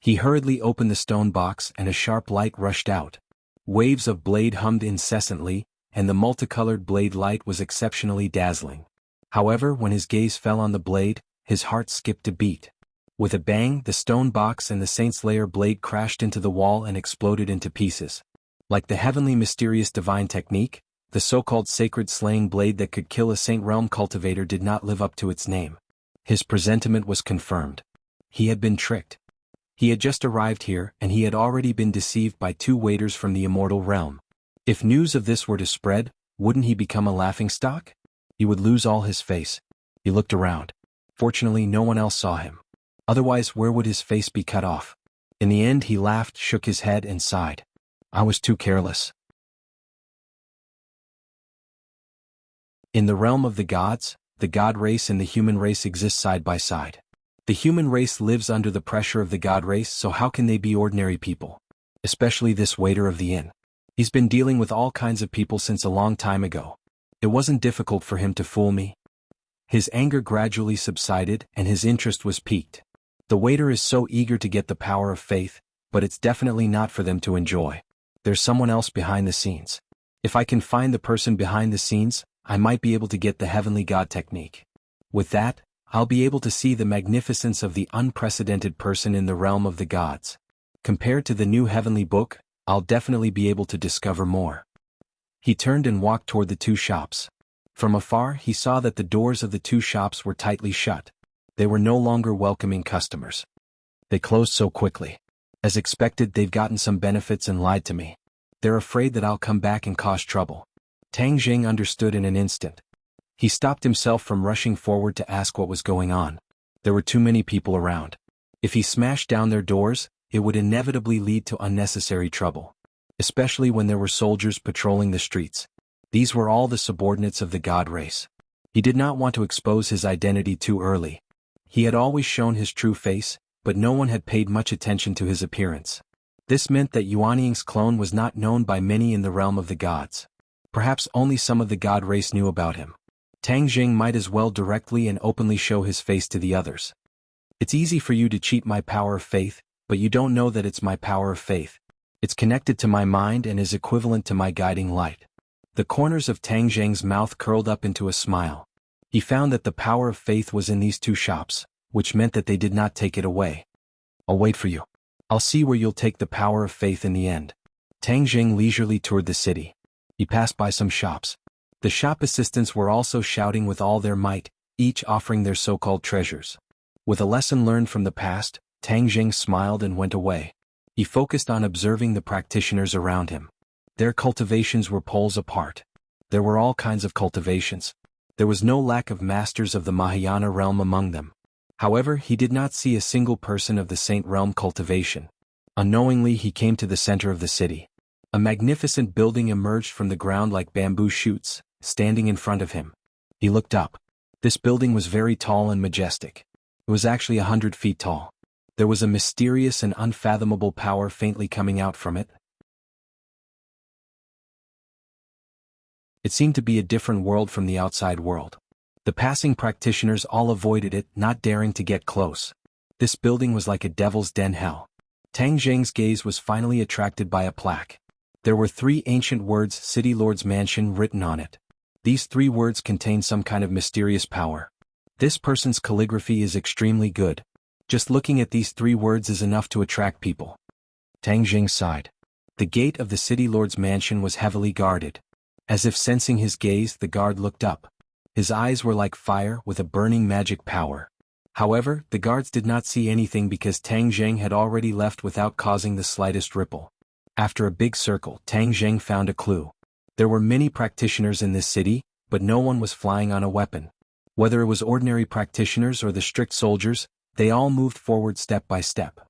He hurriedly opened the stone box and a sharp light rushed out. Waves of blade hummed incessantly, and the multicolored blade light was exceptionally dazzling. However, when his gaze fell on the blade, his heart skipped a beat. With a bang, the stone box and the Saint Slayer blade crashed into the wall and exploded into pieces. Like the heavenly mysterious divine technique, the so-called sacred slaying blade that could kill a Saint Realm cultivator did not live up to its name. His presentiment was confirmed. He had been tricked. He had just arrived here and he had already been deceived by two waiters from the immortal realm. If news of this were to spread, wouldn't he become a laughingstock? He would lose all his face. He looked around. Fortunately, no one else saw him. Otherwise, where would his face be cut off? In the end, he laughed, shook his head, and sighed. I was too careless. In the realm of the gods, the god race and the human race exist side by side. The human race lives under the pressure of the god race, so how can they be ordinary people? Especially this waiter of the inn. He's been dealing with all kinds of people since a long time ago. It wasn't difficult for him to fool me. His anger gradually subsided and his interest was piqued. The waiter is so eager to get the power of faith, but it's definitely not for them to enjoy. There's someone else behind the scenes. If I can find the person behind the scenes, I might be able to get the heavenly god technique. With that, I'll be able to see the magnificence of the unprecedented person in the realm of the gods. Compared to the new heavenly book, I'll definitely be able to discover more. He turned and walked toward the two shops. From afar, he saw that the doors of the two shops were tightly shut. They were no longer welcoming customers. They closed so quickly. As expected, they've gotten some benefits and lied to me. They're afraid that I'll come back and cause trouble. Tang Jing understood in an instant. He stopped himself from rushing forward to ask what was going on. There were too many people around. If he smashed down their doors, it would inevitably lead to unnecessary trouble. Especially when there were soldiers patrolling the streets. These were all the subordinates of the god race. He did not want to expose his identity too early. He had always shown his true face, but no one had paid much attention to his appearance. This meant that Yuanying's clone was not known by many in the realm of the gods. Perhaps only some of the god race knew about him. Tang Jing might as well directly and openly show his face to the others. It's easy for you to cheat my power of faith, but you don't know that it's my power of faith. It's connected to my mind and is equivalent to my guiding light. The corners of Tang Jing's mouth curled up into a smile. He found that the power of faith was in these two shops, which meant that they did not take it away. I'll wait for you. I'll see where you'll take the power of faith in the end. Tang Jing leisurely toured the city. He passed by some shops. The shop assistants were also shouting with all their might, each offering their so-called treasures. With a lesson learned from the past, Tang Jing smiled and went away. He focused on observing the practitioners around him. Their cultivations were poles apart. There were all kinds of cultivations. There was no lack of masters of the Mahayana realm among them. However, he did not see a single person of the Saint Realm cultivation. Unknowingly, he came to the center of the city. A magnificent building emerged from the ground like bamboo shoots, standing in front of him. He looked up. This building was very tall and majestic. It was actually 100 feet tall. There was a mysterious and unfathomable power faintly coming out from it. It seemed to be a different world from the outside world. The passing practitioners all avoided it, not daring to get close. This building was like a devil's den hell. Tang Zheng's gaze was finally attracted by a plaque. There were 3 ancient words "City Lord's Mansion" written on it. These 3 words contained some kind of mysterious power. This person's calligraphy is extremely good. Just looking at these 3 words is enough to attract people. Tang Zheng sighed. The gate of the City Lord's mansion was heavily guarded. As if sensing his gaze, the guard looked up. His eyes were like fire with a burning magic power. However, the guards did not see anything because Tang Zheng had already left without causing the slightest ripple. After a big circle, Tang Zheng found a clue. There were many practitioners in this city, but no one was flying on a weapon. Whether it was ordinary practitioners or the strict soldiers, they all moved forward step by step.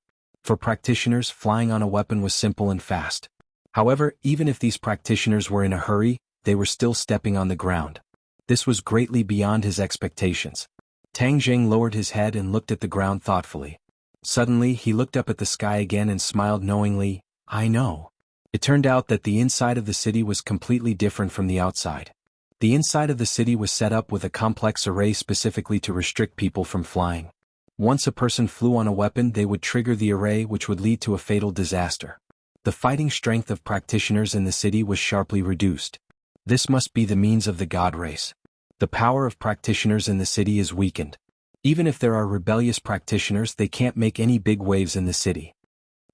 For practitioners, flying on a weapon was simple and fast. However, even if these practitioners were in a hurry, they were still stepping on the ground. This was greatly beyond his expectations. Tang Zheng lowered his head and looked at the ground thoughtfully. Suddenly, he looked up at the sky again and smiled knowingly. I know. It turned out that the inside of the city was completely different from the outside. The inside of the city was set up with a complex array specifically to restrict people from flying. Once a person flew on a weapon, they would trigger the array, which would lead to a fatal disaster. The fighting strength of practitioners in the city was sharply reduced. This must be the means of the god race. The power of practitioners in the city is weakened. Even if there are rebellious practitioners, they can't make any big waves in the city.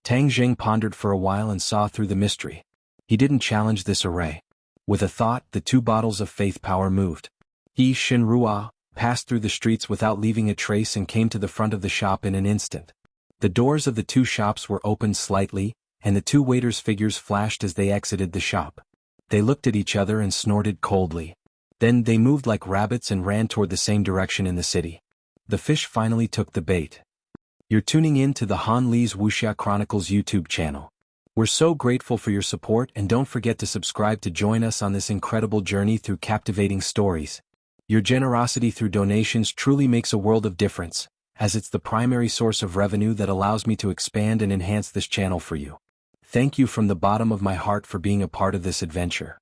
Tang Zheng pondered for a while and saw through the mystery. He didn't challenge this array. With a thought, the 2 bottles of faith power moved. He, Shinrua, passed through the streets without leaving a trace and came to the front of the shop in an instant. The doors of the 2 shops were opened slightly, and the 2 waiters' figures flashed as they exited the shop. They looked at each other and snorted coldly. Then they moved like rabbits and ran toward the same direction in the city. The fish finally took the bait. You're tuning in to the Han Li's Wuxia Chronicles YouTube channel. We're so grateful for your support, and don't forget to subscribe to join us on this incredible journey through captivating stories. Your generosity through donations truly makes a world of difference, as it's the primary source of revenue that allows me to expand and enhance this channel for you. Thank you from the bottom of my heart for being a part of this adventure.